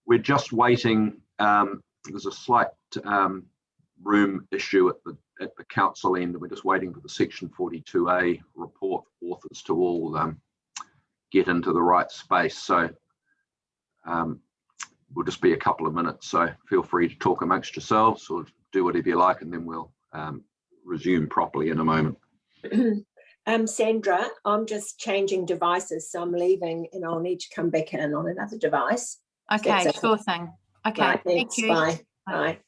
We're just waiting. There's a slight room issue at the council end. We're just waiting for the Section 42A report authors to all get into the right space. So we'll just be a couple of minutes. So feel free to talk amongst yourselves or do whatever you like, and then we'll resume properly in a moment. Sandra, I'm just changing devices, so I'm leaving and I'll need to come back in on another device. Okay, sure thing. Okay, right, thanks. Thank you. Bye. Bye. Bye.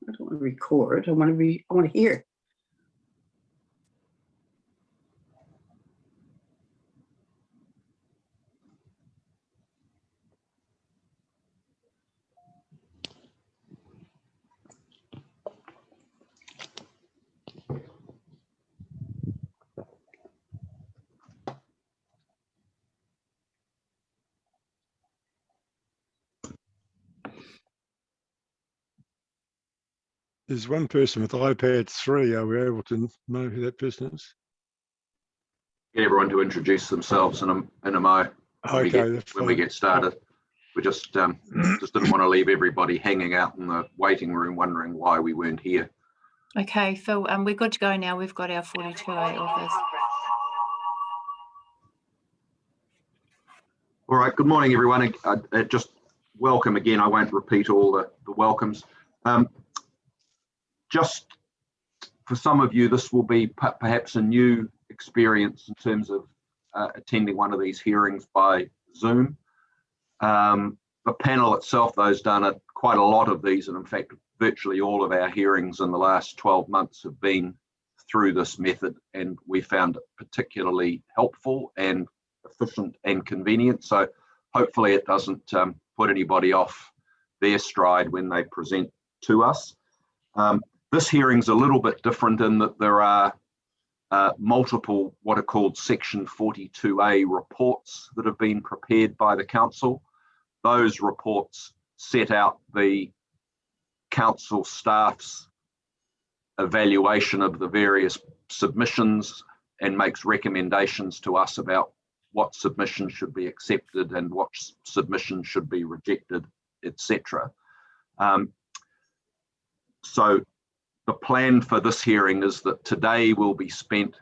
I don't want to record. I want to hear. There's one person with iPad 3. Are we able to know who that person is? Get everyone to introduce themselves in a mo. Okay, when we get started. We just didn't want to leave everybody hanging out in the waiting room wondering why we weren't here. Okay, Phil, we're good to go now. We've got our 42A authors. All right, good morning, everyone. Just welcome again. I won't repeat all the welcomes. Just for some of you, this will be perhaps a new experience in terms of attending one of these hearings by Zoom. The panel itself, though, has done quite a lot of these, and in fact, virtually all of our hearings in the last 12 months have been through this method, and we found it particularly helpful and efficient and convenient. So hopefully it doesn't put anybody off their stride when they present to us. This hearing's a little bit different in that there are multiple what are called Section 42A reports that have been prepared by the council. Those reports set out the council staff's evaluation of the various submissions and makes recommendations to us about what submissions should be accepted and what submissions should be rejected, etc. So the plan for this hearing is that today will be spent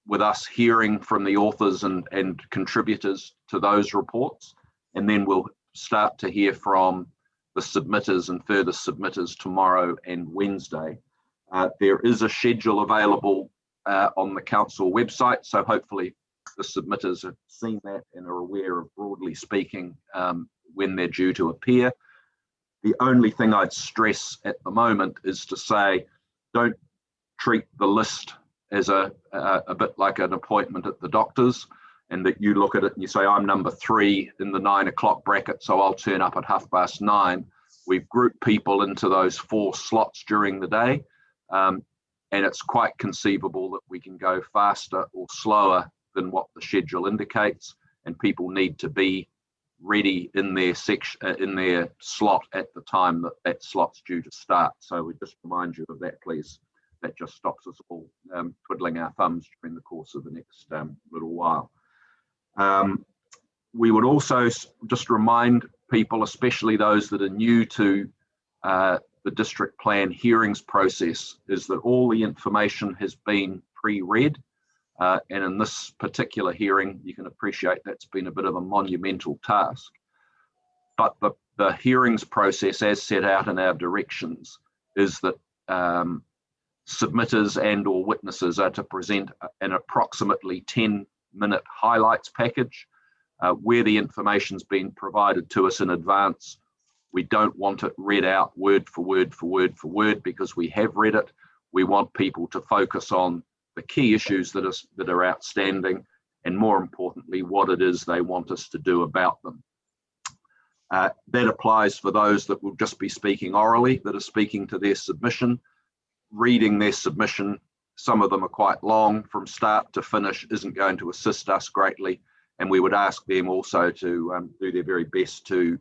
with us hearing from the authors and contributors to those reports, and then we'll start to hear from the submitters and further submitters tomorrow and Wednesday. There is a schedule available on the council website, so hopefully the submitters have seen that and are aware of, broadly speaking, when they're due to appear. The only thing I'd stress at the moment is to say, don't treat the list as a bit like an appointment at the doctor's, and that you look at it and you say, I'm number 3 in the 9 o'clock bracket, so I'll turn up at 9:30. We've grouped people into those 4 slots during the day, and it's quite conceivable that we can go faster or slower than what the schedule indicates, and people need to be ready in their section, in their slot at the time that slot's due to start. So we just remind you of that, please. That just stops us all twiddling our thumbs during the course of the next little while. We would also just remind people, especially those that are new to the district plan hearings process, is that all the information has been pre-read. And in this particular hearing, you can appreciate that's been a bit of a monumental task. But the hearings process, as set out in our directions, is that submitters and or witnesses are to present an approximately 10-minute highlights package. Where the information's been provided to us in advance, we don't want it read out word for word for word for word, because we have read it. We want people to focus on the key issues that are outstanding, and more importantly, what it is they want us to do about them. That applies for those that will just be speaking orally, that are speaking to their submission. Reading their submission, some of them are quite long from start to finish, isn't going to assist us greatly, and we would ask them also to do their very best to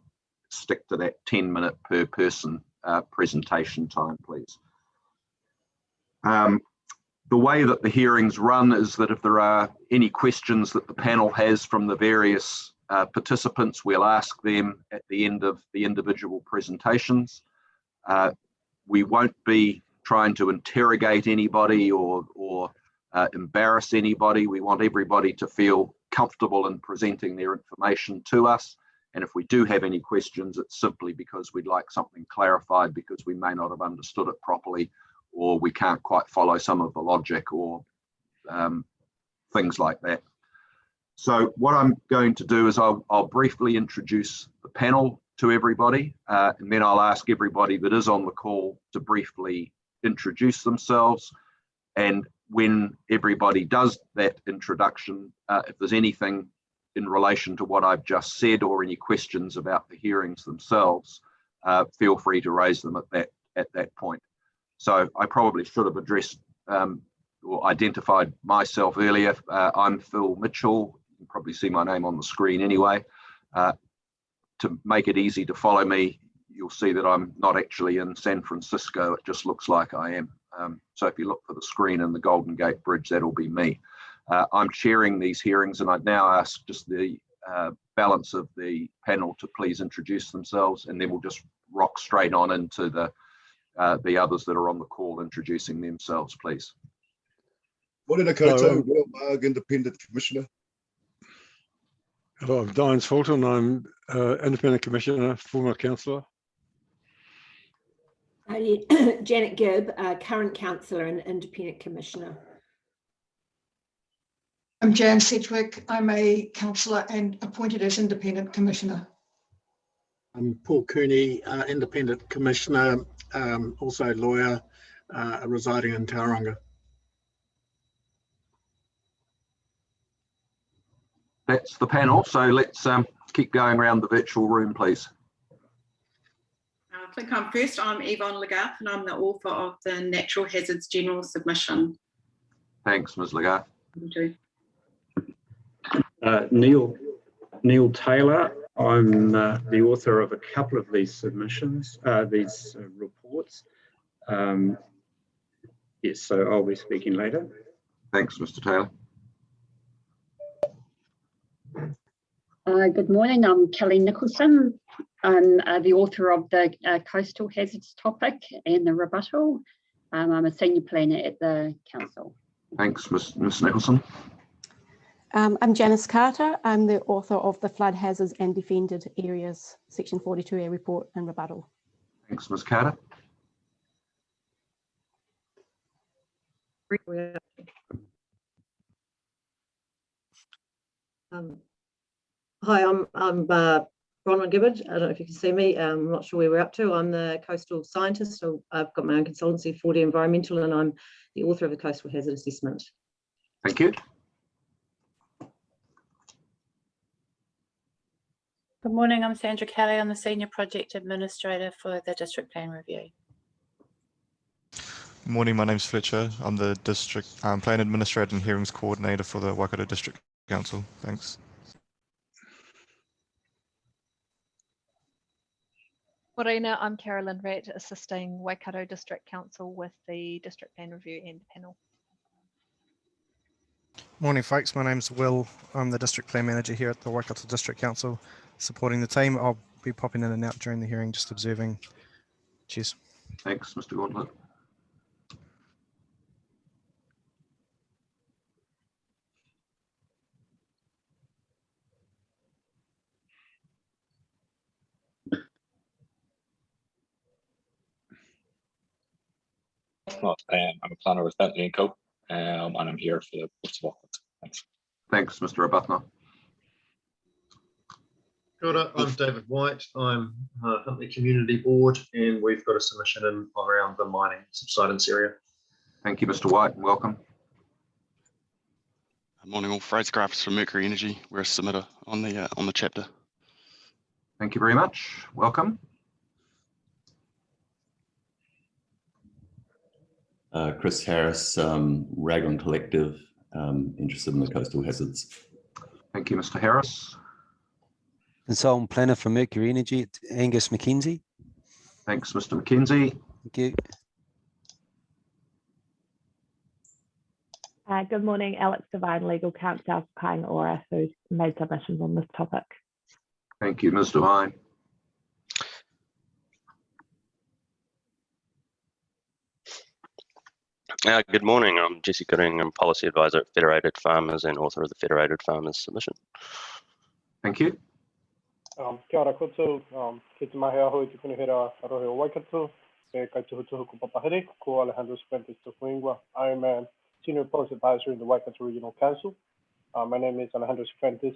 stick to that 10-minute per person presentation time, please. The way that the hearings run is that if there are any questions that the panel has from the various participants, we'll ask them at the end of the individual presentations. We won't be trying to interrogate anybody or embarrass anybody. We want everybody to feel comfortable in presenting their information to us. And if we do have any questions, it's simply because we'd like something clarified, because we may not have understood it properly, or we can't quite follow some of the logic, or things like that. So what I'm going to do is I'll briefly introduce the panel to everybody, and then I'll ask everybody that is on the call to briefly introduce themselves. And when everybody does that introduction, if there's anything in relation to what I've just said, or any questions about the hearings themselves, feel free to raise them at that point. So I probably should have addressed or identified myself earlier. I'm Phil Mitchell. You can probably see my name on the screen anyway. To make it easy to follow me, you'll see that I'm not actually in San Francisco. It just looks like I am. So if you look for the screen and the Golden Gate Bridge, that'll be me. I'm chairing these hearings, and I'd now ask just the balance of the panel to please introduce themselves, and then we'll just rock straight on into the others that are on the call introducing themselves, please. Morena koutou, Will Marg, Independent Commissioner. Hello, I'm Diane Fulton. I'm Independent Commissioner, former councillor. Janet Gibb, current councillor and Independent Commissioner. I'm Jan Sedgwick. I'm a councillor and appointed as Independent Commissioner. I'm Paul Cooney, Independent Commissioner, also lawyer, residing in Tauranga. That's the panel. So let's keep going around the virtual room, please. I think I'm first. I'm Yvonne Lagarth, and I'm the author of the Natural Hazards General Submission. Thanks, Ms. Lagarth. Neil Taylor. I'm the author of a couple of these submissions, these reports. Yes, so I'll be speaking later. Thanks, Mr. Taylor. Good morning, I'm Kelly Nicholson. I'm the author of the coastal hazards topic and the rebuttal. I'm a senior planner at the council. Thanks, Ms. Nicholson. I'm Janice Carter. I'm the author of the Flood Hazards and Defended Areas Section 42A report and rebuttal. Thanks, Ms. Carter. Hi, I'm Bronwyn Gibbard. I don't know if you can see me. I'm not sure where we're up to. I'm the coastal scientist. So I've got my own consultancy, 4D Environmental, and I'm the author of the Coastal Hazard Assessment. Thank you. Good morning, I'm Sandra Kelly. I'm the Senior Project Administrator for the District Plan Review. Good morning, my name's Fletcher. I'm the District Plan Administrator and Hearings Coordinator for the Waikato District Council. Thanks. Morena, I'm Carolyn Ratt, assisting Waikato District Council with the District Plan Review and panel. Morning folks, my name's Will. I'm the District Plan Manager here at the Waikato District Council, supporting the team. I'll be popping in and out during the hearing, just observing. Cheers. Thanks, Mr. Gauntlet. I'm a planner with Bentley & Co. And I'm here for the Ports of Auckland. Thanks. Thanks, Mr. Arbuthnot. Kia ora, I'm David White. I'm Huntley Community Board, and we've got a submission in around the mining subsidence area. Thank you, Mr. White, and welcome. Morning all, Fraser Graffs from Mercury Energy. We're a submitter on the chapter. Thank you very much. Welcome. Chris Harris, Raglan Collective, interested in the coastal hazards. Thank you, Mr. Harris. Consultant planner for Mercury Energy, Angus McKenzie. Thanks, Mr. McKenzie. Thank you. Good morning, Alex Devine, Legal Counsel for Kainga Ora, who's made submissions on this topic. Thank you, Ms. Devine. Good morning, I'm Jesse Gooding, I'm Policy Advisor at Federated Farmers and author of the Federated Farmers submission. Thank you. Kia ora koutou, ki te mahi aho I te kunihera arohe o Waikato, e kai tuhutuhu ko Papahiri, ko Alejandro Fuentes Tufuingua. I'm a Senior Policy Advisor in the Waikato Regional Council. My name is Alejandro Fuentes.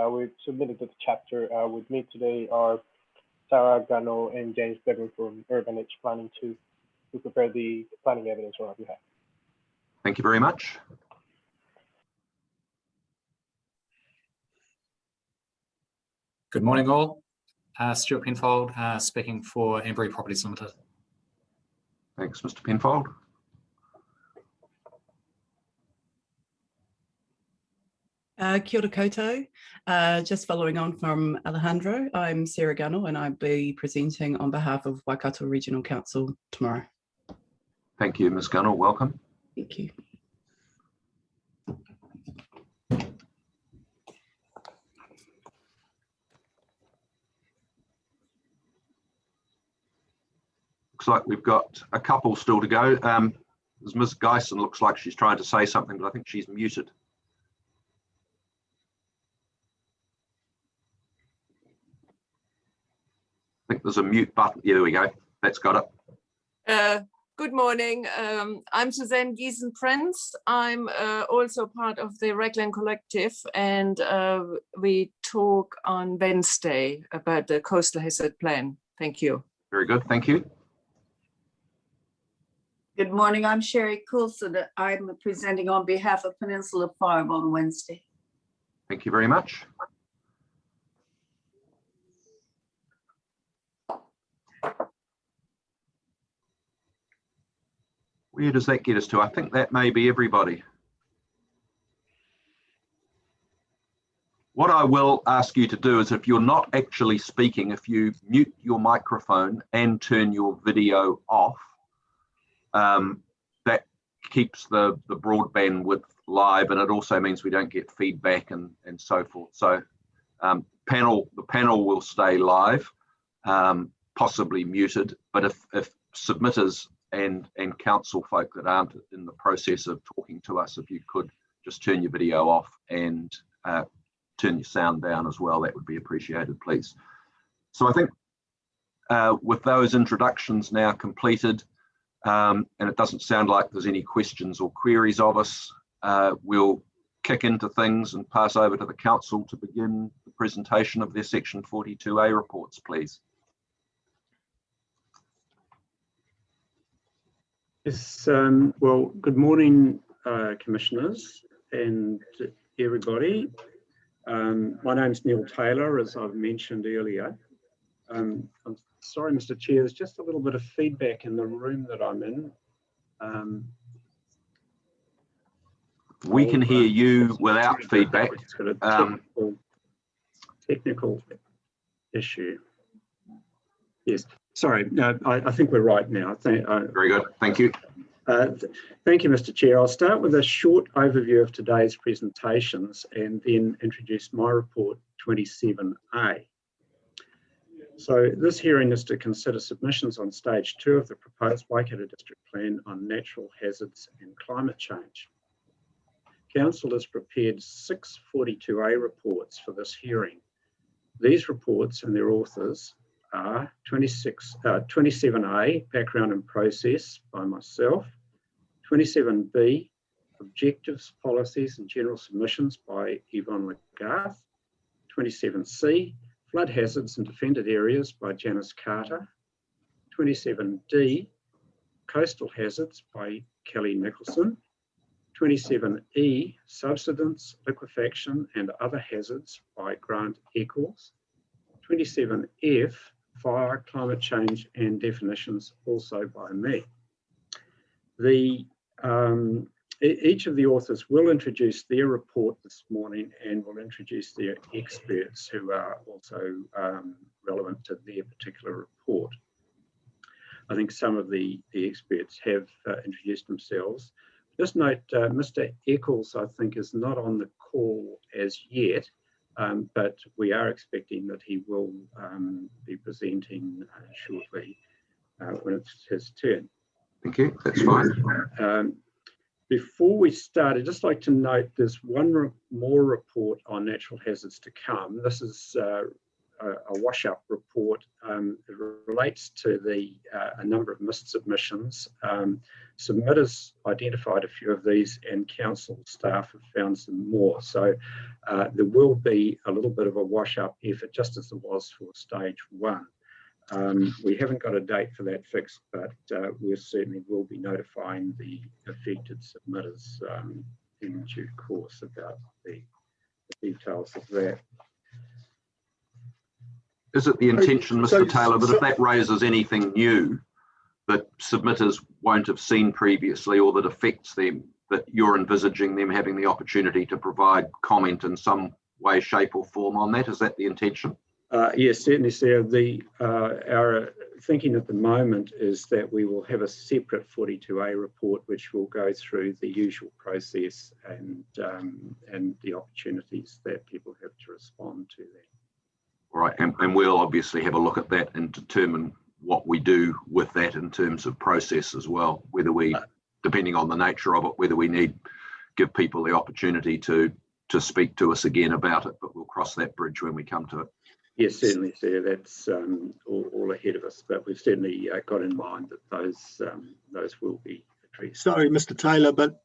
We've submitted to the chapter. With me today are Sarah Gano and James Bedwin from Urban Edge Planning to prepare the planning evidence on our behalf. Thank you very much. Good morning all. Stuart Penfold speaking for Ambury Properties Limited. Thanks, Mr. Penfold. Kia ora koutou. Just following on from Alejandro, I'm Sarah Gunnell and I'll be presenting on behalf of Waikato Regional Council tomorrow. Thank you, Ms. Gunnell. Welcome. Thank you. Looks like we've got a couple still to go. There's Ms. Geisen, looks like she's trying to say something, but I think she's muted. I think there's a mute button. Yeah, there we go. That's got it. Good morning. I'm Suzanne Giesen-Prinz. I'm also part of the Raglan Collective, and we talk on Wednesday about the coastal hazard plan. Thank you. Very good. Thank you. Good morning. I'm Sherry Coulson. I'm presenting on behalf of Peninsula Farm on Wednesday. Thank you very much. Where does that get us to? I think that may be everybody. What I will ask you to do is, if you're not actually speaking, if you mute your microphone and turn your video off, that keeps the broadband width live, and it also means we don't get feedback and so forth. So the panel will stay live, possibly muted, but if submitters and council folk that aren't in the process of talking to us, if you could just turn your video off and turn your sound down as well, that would be appreciated, please. So I think with those introductions now completed, and it doesn't sound like there's any questions or queries of us, we'll kick into things and pass over to the council to begin the presentation of their Section 42A reports, please. Yes, well, good morning, commissioners and everybody. My name's Neil Taylor, as I've mentioned earlier. I'm sorry, Mr. Chair, there's just a little bit of feedback in the room that I'm in. We can hear you without feedback. It's got a technical issue. Yes, sorry, no, I think we're right now. Very good, thank you. Thank you, Mr. Chair. I'll start with a short overview of today's presentations and then introduce my report 27A. So this hearing is to consider submissions on stage 2 of the proposed Waikato District Plan on natural hazards and climate change. Council has prepared 6 42A reports for this hearing. These reports and their authors are 27A, background and process by myself, 27B, objectives, policies and general submissions by Yvonne Lagarth, 27C, Flood Hazards in Defended Areas by Janice Carter. 27D, Coastal Hazards by Kelly Nicholson. 27E, Subsidence, Liquefaction and Other Hazards by Grant Eccles. 27F, Fire, Climate Change and Definitions, also by me. Each of the authors will introduce their report this morning and will introduce their experts who are also relevant to their particular report. I think some of the experts have introduced themselves. Just note, Mr. Eccles, I think, is not on the call as yet, but we are expecting that he will be presenting shortly when it's his turn. Thank you, that's fine. Before we start, I'd just like to note there's one more report on natural hazards to come. This is a wash-up report. It relates to a number of missed submissions. Submitters identified a few of these and council staff have found some more. So there will be a little bit of a wash-up effort, just as there was for stage 1. We haven't got a date for that fixed, but we certainly will be notifying the affected submitters in due course about the details of that. Is it the intention, Mr. Taylor, that if that raises anything new that submitters won't have seen previously or that affects them, that you're envisaging them having the opportunity to provide comment in some way, shape or form on that? Is that the intention? Yes, certainly, Sarah. Our thinking at the moment is that we will have a separate 42A report which will go through the usual process and the opportunities that people have to respond to that. All right, and we'll obviously have a look at that and determine what we do with that in terms of process as well, whether we, depending on the nature of it, whether we give people the opportunity to speak to us again about it, but we'll cross that bridge when we come to it. Yes, certainly, Sarah. That's all ahead of us, but we've certainly got in mind that those will be addressed. Sorry, Mr. Taylor, but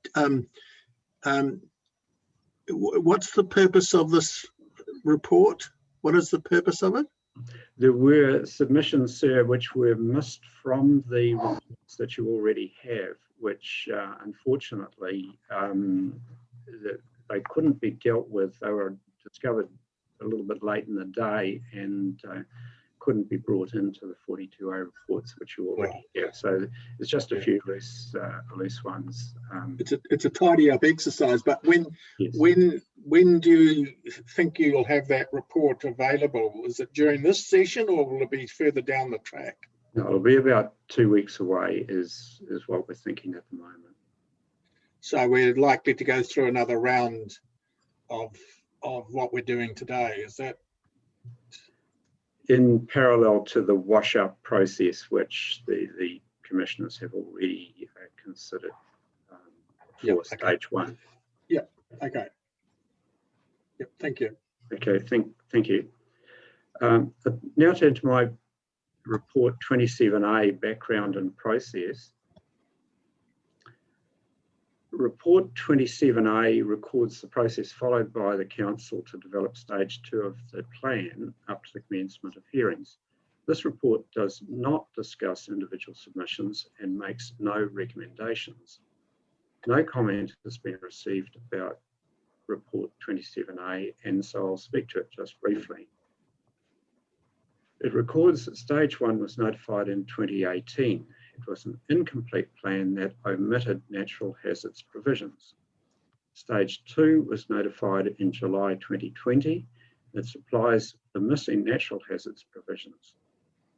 what's the purpose of this report? What is the purpose of it? There were submissions, Sarah, which were missed from the reports that you already have, which unfortunately they couldn't be dealt with. They were discovered a little bit late in the day and couldn't be brought into the 42A reports, which you already have. So it's just a few loose ones. It's a tidy up exercise, but when do you think you'll have that report available? Is it during this session or will it be further down the track? No, it'll be about 2 weeks away is what we're thinking at the moment. So we're likely to go through another round of what we're doing today, is that? In parallel to the wash-up process, which the commissioners have already considered for stage 1. Yeah, okay. Yep, thank you. Okay, thank you. Now turn to my report 27A, background and process. Report 27A records the process followed by the council to develop stage 2 of the plan up to the commencement of hearings. This report does not discuss individual submissions and makes no recommendations. No comment has been received about report 27A, and so I'll speak to it just briefly. It records that stage 1 was notified in 2018. It was an incomplete plan that omitted natural hazards provisions. Stage 2 was notified in July 2020. It supplies the missing natural hazards provisions.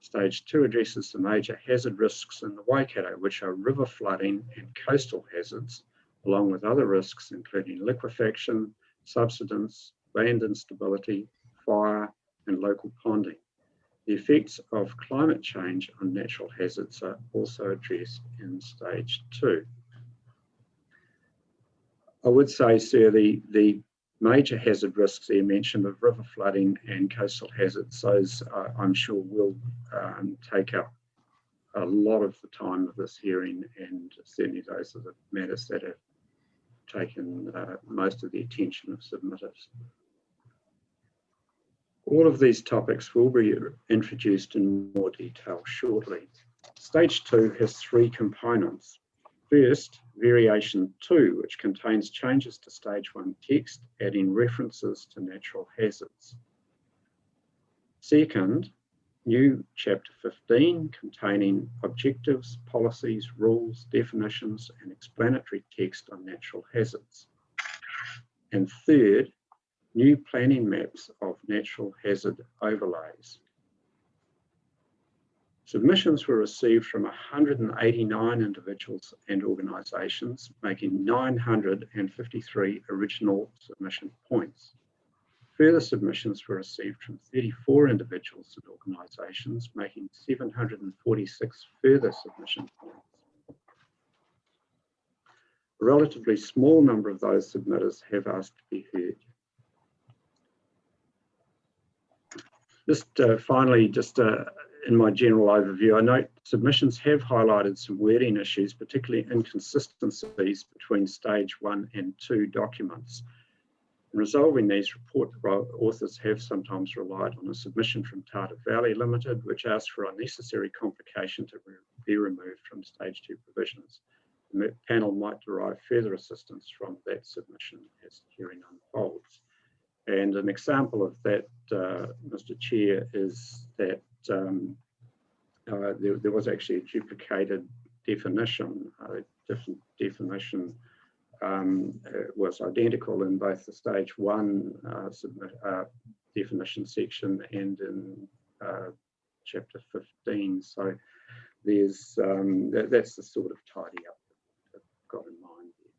Stage 2 addresses the major hazard risks in the Waikato, which are river flooding and coastal hazards, along with other risks including liquefaction, subsidence, land instability, fire, and local ponding. The effects of climate change on natural hazards are also addressed in stage 2. I would say, Sir, the major hazard risks you mentioned of river flooding and coastal hazards, those I'm sure will take up a lot of the time of this hearing, and certainly those are the matters that have taken most of the attention of submitters. All of these topics will be introduced in more detail shortly. Stage 2 has 3 components. First, Variation 2, which contains changes to Stage 1 text, adding references to natural hazards. Second, new Chapter 15, containing objectives, policies, rules, definitions, and explanatory text on natural hazards. And third, new planning maps of natural hazard overlays. Submissions were received from 189 individuals and organisations, making 953 original submission points. Further submissions were received from 34 individuals and organisations, making 746 further submission points. A relatively small number of those submitters have asked to be heard. Finally, in my general overview, I note submissions have highlighted some wording issues, particularly inconsistencies between Stage 1 and 2 documents. In resolving these, report authors have sometimes relied on a submission from Tata Valley Limited, which asks for unnecessary complication to be removed from Stage 2 provisions. The panel might derive further assistance from that submission as the hearing unfolds. And an example of that, Mr. Chair, is that there was actually a duplicated definition. A different definition was identical in both the Stage 1 definition section and in Chapter 15. So there's that's the sort of tidy up that I've got in mind there.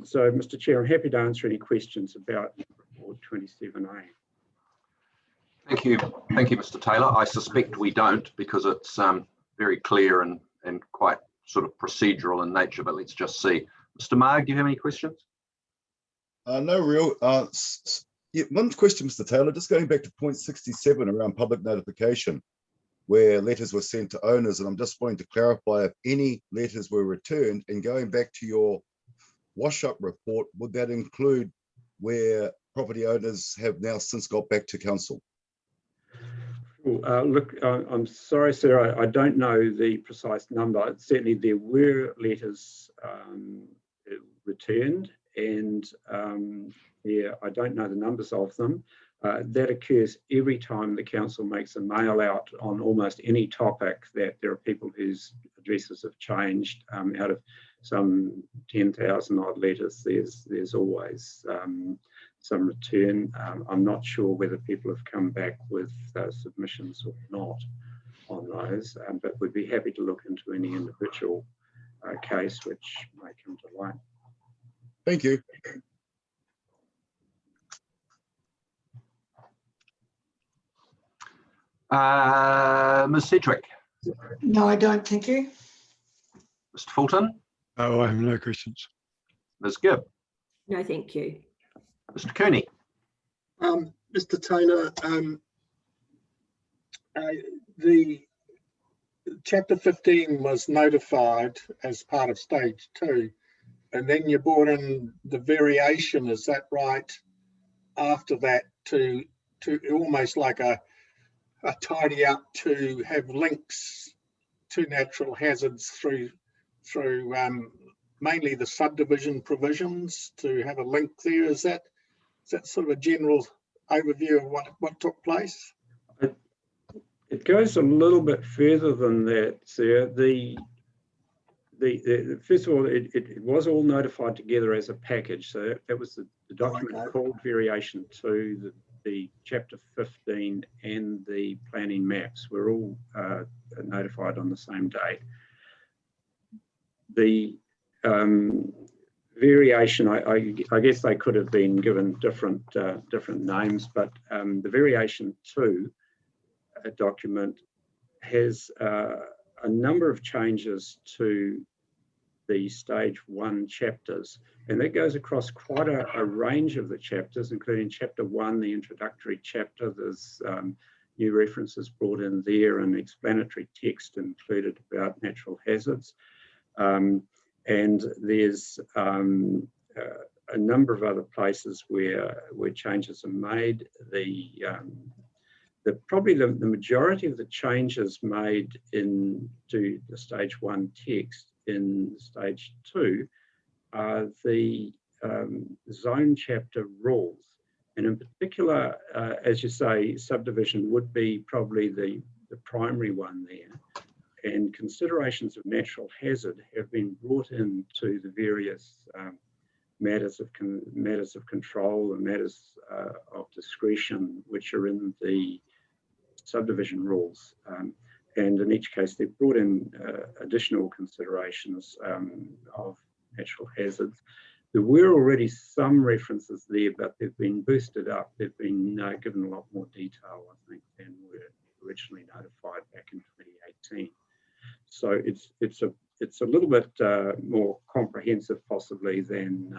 So Mr. Chair, I'm happy to answer any questions about Report 27A. Thank you, Mr. Taylor. I suspect we don't, because it's very clear and quite sort of procedural in nature, but let's just see. Mr. Marg, do you have any questions? No real. Yeah, one question, Mr. Taylor, just going back to point 67 around public notification, where letters were sent to owners, and I'm just wanting to clarify if any letters were returned, and going back to your wash-up report, would that include where property owners have now since got back to council? Look, I'm sorry, sir, I don't know the precise number. Certainly there were letters returned, and yeah, I don't know the numbers of them. That occurs every time the council makes a mail out on almost any topic, that there are people whose addresses have changed. Out of some 10,000 odd letters, there's always some return. I'm not sure whether people have come back with submissions or not on those, but we'd be happy to look into any individual case which may come to light. Thank you. Ms. Sedgwick? No, I don't, thank you. Mr. Fulton? Oh, I have no questions. Ms. Gibb? No, thank you. Mr. Cooney? Mr. Taylor, the Chapter 15 was notified as part of Stage 2, and then you brought in the variation, is that right, after that, to almost like a tidy up, to have links to natural hazards through mainly the subdivision provisions, to have a link there? Is that sort of a general overview of what took place? It goes a little bit further than that, sir. First of all, it was all notified together as a package. So that was the document called Variation 2, the Chapter 15 and the planning maps were all notified on the same date. The variation, I guess they could have been given different names, but the Variation 2 document has a number of changes to the Stage 1 chapters, and that goes across quite a range of the chapters, including Chapter 1, the introductory chapter. There's new references brought in there and explanatory text included about natural hazards. And there's a number of other places where changes are made. Probably the majority of the changes made into the stage 1 text in stage 2 are the zone chapter rules. And in particular, as you say, subdivision would be probably the primary one there. And considerations of natural hazard have been brought into the various matters of control and matters of discretion, which are in the subdivision rules. And in each case, they've brought in additional considerations of natural hazards. There were already some references there, but they've been boosted up. They've been given a lot more detail, I think, than were originally notified back in 2018. So it's a little bit more comprehensive, possibly, than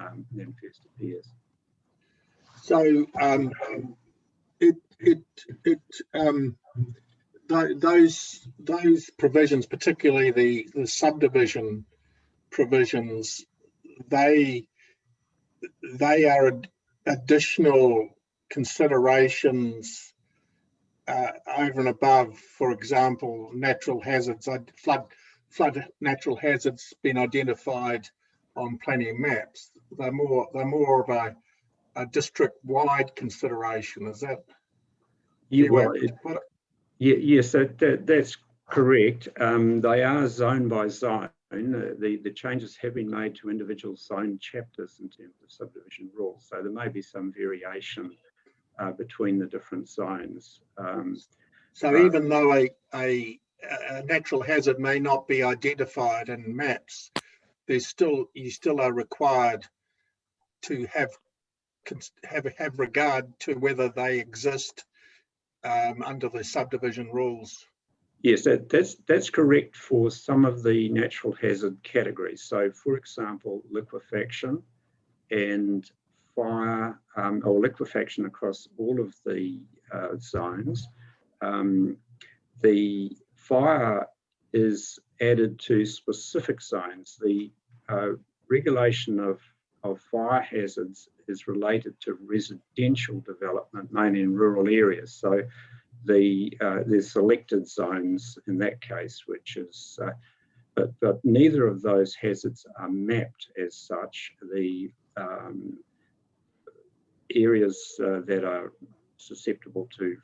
first appears. So those provisions, particularly the subdivision provisions, they are additional considerations over and above, for example, natural hazards. Flood natural hazards been identified on planning maps. They're more of a district-wide consideration. Is that? Yes, that's correct. They are zone by zone. The changes have been made to individual zone chapters in terms of subdivision rules. So there may be some variation between the different zones. So even though a natural hazard may not be identified in maps, you still are required to have regard to whether they exist under the subdivision rules. Yes, that's correct for some of the natural hazard categories. So, for example, liquefaction and fire, or liquefaction across all of the zones. The fire is added to specific zones. The regulation of fire hazards is related to residential development, mainly in rural areas. So there's selected zones in that case, which is, but neither of those hazards are mapped as such. The areas that are susceptible to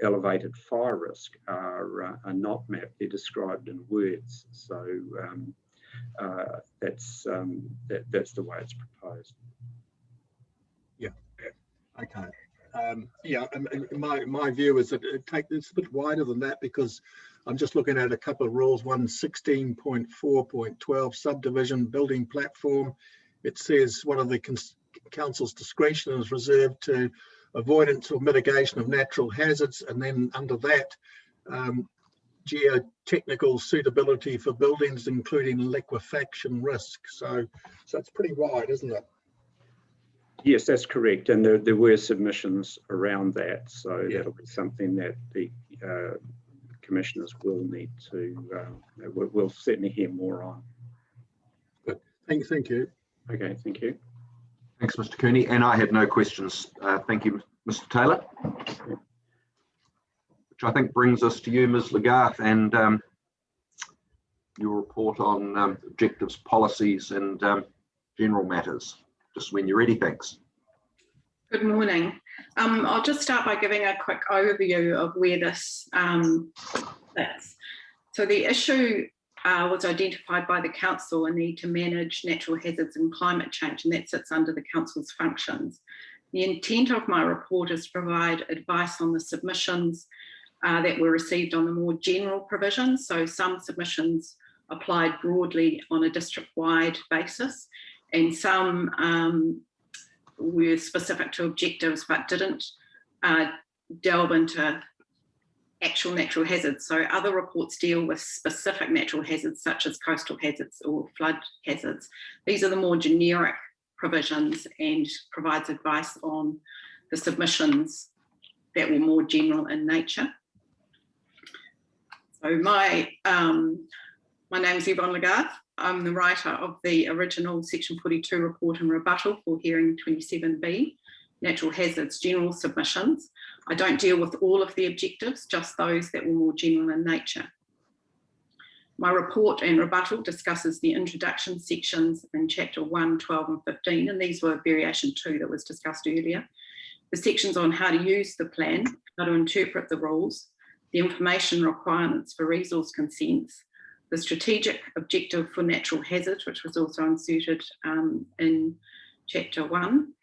elevated fire risk are not mapped. They're described in words. So that's the way it's proposed. Yeah. Okay. Yeah. My view is that it's a bit wider than that, because I'm just looking at a couple of rules. 116.4.12 subdivision building platform. It says one of the council's discretion is reserved to avoidance or mitigation of natural hazards, and then under that, geotechnical suitability for buildings, including liquefaction risk. So it's pretty wide, isn't it? Yes, that's correct. And there were submissions around that. So that'll be something that the commissioners will need to, we'll certainly hear more on. Good. Thank you. Okay, thank you. Thanks, Mr. Cooney. And I have no questions. Thank you, Mr. Taylor. Which I think brings us to you, Ms. Lagarth, and your report on objectives, policies, and general matters. Just when you're ready, thanks. Good morning. I'll just start by giving a quick overview of where this sits. So the issue was identified by the council, a need to manage natural hazards and climate change, and that sits under the council's functions. The intent of my report is to provide advice on the submissions that were received on the more general provisions. So some submissions applied broadly on a district-wide basis, and some were specific to objectives but didn't delve into actual natural hazards. So other reports deal with specific natural hazards such as coastal hazards or flood hazards. These are the more generic provisions and provides advice on the submissions that were more general in nature. So my name is Yvonne Lagarth. I'm the writer of the original Section 42 report and rebuttal for hearing 27B, natural hazards general submissions. I don't deal with all of the objectives, just those that were more general in nature. My report and rebuttal discusses the introduction sections in Chapter 1, 12 and 15, and these were variation 2 that was discussed earlier. The sections on how to use the plan, how to interpret the rules, the information requirements for resource consents, the strategic objective for natural hazards, which was also inserted in Chapter 1,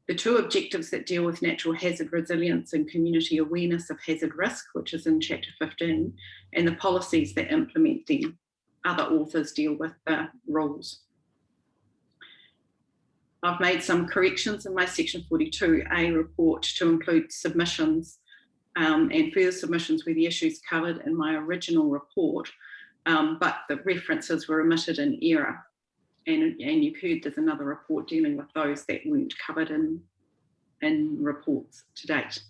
the 2 objectives that deal with natural hazard resilience and community awareness of hazard risk, which is in Chapter 15, and the policies that implement them. Other authors deal with the rules. I've made some corrections in my Section 42A report to include submissions and further submissions where the issues covered in my original report, but the references were omitted in error. And you've heard there's another report dealing with those that weren't covered in reports to date.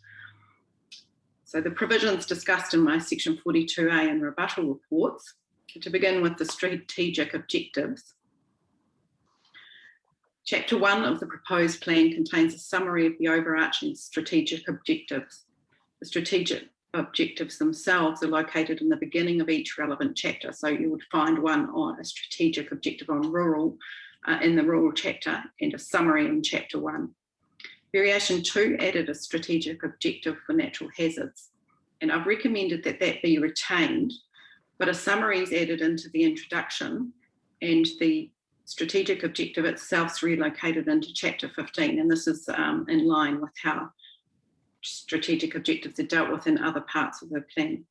So the provisions discussed in my Section 42A and rebuttal reports, to begin with the strategic objectives. Chapter 1 of the proposed plan contains a summary of the overarching strategic objectives. The strategic objectives themselves are located in the beginning of each relevant chapter. So you would find one on a strategic objective on rural in the rural chapter and a summary in Chapter 1. Variation 2 added a strategic objective for natural hazards, and I've recommended that that be retained, but a summary is added into the introduction and the strategic objective itself is relocated into Chapter 15, and this is in line with how strategic objectives are dealt with in other parts of the plan.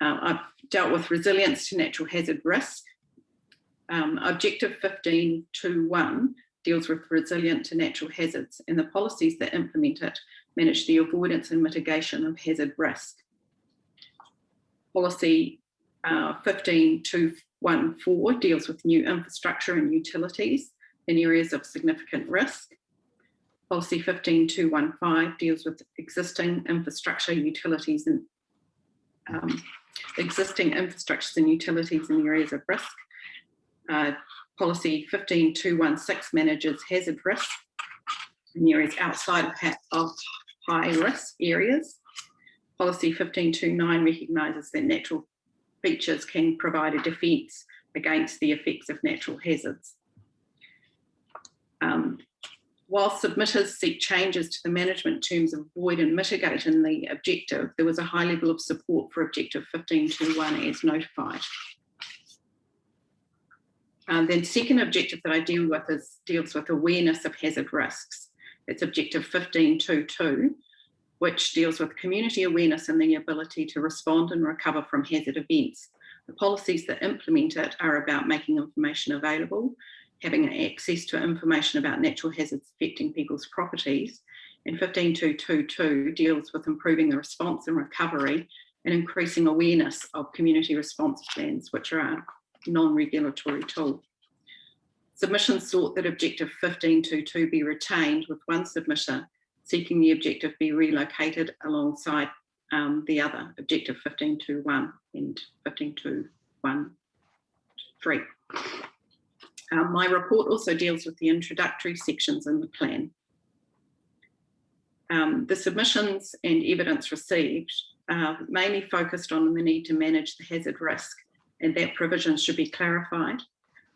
I've dealt with resilience to natural hazard risk. Objective 15.2.1 deals with resilient to natural hazards, and the policies that implement it manage the avoidance and mitigation of hazard risk. Policy 15.2.1.4 deals with new infrastructure and utilities in areas of significant risk. Policy 15.2.1.5 deals with existing infrastructure, utilities and existing infrastructures and utilities in areas of risk. Policy 15.2.1.6 manages hazard risk in areas outside of high risk areas. Policy 15.2.9 recognises that natural features can provide a defence against the effects of natural hazards. While submitters seek changes to the management terms of avoid and mitigate in the objective, there was a high level of support for Objective 15.2.1 as notified. Then second objective that I deal with deals with awareness of hazard risks. It's Objective 15.2.2, which deals with community awareness and the ability to respond and recover from hazard events. The policies that implement it are about making information available, having access to information about natural hazards affecting people's properties, and 15.2.2.2 deals with improving the response and recovery and increasing awareness of community response plans, which are a non-regulatory tool. Submissions sought that Objective 15.2.2 be retained, with one submitter seeking the objective be relocated alongside the other, Objective 15.2.1 and 15.2.1.3. My report also deals with the introductory sections in the plan. The submissions and evidence received mainly focused on the need to manage the hazard risk, and that provisions should be clarified,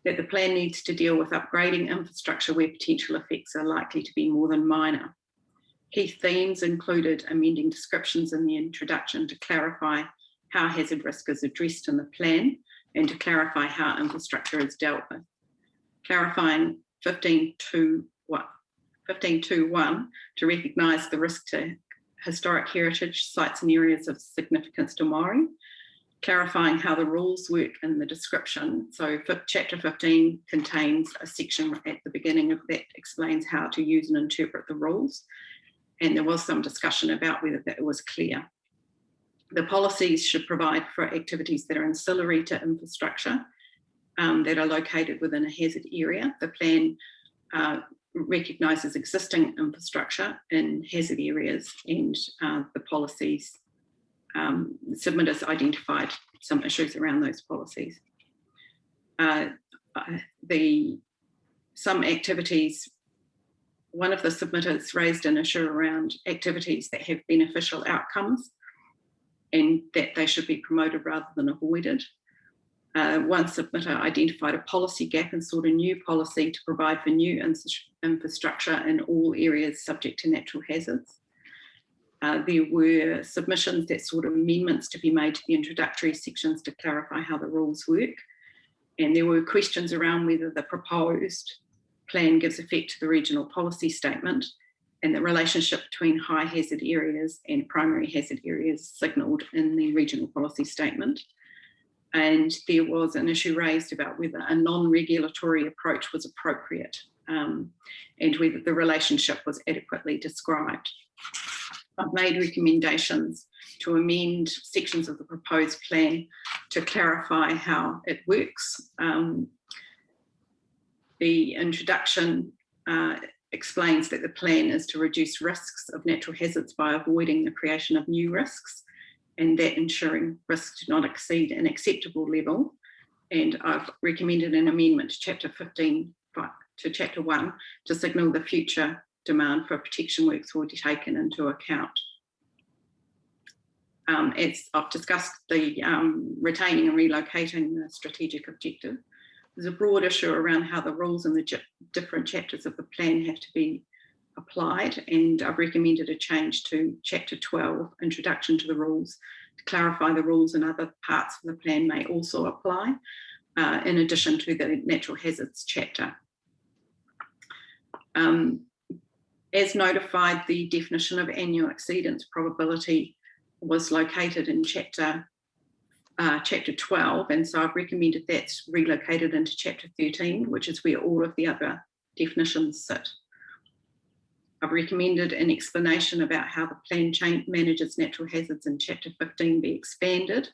that the plan needs to deal with upgrading infrastructure where potential effects are likely to be more than minor. Key themes included amending descriptions in the introduction to clarify how hazard risk is addressed in the plan and to clarify how infrastructure is dealt with. Clarifying 15.2.1 to recognise the risk to historic heritage sites and areas of significance to Māori. Clarifying how the rules work in the description. So Chapter 15 contains a section at the beginning of that explains how to use and interpret the rules. And there was some discussion about whether that was clear. The policies should provide for activities that are ancillary to infrastructure that are located within a hazard area. The plan recognises existing infrastructure in hazard areas, and the policies, submitters identified some issues around those policies. some activities, one of the submitters raised an issue around activities that have beneficial outcomes and that they should be promoted rather than avoided. One submitter identified a policy gap and sought a new policy to provide for new infrastructure in all areas subject to natural hazards. There were submissions that sought amendments to be made to the introductory sections to clarify how the rules work. And there were questions around whether the proposed plan gives effect to the regional policy statement and the relationship between high hazard areas and primary hazard areas signalled in the regional policy statement. And there was an issue raised about whether a non-regulatory approach was appropriate and whether the relationship was adequately described. I've made recommendations to amend sections of the proposed plan to clarify how it works. The introduction explains that the plan is to reduce risks of natural hazards by avoiding the creation of new risks, and that ensuring risks do not exceed an acceptable level. And I've recommended an amendment to Chapter 15 to Chapter 1 to signal the future demand for protection works will be taken into account. As I've discussed, the retaining and relocating the strategic objective. There's a broad issue around how the rules in the different chapters of the plan have to be applied, and I've recommended a change to Chapter 12, Introduction to the Rules, to clarify the rules in other parts of the plan may also apply, in addition to the natural hazards chapter. As notified, the definition of annual exceedance probability was located in Chapter 12, and so I've recommended that's relocated into Chapter 13, which is where all of the other definitions sit. I've recommended an explanation about how the plan manages natural hazards in Chapter 15 be expanded,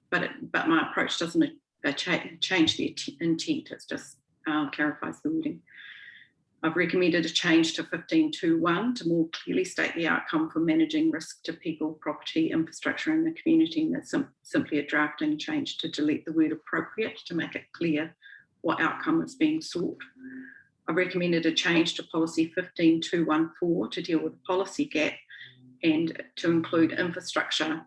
but my approach doesn't change the intent, it just clarifies the wording. I've recommended a change to 15.2.1 to more clearly state the outcome for managing risk to people, property, infrastructure and the community, and that's simply a drafting change to delete the word appropriate to make it clear what outcome is being sought. I recommended a change to policy 15.2.1.4 to deal with the policy gap and to include infrastructure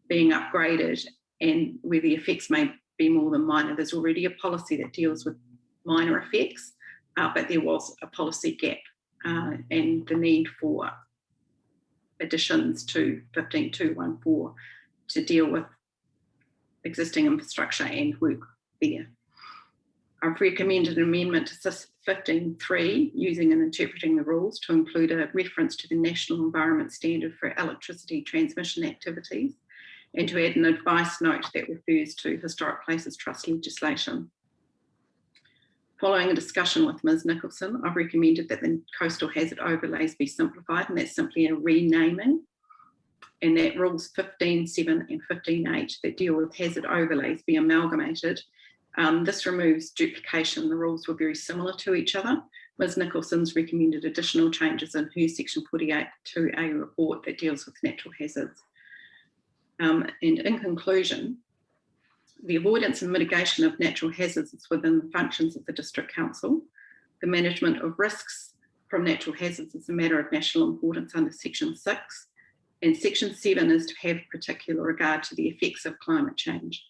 being upgraded and where the effects may be more than minor. There's already a policy that deals with minor effects, but there was a policy gap and the need for additions to 15.2.1.4 to deal with existing infrastructure and work there. I've recommended an amendment to 15.3 using and interpreting the rules to include a reference to the National Environment Standard for electricity transmission activities and to add an advice note that refers to Historic Places Trust legislation. Following a discussion with Ms. Nicholson, I've recommended that the coastal hazard overlays be simplified, and that's simply a renaming, and that rules 15.7 and 15.8 that deal with hazard overlays be amalgamated. This removes duplication. The rules were very similar to each other. Ms. Nicholson's recommended additional changes in her section 48.2a report that deals with natural hazards. And in conclusion, the avoidance and mitigation of natural hazards is within the functions of the District Council. The management of risks from natural hazards is a matter of national importance under Section 6, and Section 7 is to have particular regard to the effects of climate change.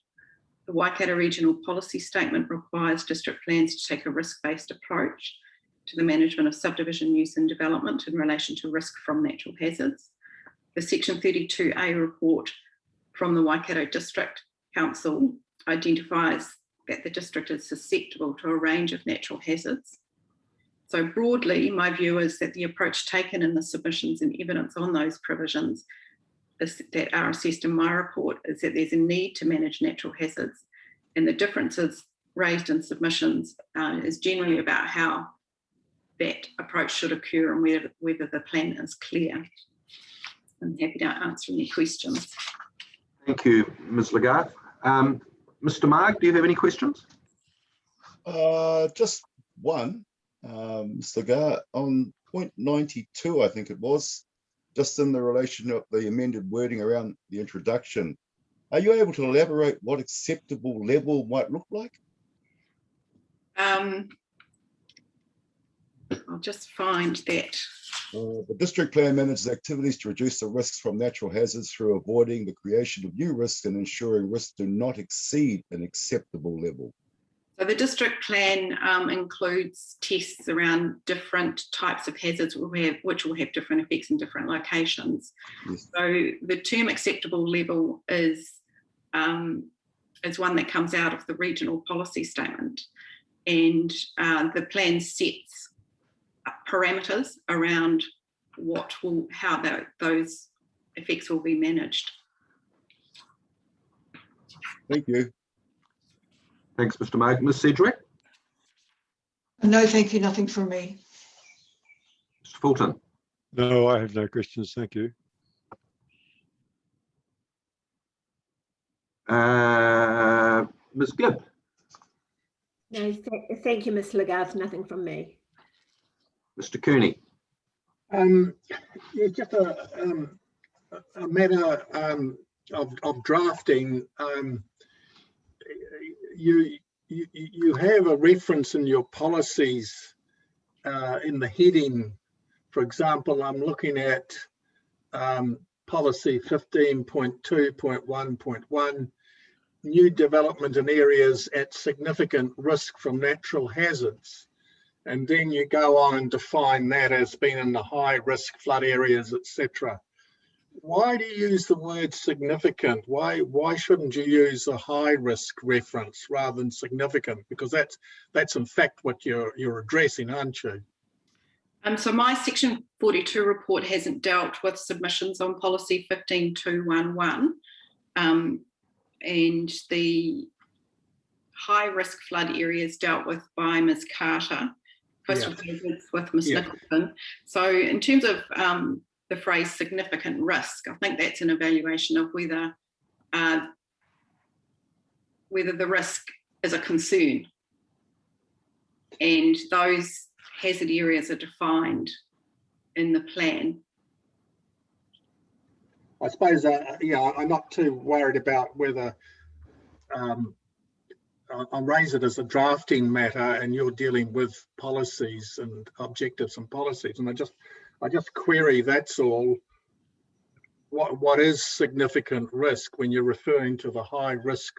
The Waikato Regional Policy Statement requires district plans to take a risk-based approach to the management of subdivision use and development in relation to risk from natural hazards. The Section 32A report from the Waikato District Council identifies that the district is susceptible to a range of natural hazards. So broadly, my view is that the approach taken in the submissions and evidence on those provisions that are assessed in my report is that there's a need to manage natural hazards, and the differences raised in submissions is generally about how that approach should occur and whether the plan is clear. I'm happy to answer any questions. Thank you, Ms. Lagarde. Mr. Marg, do you have any questions? Just one, Mr. Lagarde, on point 92, I think it was, just in the relation of the amended wording around the introduction. Are you able to elaborate what acceptable level might look like? I'll just find that. The district plan manages activities to reduce the risks from natural hazards through avoiding the creation of new risks and ensuring risks do not exceed an acceptable level. So the district plan includes tests around different types of hazards which will have different effects in different locations. Yes. So the term acceptable level is one that comes out of the regional policy statement, and the plan sets parameters around how those effects will be managed. Thank you. Thanks, Mr. Mogan. Ms. Sedgwick? No, thank you. Nothing from me. Mr. Fulton? No, I have no questions. Thank you. Ms. Gibb? No, thank you, Ms. Lagarde. Nothing from me. Mr. Cooney? Yeah, just a matter of drafting. You have a reference in your policies in the heading. For example, I'm looking at policy 15.2.1.1, new development in areas at significant risk from natural hazards. And then you go on and define that as being in the high risk flood areas, etc. Why do you use the word significant? Why shouldn't you use a high risk reference rather than significant? Because that's in fact what you're addressing, aren't you? So my section 42 report hasn't dealt with submissions on policy 15.2.1.1, and the high risk flood areas dealt with by Ms. Carter, coastal hazards with Ms. Nicholson. So in terms of the phrase significant risk, I think that's an evaluation of whether the risk is a concern, and those hazard areas are defined in the plan. I suppose, I'm not too worried about whether I'll raise it as a drafting matter and you're dealing with policies and objectives and policies. And I just query, that's all. What is significant risk when you're referring to the high risk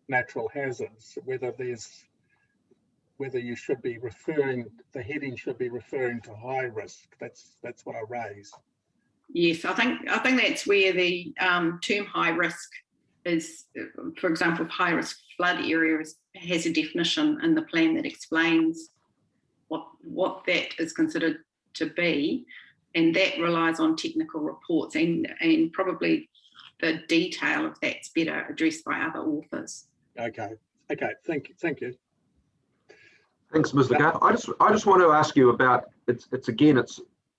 natural hazards, whether you should be referring, the heading should be referring to high risk. That's what I raise. Yes, I think that's where the term high risk is. For example, high risk flood areas has a definition in the plan that explains what that is considered to be, and that relies on technical reports, and probably the detail of that's better addressed by other authors. Okay, thank you. Thanks, Ms. Lagarde. I just want to ask you about, it's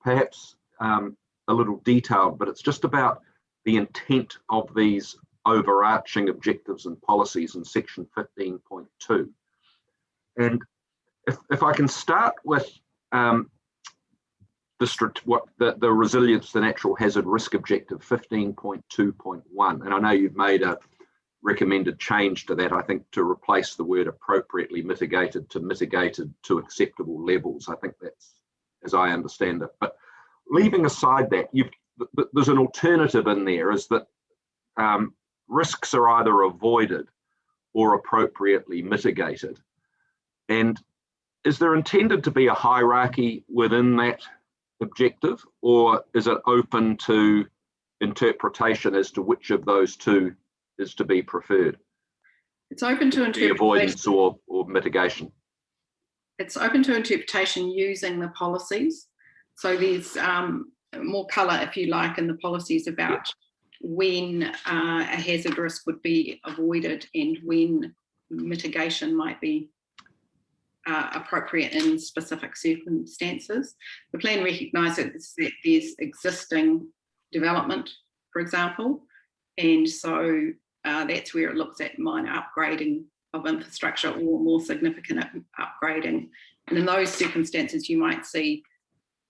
perhaps a little detailed, but it's just about the intent of these overarching objectives and policies in section 15.2. And if I can start with the resilience to natural hazard risk objective 15.2.1, and I know you've made a recommended change to that, I think, to replace the word appropriately mitigated to acceptable levels. I think that's, as I understand it. But leaving aside that, there's an alternative in there, is that risks are either avoided or appropriately mitigated. And is there intended to be a hierarchy within that objective, or is it open to interpretation as to which of those two is to be preferred? It's open to interpretation. Avoidance or mitigation. It's open to interpretation using the policies. So there's more colour, if you like, in the policies about when a hazard risk would be avoided and when mitigation might be appropriate in specific circumstances. The plan recognises that there's existing development, for example, and so that's where it looks at minor upgrading of infrastructure or more significant upgrading. And in those circumstances, you might see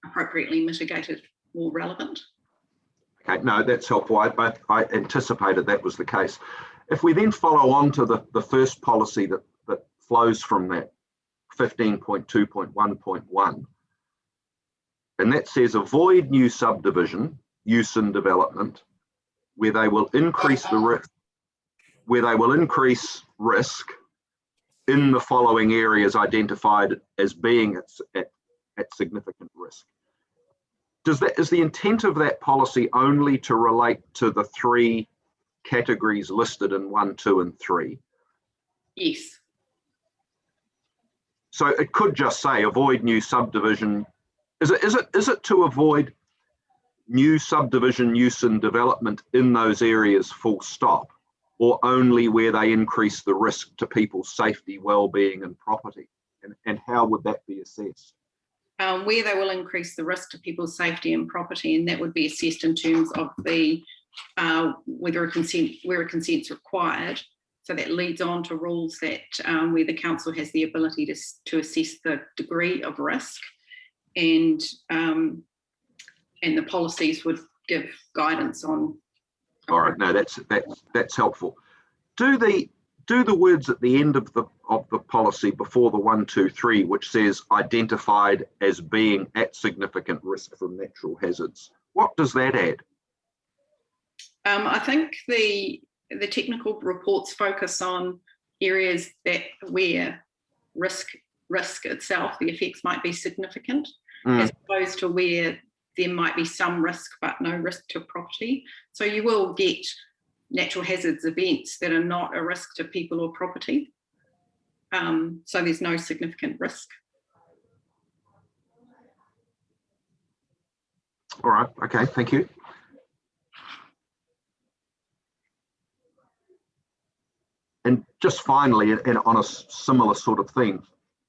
appropriately mitigated more relevant. Okay, no, that's helpful. I anticipated that was the case. If we then follow on to the first policy that flows from that, 15.2.1.1. And that says avoid new subdivision, use and development, where they will increase the risk, in the following areas identified as being at significant risk. Is the intent of that policy only to relate to the 3 categories listed in 1, 2, and 3? Yes. So it could just say avoid new subdivision. Is it to avoid new subdivision use and development in those areas full stop, or only where they increase the risk to people's safety, well-being and property? And how would that be assessed? Where they will increase the risk to people's safety and property, and that would be assessed in terms of the where a consent's required. So that leads on to rules that where the council has the ability to assess the degree of risk, and the policies would give guidance on. All right, no, that's helpful. Do the words at the end of the policy before the 1, 2, 3, which says identified as being at significant risk from natural hazards, what does that add? I think the technical reports focus on areas where risk itself, the effects might be significant, as opposed to where there might be some risk but no risk to property. So you will get natural hazards events that are not a risk to people or property. So there's no significant risk. All right, okay, thank you. And just finally, and on a similar sort of thing,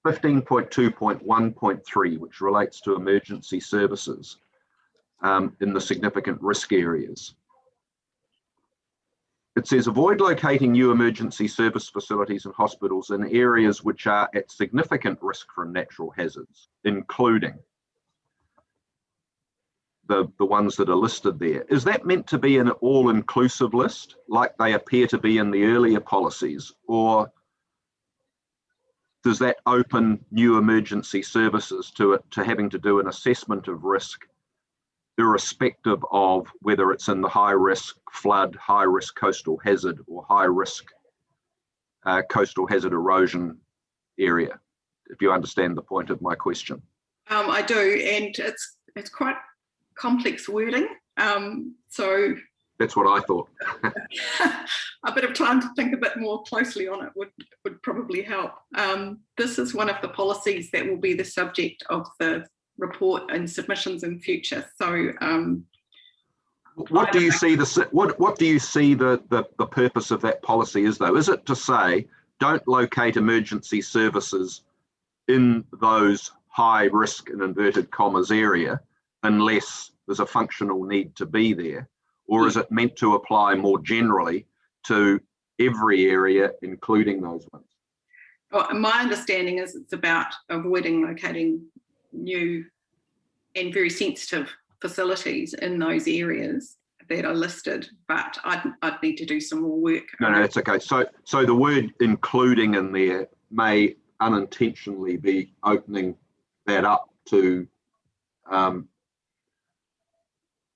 15.2.1.3, which relates to emergency services in the significant risk areas. It says avoid locating new emergency service facilities and hospitals in areas which are at significant risk from natural hazards, including the ones that are listed there. Is that meant to be an all-inclusive list, like they appear to be in the earlier policies, or does that open new emergency services to having to do an assessment of risk, irrespective of whether it's in the high-risk flood, high-risk coastal hazard, or high-risk coastal hazard erosion area? If you understand the point of my question. I do, and it's quite complex wording. So that's what I thought. A bit of time to think a bit more closely on it would probably help. This is one of the policies that will be the subject of the report and submissions in future. So what do you see the purpose of that policy is, though? Is it to say don't locate emergency services in those high risk in inverted commas area unless there's a functional need to be there? Or is it meant to apply more generally to every area, including those ones? Well, my understanding is it's about avoiding locating new and very sensitive facilities in those areas that are listed, but I'd need to do some more work. No, that's okay. So the word including in there may unintentionally be opening that up to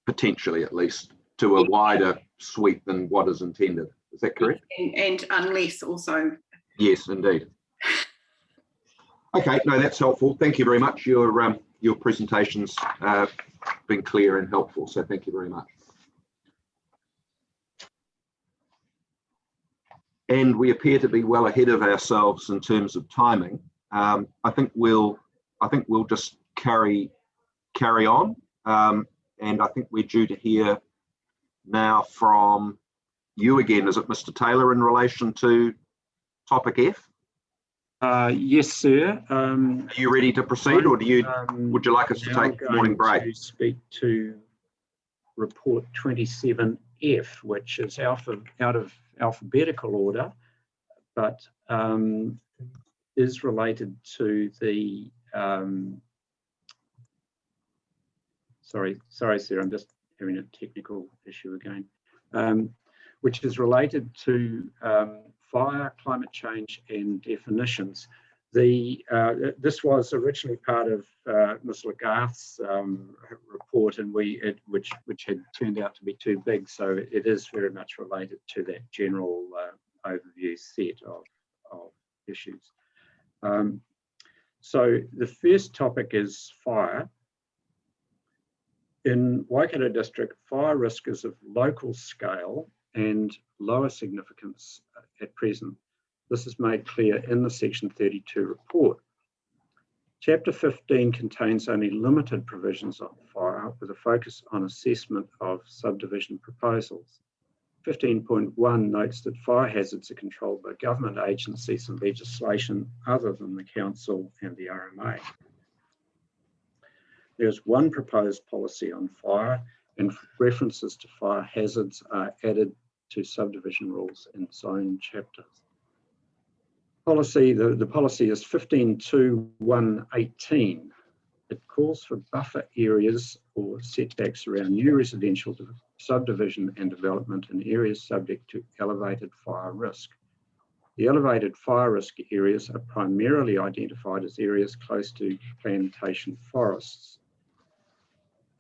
potentially, at least, to a wider sweep than what is intended. Is that correct? And unless also. Yes, indeed. Okay, no, that's helpful. Thank you very much. Your presentation's been clear and helpful, so thank you very much. And we appear to be well ahead of ourselves in terms of timing. I think we'll just carry on, and I think we're due to hear now from you again. Is it Mr. Taylor in relation to topic F? Yes, sir. Are you ready to proceed, or would you like us to take a morning break? To speak to report 27F, which is out of alphabetical order, but is related to the sorry, sir, I'm just having a technical issue again, which is related to fire, climate change, and definitions. This was originally part of Ms. Lagarth's report, and which had turned out to be too big. So it is very much related to that general overview set of issues. So the first topic is fire. In Waikato District, fire risk is of local scale and lower significance at present. This is made clear in the Section 32 report. Chapter 15 contains only limited provisions on fire with a focus on assessment of subdivision proposals. 15.1 notes that fire hazards are controlled by government agencies and legislation other than the Council and the RMA. There's one proposed policy on fire, and references to fire hazards are added to subdivision rules in zone chapters. The policy is 15.2.1.18. It calls for buffer areas or setbacks around new residential subdivision and development in areas subject to elevated fire risk. The elevated fire risk areas are primarily identified as areas close to plantation forests.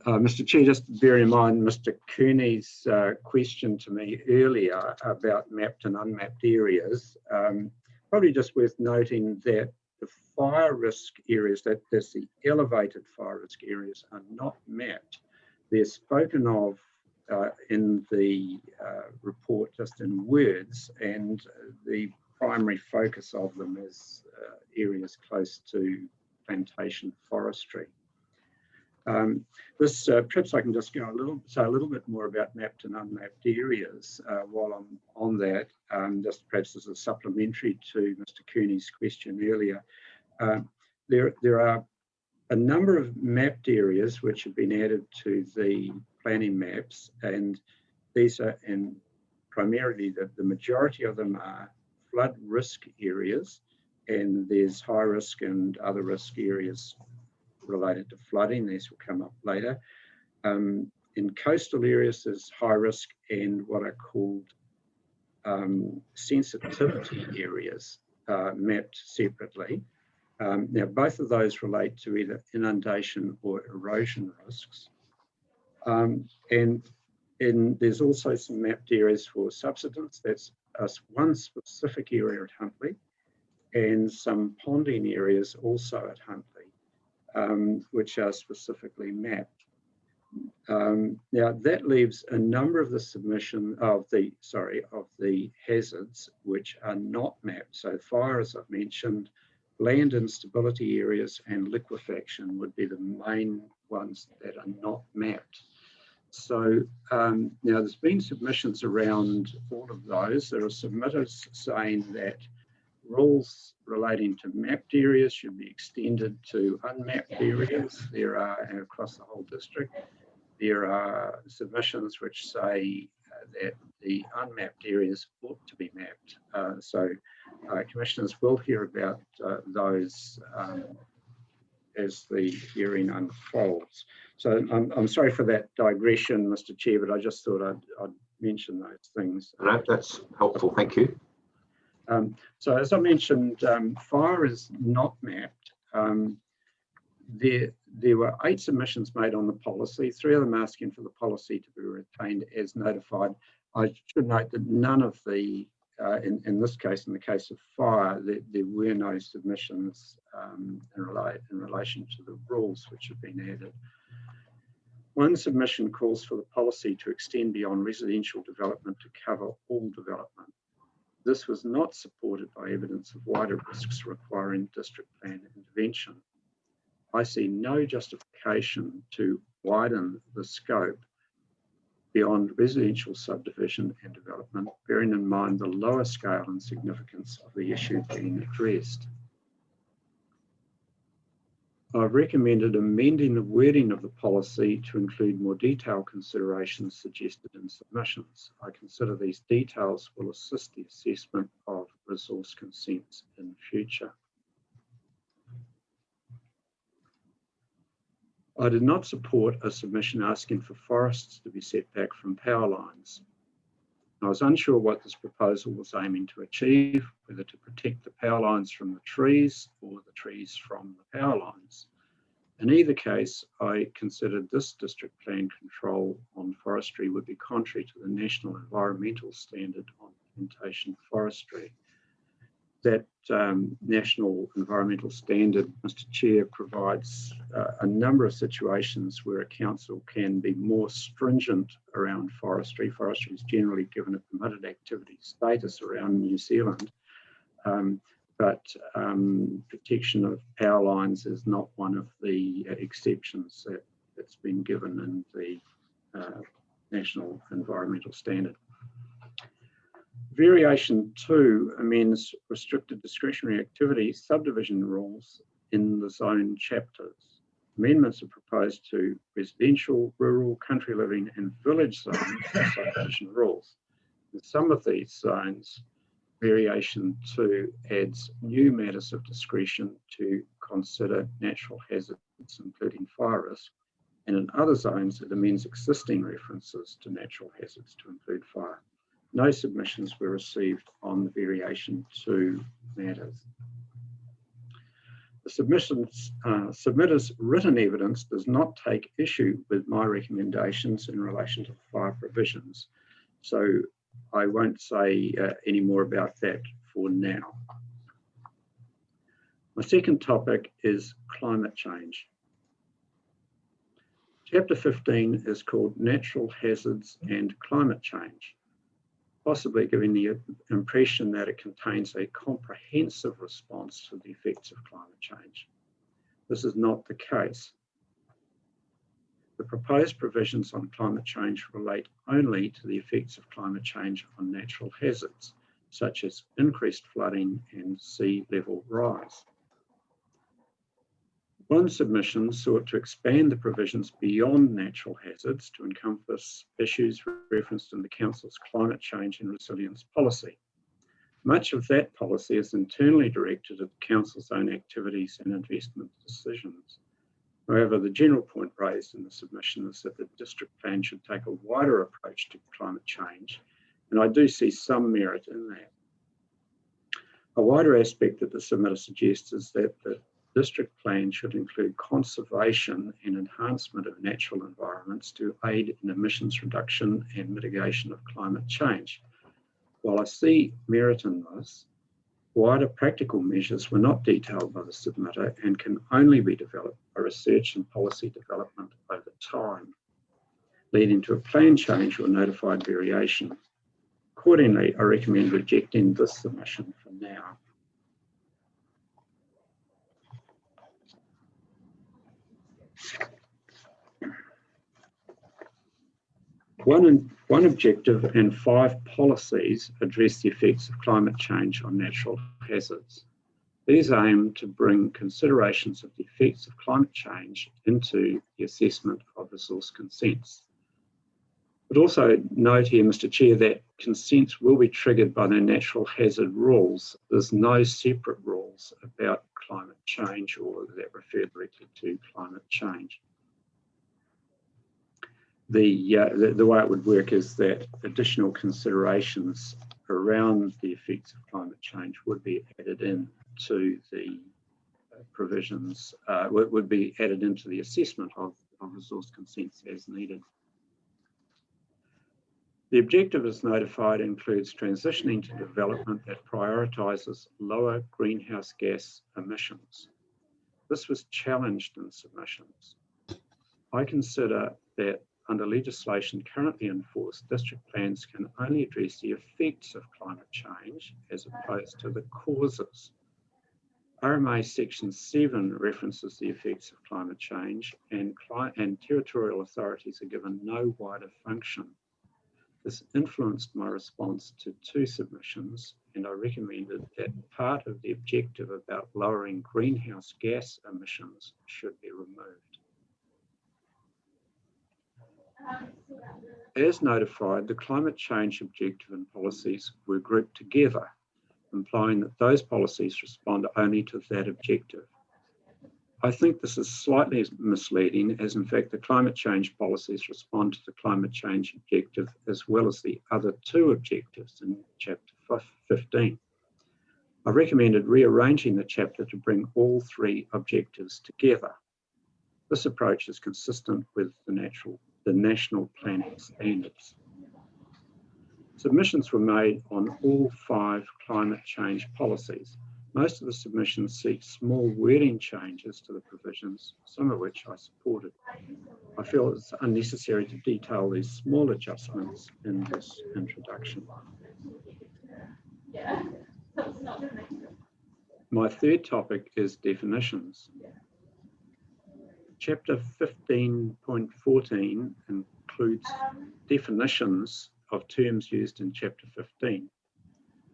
Mr. Chair, just bear in mind Mr. Kearney's question to me earlier about mapped and unmapped areas. Probably just worth noting that the fire risk areas, that's the elevated fire risk areas, are not mapped. They're spoken of in the report just in words, and the primary focus of them is areas close to plantation forestry. Perhaps I can just go say a little bit more about mapped and unmapped areas while I'm on that, just perhaps as a supplementary to Mr. Kearney's question earlier. There are a number of mapped areas which have been added to the planning maps, and these are, and primarily the majority of them are flood risk areas, and there's high risk and other risk areas related to flooding. These will come up later. In coastal areas, there's high risk and what are called sensitivity areas mapped separately. Now, both of those relate to either inundation or erosion risks. And there's also some mapped areas for subsidence. That's one specific area at Huntly, and some ponding areas also at Huntly, which are specifically mapped. Now that leaves a number of the submission of the hazards which are not mapped. So fire, as I've mentioned, land instability areas and liquefaction would be the main ones that are not mapped. So now there's been submissions around all of those. There are submitters saying that rules relating to mapped areas should be extended to unmapped areas. There are, across the whole district, there are submissions which say that the unmapped areas ought to be mapped. So commissioners will hear about those as the hearing unfolds. So I'm sorry for that digression, Mr. Chair, but I just thought I'd mention those things. No, that's helpful, thank you. So as I mentioned, fire is not mapped. There were 8 submissions made on the policy, 3 of them asking for the policy to be retained as notified. I should note that none of the, in this case, in the case of fire, there were no submissions in relation to the rules which have been added. One submission calls for the policy to extend beyond residential development to cover all development. This was not supported by evidence of wider risks requiring district plan intervention. I see no justification to widen the scope beyond residential subdivision and development, bearing in mind the lower scale and significance of the issue being addressed. I've recommended amending the wording of the policy to include more detailed considerations suggested in submissions. I consider these details will assist the assessment of resource consents in future. I did not support a submission asking for forests to be set back from power lines. I was unsure what this proposal was aiming to achieve, whether to protect the power lines from the trees or the trees from the power lines. In either case, I considered this district plan control on forestry would be contrary to the National Environmental Standard on Plantation Forestry. That National Environmental Standard, Mr. Chair, provides a number of situations where a council can be more stringent around forestry. Forestry is generally given a permitted activity status around New Zealand, but protection of power lines is not one of the exceptions that's been given in the National Environmental Standard. Variation 2 amends restricted discretionary activity subdivision rules in the zone chapters. Amendments are proposed to residential, rural, country living and village zones subdivision rules. In some of these zones, Variation 2 adds new matters of discretion to consider natural hazards, including fire risk, and in other zones it amends existing references to natural hazards to include fire. No submissions were received on the Variation 2 matters. The submitter's written evidence does not take issue with my recommendations in relation to the fire provisions, so I won't say any more about that for now. My second topic is climate change. Chapter 15 is called Natural Hazards and Climate Change, possibly giving the impression that it contains a comprehensive response to the effects of climate change. This is not the case. The proposed provisions on climate change relate only to the effects of climate change on natural hazards, such as increased flooding and sea level rise. One submission sought to expand the provisions beyond natural hazards to encompass issues referenced in the Council's climate change and resilience policy. Much of that policy is internally directed at the Council's own activities and investment decisions. However, the general point raised in the submission is that the district plan should take a wider approach to climate change, and I do see some merit in that. A wider aspect that the submitter suggests is that the district plan should include conservation and enhancement of natural environments to aid in emissions reduction and mitigation of climate change. While I see merit in this, wider practical measures were not detailed by the submitter and can only be developed by research and policy development over time, leading to a plan change or notified variation. Accordingly, I recommend rejecting this submission for now. One objective and 5 policies address the effects of climate change on natural hazards. These aim to bring considerations of the effects of climate change into the assessment of resource consents. But also note here, Mr. Chair, that consents will be triggered by the natural hazard rules. There's no separate rules about climate change or that refer directly to climate change. The way it would work is that additional considerations around the effects of climate change would be added in to the provisions, would be added into the assessment of resource consents as needed. The objective as notified includes transitioning to development that prioritises lower greenhouse gas emissions. This was challenged in submissions. I consider that under legislation currently in force, district plans can only address the effects of climate change as opposed to the causes. RMA Section 7 references the effects of climate change, and territorial authorities are given no wider function. This influenced my response to 2 submissions, and I recommended that part of the objective about lowering greenhouse gas emissions should be removed. As notified, the climate change objective and policies were grouped together, implying that those policies respond only to that objective. I think this is slightly misleading, as in fact the climate change policies respond to the climate change objective as well as the other two objectives in chapter 15. I recommended rearranging the chapter to bring all three objectives together. This approach is consistent with the national planning standards. Submissions were made on all 5 climate change policies. Most of the submissions seek small wording changes to the provisions, some of which I supported. I feel it's unnecessary to detail these small adjustments in this introduction. My third topic is definitions. Chapter 15.14 includes definitions of terms used in Chapter 15.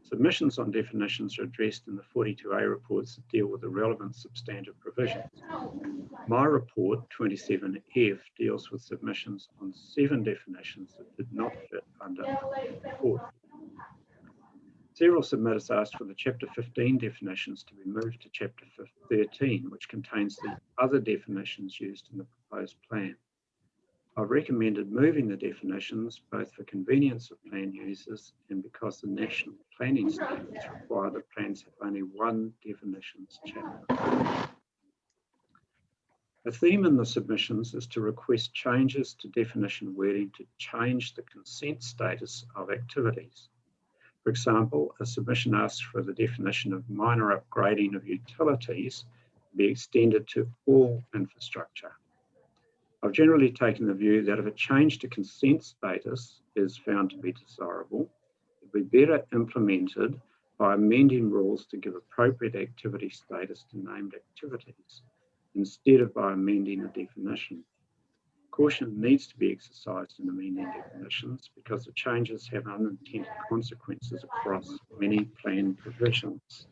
Submissions on definitions are addressed in the 42A reports that deal with the relevant substantive provisions. My report, 27F, deals with submissions on 7 definitions that did not fit under the report. Several submitters asked for the Chapter 15 definitions to be moved to Chapter 13, which contains the other definitions used in the proposed plan. I've recommended moving the definitions both for convenience of plan users and because the national planning standards require that plans have only one definitions chapter. The theme in the submissions is to request changes to definition wording to change the consent status of activities. For example, a submission asks for the definition of minor upgrading of utilities to be extended to all infrastructure. I've generally taken the view that if a change to consent status is found to be desirable, it would be better implemented by amending rules to give appropriate activity status to named activities, instead of by amending a definition. Caution needs to be exercised in amending definitions because the changes have unintended consequences across many plan provisions.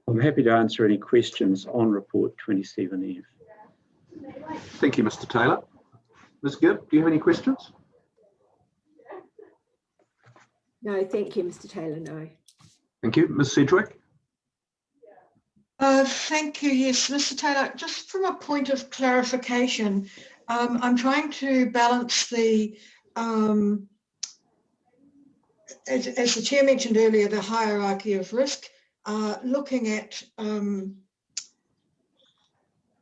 I'm happy to answer any questions on Report 27F. Thank you, Mr. Taylor. Ms. Gibb, do you have any questions? No, thank you, Mr. Taylor, no. Thank you. Ms. Sedgwick? Thank you. Yes, Mr. Taylor, just from a point of clarification, I'm trying to balance the, as the chair mentioned earlier, the hierarchy of risk, looking at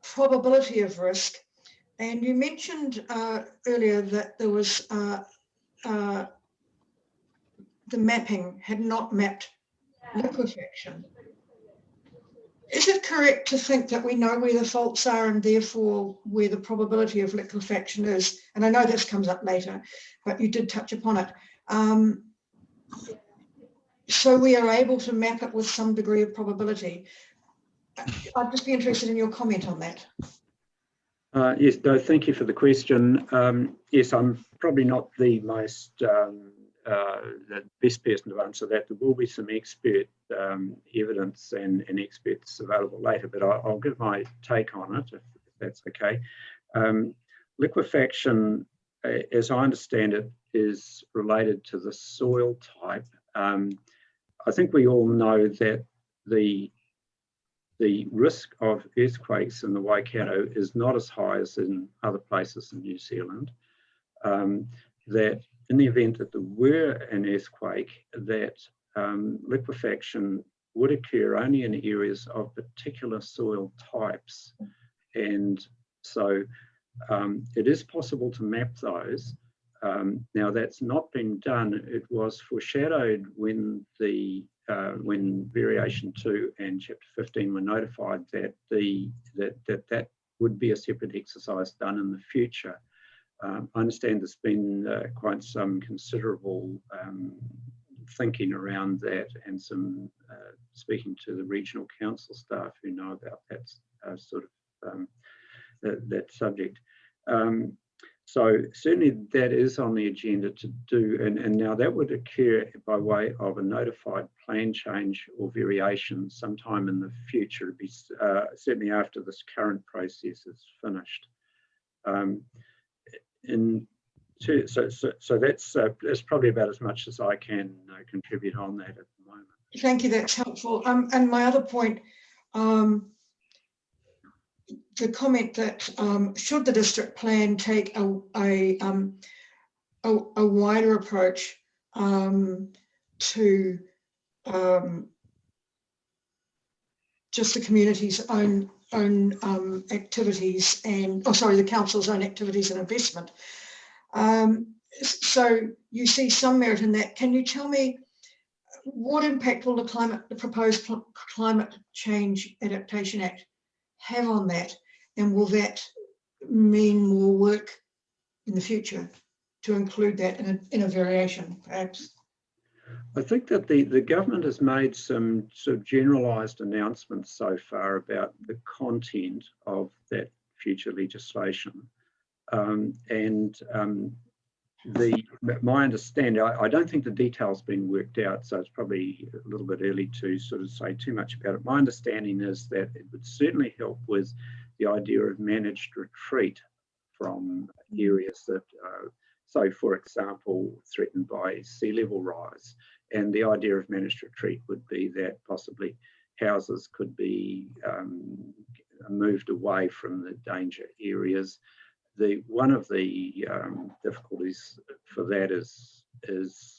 probability of risk. And you mentioned earlier that there was the mapping had not mapped liquefaction. Is it correct to think that we know where the faults are and therefore where the probability of liquefaction is? And I know this comes up later, but you did touch upon it. So we are able to map it with some degree of probability. I'd just be interested in your comment on that. Yes, no, thank you for the question. Yes, I'm probably not the most the best person to answer that. There will be some expert evidence and experts available later, but I'll give my take on it if that's okay. Liquefaction, as I understand it, is related to the soil type. I think we all know that the risk of earthquakes in the Waikato is not as high as in other places in New Zealand. That in the event that there were an earthquake, that liquefaction would occur only in areas of particular soil types. And so it is possible to map those. Now that's not been done. It was foreshadowed when when Variation 2 and Chapter 15 were notified that that would be a separate exercise done in the future. I understand there's been quite some considerable thinking around that and some speaking to the regional council staff who know about that sort of that subject. So certainly that is on the agenda to do, and now that would occur by way of a notified plan change or variation sometime in the future. It'd be certainly after this current process is finished. So that's probably about as much as I can contribute on that at the moment. Thank you, that's helpful. And my other point, the comment that should the district plan take a wider approach to just the community's own activities and, the council's own activities and investment. So you see some merit in that. Can you tell me what impact will the proposed Climate Change Adaptation Act have on that? And will that mean more work in the future to include that in a variation, perhaps? I think that the government has made some sort of generalised announcements so far about the content of that future legislation. My understanding, I don't think the details been worked out, so it's probably a little bit early to sort of say too much about it. My understanding is that it would certainly help with the idea of managed retreat from areas that so, for example, threatened by sea level rise. And the idea of managed retreat would be that possibly houses could be moved away from the danger areas. One of the difficulties for that is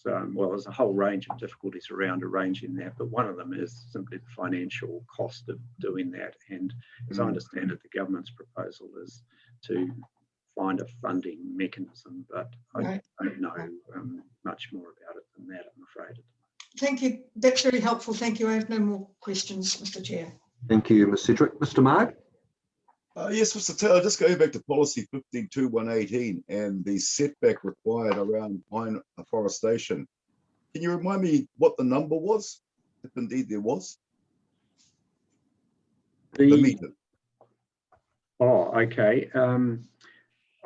well, there's a whole range of difficulties around arranging that, but one of them is simply the financial cost of doing that. And as I understand it, the government's proposal is to find a funding mechanism, but I don't know much more about it than that, I'm afraid. Thank you. That's very helpful. Thank you. I have no more questions, Mr. Chair. Thank you, Ms. Sedgwick. Mr. Marg? Yes, Mr. Taylor, just going back to policy 15.2.118 and the setback required around pine afforestation. Can you remind me what the number was, if indeed there was? The meter. Oh, okay.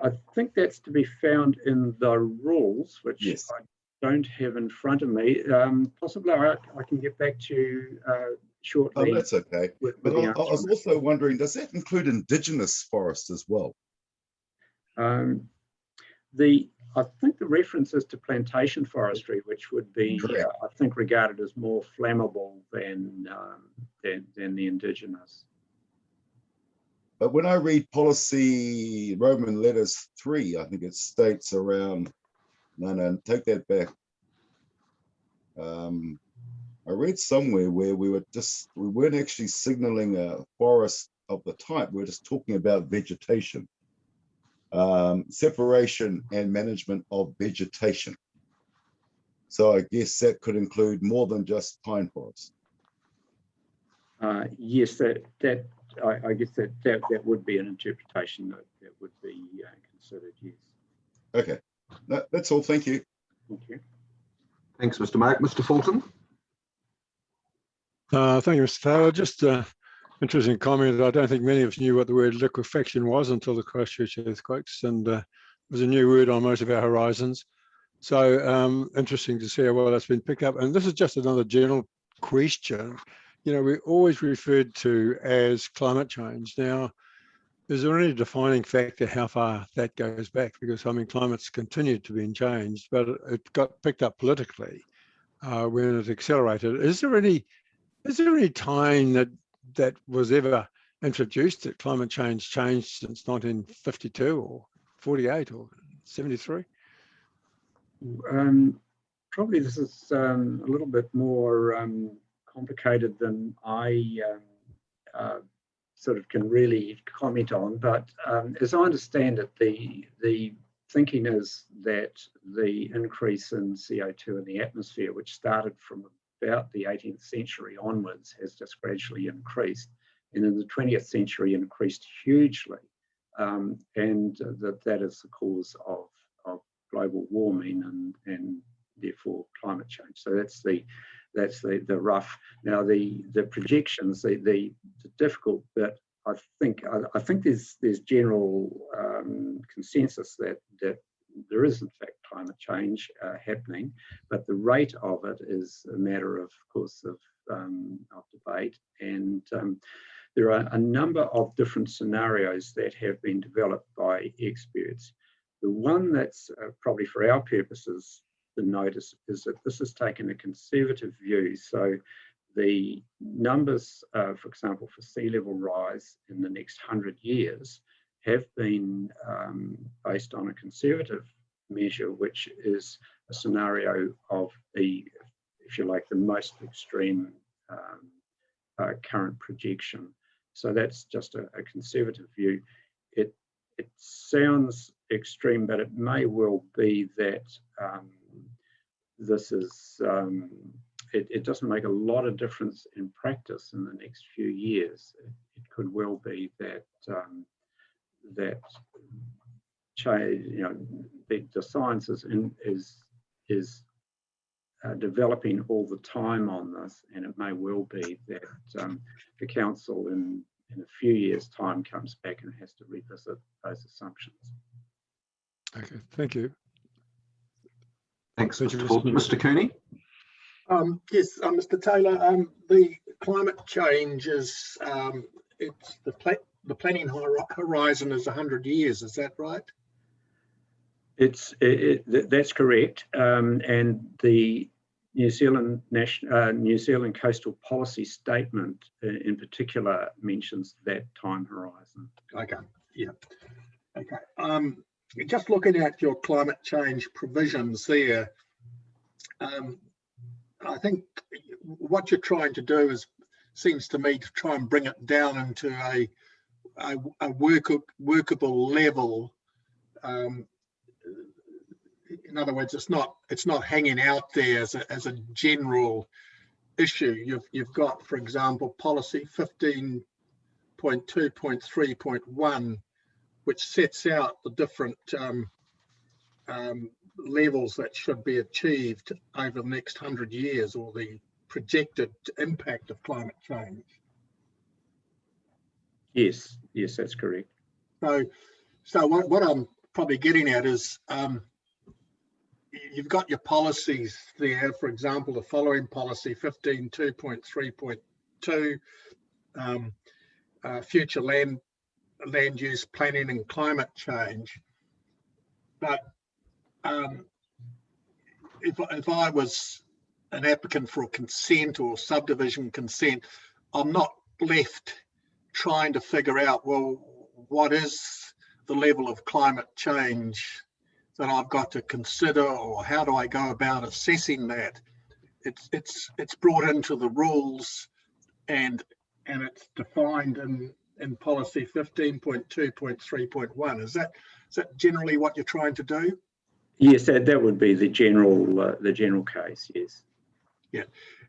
I think that's to be found in the rules, which yes. I don't have in front of me. Possibly I can get back to you shortly. Oh, that's okay. But I was also wondering, does that include indigenous forests as well? I think the reference is to plantation forestry, which would be, I think, regarded as more flammable than the indigenous. But when I read policy Roman letters 3, I think it states around, no, take that back. I read somewhere where we weren't actually signaling a forest of the type, we're just talking about vegetation. Separation and management of vegetation. So I guess that could include more than just pine forests. Yes, I guess that would be an interpretation that would be considered, yes. Okay, that's all. Thank you. Thank you. Thanks, Mr. Mark. Mr. Fulton? Thank you, Mr. Taylor. Just interesting comment. I don't think many of us knew what the word liquefaction was until the Christchurch earthquakes, and it was a new word on most of our horizons. So interesting to see how well that's been picked up. And this is just another general question. You know, we're always referred to as climate change. Now, is there any defining factor how far that goes back? Because, I mean, climate's continued to be changed, but it got picked up politically when it accelerated. Is there any time that was ever introduced that climate change changed since 1952 or 48 or 73? Probably this is a little bit more complicated than I sort of can really comment on, but as I understand it, the thinking is that the increase in CO2 in the atmosphere, which started from about the 18th century onwards, has just gradually increased, and in the 20th century increased hugely, and that is the cause of global warming and therefore climate change. So that's the rough. Now the projections, the difficult bit, I think there's general consensus that there is in fact climate change happening, but the rate of it is a matter of course of debate, and there are a number of different scenarios that have been developed by experts. The one that's probably for our purposes to notice is that this has taken a conservative view. So the numbers, for example, for sea level rise in the next 100 years have been based on a conservative measure, which is a scenario of the, if you like, the most extreme current projection. So that's just a conservative view. It sounds extreme, but it may well be that this is, it doesn't make a lot of difference in practice in the next few years. It could well be that that change, you know, the science is developing all the time on this, and it may well be that the council in a few years' time comes back and has to revisit those assumptions. Okay, thank you. Thanks, Mr. Fulton. Mr. Cooney? Yes, Mr. Taylor, the climate change is, it's the planning horizon is 100 years, is that right? That's correct, and the New Zealand Coastal Policy Statement in particular mentions that time horizon. Okay, yeah, okay. Just looking at your climate change provisions there, I think what you're trying to do seems to me to try and bring it down into a workable level. In other words, it's not hanging out there as a general issue. You've got, for example, policy 15.2.3.1, which sets out the different levels that should be achieved over the next 100 years, or the projected impact of climate change. Yes, that's correct. So what I'm probably getting at is, you've got your policies there. For example, the following policy 15.2.3.2, future land use planning and climate change. But if I was an applicant for a consent or subdivision consent, I'm not left trying to figure out, well, what is the level of climate change that I've got to consider, or how do I go about assessing that? It's brought into the rules, and it's defined in policy 15.2.3.1. Is that generally what you're trying to do? Yes, that would be the general case. Yes. Yeah.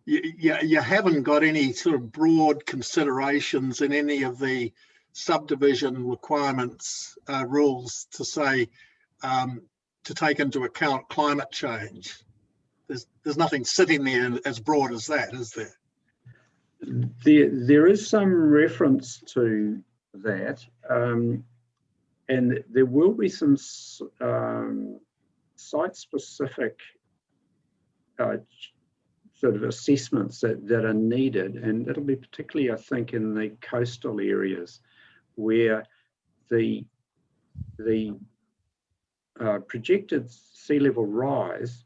You haven't got any sort of broad considerations in any of the subdivision requirements rules to say to take into account climate change. There's nothing sitting there as broad as that, is there? There is some reference to that, and there will be some site-specific sort of assessments that are needed, and it'll be particularly, I think, in the coastal areas where the projected sea level rise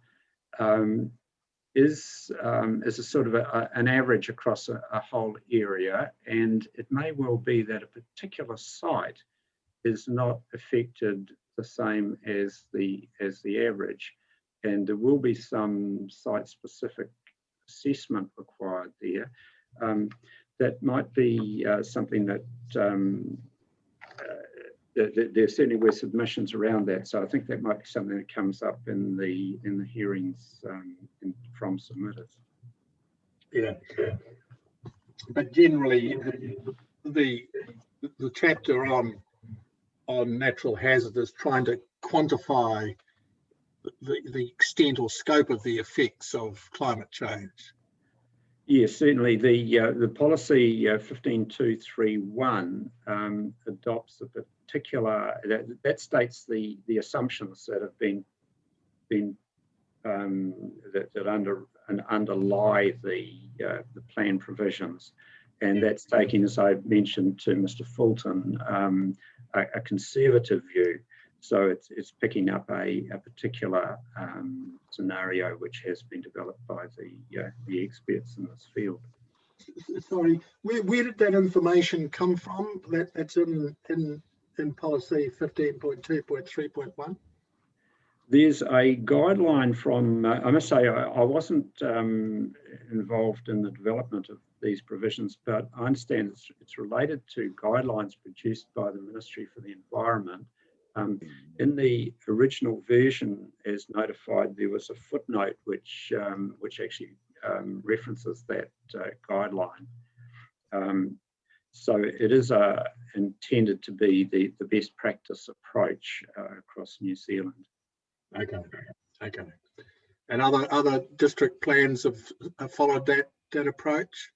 is a sort of an average across a whole area, and it may well be that a particular site is not affected the same as the average, and there will be some site-specific assessment required there. That might be something that there certainly were submissions around that, so I think that might be something that comes up in the hearings from submitters. Yeah, but generally the chapter on natural hazards is trying to quantify the extent or scope of the effects of climate change. Yes, certainly. The policy 15.2.3.1 adopts a particular that states the assumptions that have been that underlie the plan provisions, and that's taking, as I mentioned to Mr. Fulton, a conservative view. So it's picking up a particular scenario which has been developed by the experts in this field. sorry, where did that information come from? That's in policy 15.2.3.1. There's a guideline from, I must say, I wasn't involved in the development of these provisions, but I understand it's related to guidelines produced by the Ministry for the Environment. In the original version, as notified, there was a footnote which actually references that guideline. So it is intended to be the best practice approach across New Zealand. Okay. And other district plans have followed that approach?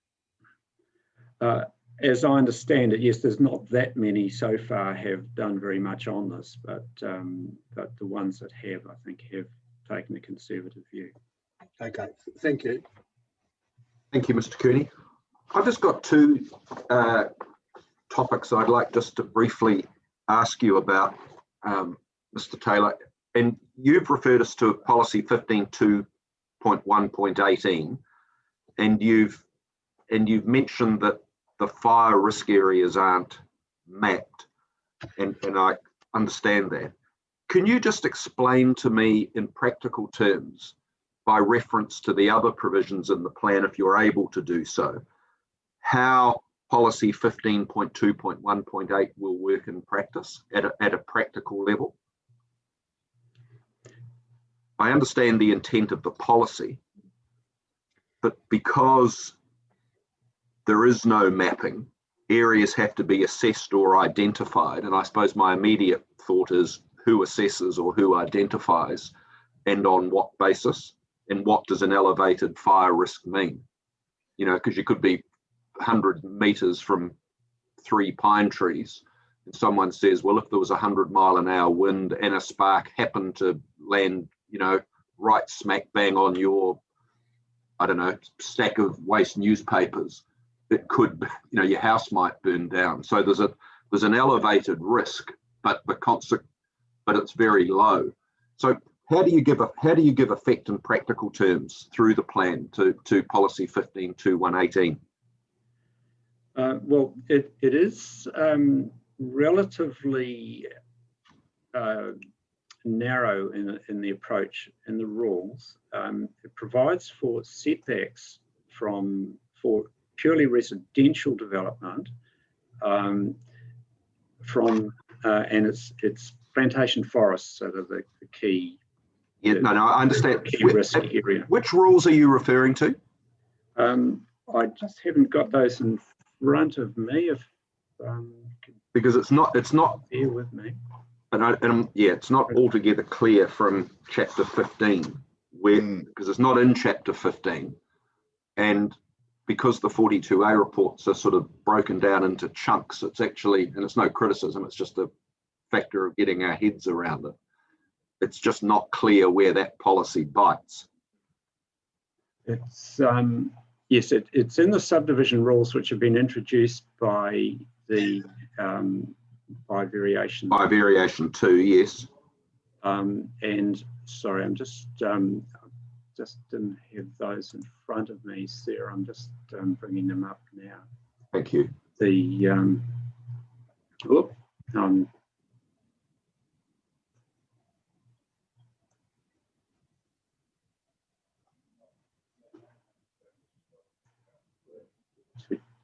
As I understand it, yes, there's not that many so far have done very much on this, but the ones that have, I think, have taken a conservative view. Okay, thank you. Thank you, Mr. Cooney. I've just got two topics I'd like just to briefly ask you about, Mr. Taylor. And you've referred us to policy 15.2.1.18, and you've mentioned that the fire risk areas aren't mapped, and I understand that. Can you just explain to me in practical terms, by reference to the other provisions in the plan, if you're able to do so, how policy 15.2.1.8 will work in practice at a practical level? I understand the intent of the policy, but because there is no mapping, areas have to be assessed or identified. And I suppose my immediate thought is who assesses or who identifies and on what basis, and what does an elevated fire risk mean? You know, because you could be 100 meters from 3 pine trees and someone says, well, if there was 100-mile-an-hour wind and a spark happened to land, you know, right smack bang on your, I don't know, stack of waste newspapers, it could, you know, your house might burn down. So there's an elevated risk, but it's very low. So how do you give effect in practical terms through the plan to policy 15.2.1.18? Well, it is relatively narrow in the approach in the rules. It provides for setbacks for purely residential development and it's plantation forests that are the key. Yeah, no, I understand. Key risk area. Which rules are you referring to? I just haven't got those in front of me. If because it's not bear with me. Yeah, it's not altogether clear from chapter 15 because it's not in chapter 15, and because the 42A reports are sort of broken down into chunks, it's actually, and it's no criticism, it's just a factor of getting our heads around it. It's just not clear where that policy bites. It's yes, it's in the subdivision rules which have been introduced by the by variation 2, yes. And sorry, I'm just didn't have those in front of me, Sarah. I'm just bringing them up now. Thank you. The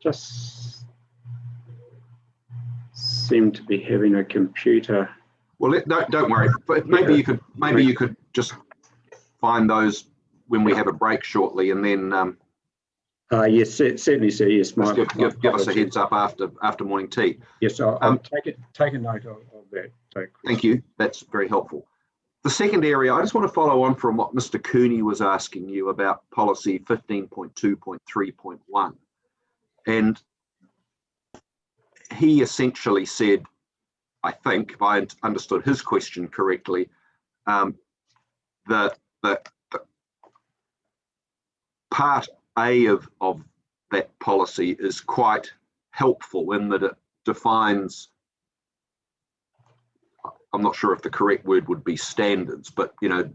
just seem to be having a computer. Well, don't worry. But maybe you could just find those when we have a break shortly, and then yes, certainly, sir. Yes, give us a heads up after morning tea. Yes, I'll take a note of that. Thank you. That's very helpful. The second area, I just want to follow on from what Mr. Cooney was asking you about policy 15.2.3.1. And he essentially said, I think, if I understood his question correctly, that part A of that policy is quite helpful in that it defines, I'm not sure if the correct word would be standards, but you know,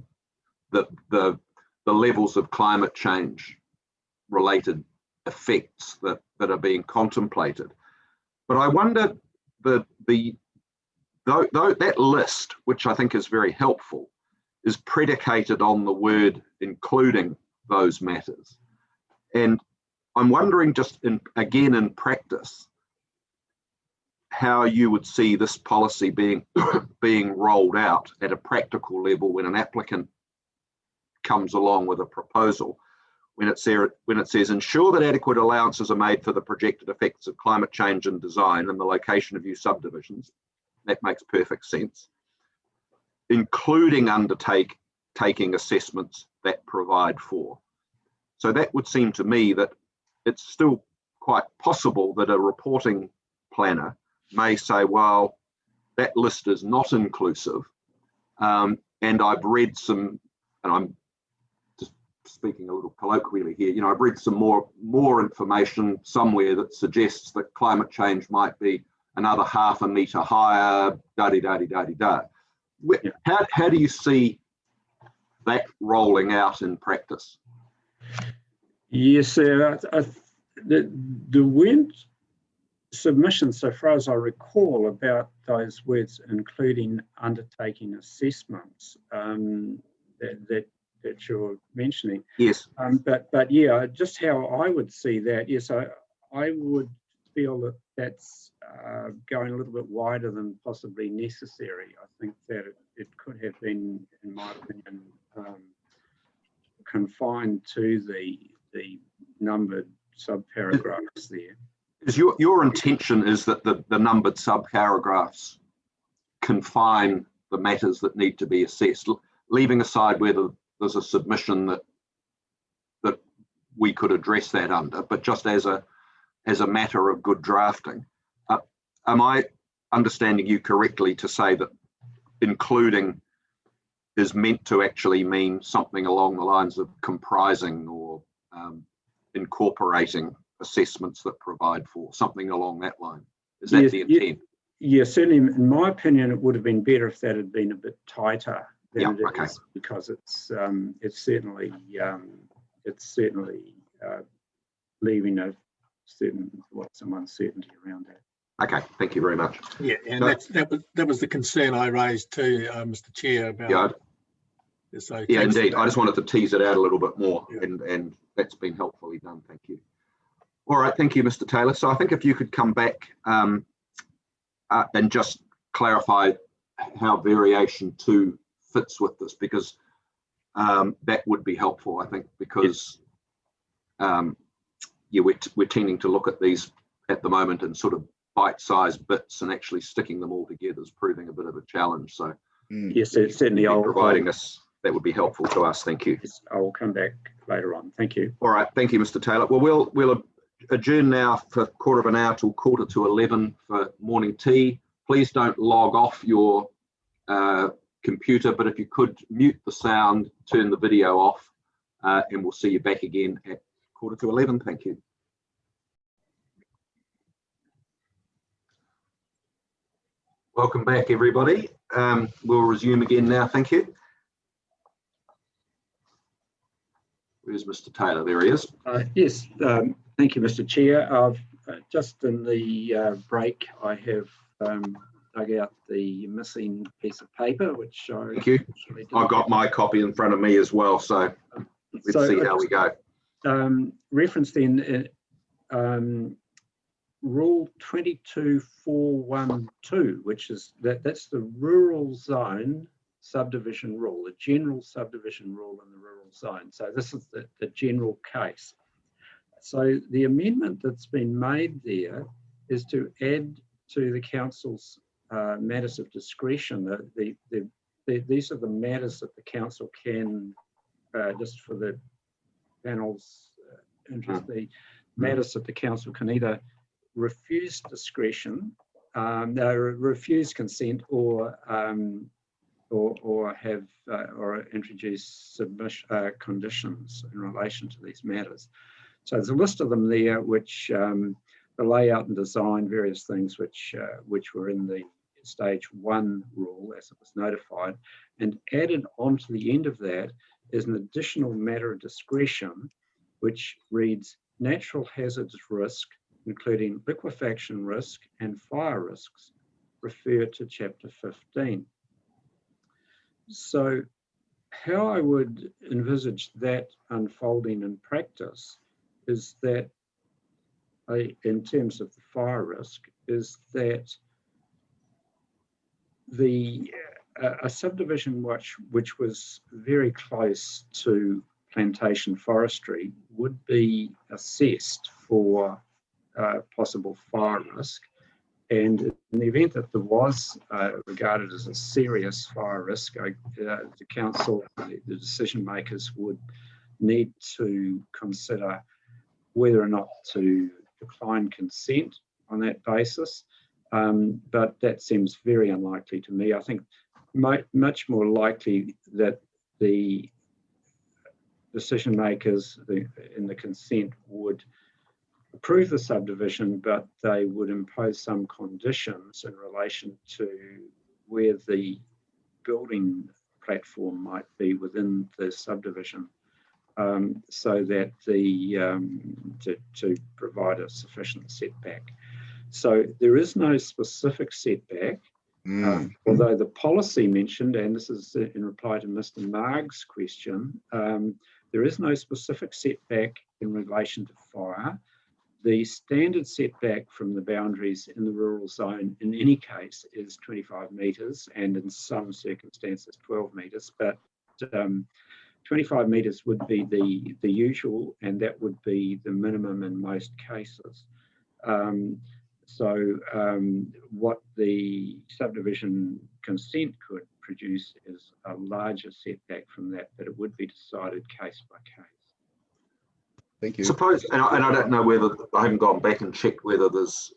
the levels of climate change related effects that are being contemplated. But I wonder that that list, which I think is very helpful, is predicated on the word including those matters. And I'm wondering, just again in practice, how you would see this policy being rolled out at a practical level when an applicant comes along with a proposal, when it says ensure that adequate allowances are made for the projected effects of climate change and design and the location of new subdivisions. That makes perfect sense. Including taking assessments that provide for. So that would seem to me that it's still quite possible that a reporting planner may say, well, that list is not inclusive. And I've read some, and I'm just speaking a little colloquially here, you know, I've read some more information somewhere that suggests that climate change might be another half a metre higher, da-di-da-di-da-di-da. How do you see that rolling out in practice? Yes, there weren't submissions, so far as I recall, about those words, including undertaking assessments that you're mentioning. Yes. But yeah, just how I would see that, yes, I would feel that that's going a little bit wider than possibly necessary. I think that it could have been, in my opinion, confined to the numbered subparagraphs there. Is your intention is that the numbered subparagraphs confine the matters that need to be assessed, leaving aside whether there's a submission that we could address that under, but just as a matter of good drafting. Am I understanding you correctly to say that including is meant to actually mean something along the lines of comprising or incorporating assessments that provide for, something along that line? Is that the intent? Yeah, certainly in my opinion, it would have been better if that had been a bit tighter than it is, because it's certainly leaving some uncertainty around that. Okay, thank you very much. Yeah, and that was the concern I raised too, Mr. Chair, about. Yeah, so yeah, indeed. I just wanted to tease it out a little bit more, and that's been helpfully done. Thank you. All right, thank you, Mr. Taylor. So I think if you could come back and just clarify how variation 2 fits with this, because that would be helpful, I think, because yeah, we're tending to look at these at the moment in sort of bite-sized bits, and actually sticking them all together is proving a bit of a challenge. So yes, certainly providing us, that would be helpful to us. Thank you. Yes, I will come back later on. Thank you. All right, thank you, Mr. Taylor. Well, we'll adjourn now for a quarter of an hour till 11:15 for morning tea. Please don't log off your computer, but if you could mute the sound, turn the video off, and we'll see you back again at 11:15. Thank you. Welcome back, everybody. We'll resume again now. Thank you. Where's Mr. Taylor? There he is. Yes, thank you, Mr. Chair. Just in the break, I have dug out the missing piece of paper, which I... Thank you. I've got my copy in front of me as well, so let's see how we go. Referenced in Rule 22.412, which is that's the rural zone subdivision rule, the general subdivision rule in the rural zone. So this is the general case. So the amendment that's been made there is to add to the council's matters of discretion. These are the matters that the council can, just for the panel's interest, the matters that the council can either refuse discretion, refuse consent, or introduce submission conditions in relation to these matters. So there's a list of them there, which the layout and design, various things which were in the stage 1 rule as it was notified, and added onto the end of that is an additional matter of discretion, which reads, natural hazards risk, including liquefaction risk and fire risks, refer to Chapter 15. So how I would envisage that unfolding in practice is that, in terms of the fire risk, is that a subdivision which was very close to plantation forestry would be assessed for possible fire risk. And in the event that there was regarded as a serious fire risk, the council, the decision makers would need to consider whether or not to decline consent on that basis. But that seems very unlikely to me. I think much more likely that the decision makers in the consent would approve the subdivision, but they would impose some conditions in relation to where the building platform might be within the subdivision, so that to provide a sufficient setback. So there is no specific setback, although the policy mentioned, and this is in reply to Mr. Marg's question, there is no specific setback in relation to fire. The standard setback from the boundaries in the rural zone in any case is 25 metres, and in some circumstances 12 metres, but 25 metres would be the usual, and that would be the minimum in most cases. What the subdivision consent could produce is a larger setback from that, but it would be decided case by case. Thank you. Suppose, and I don't know whether, I haven't gone back and checked whether there's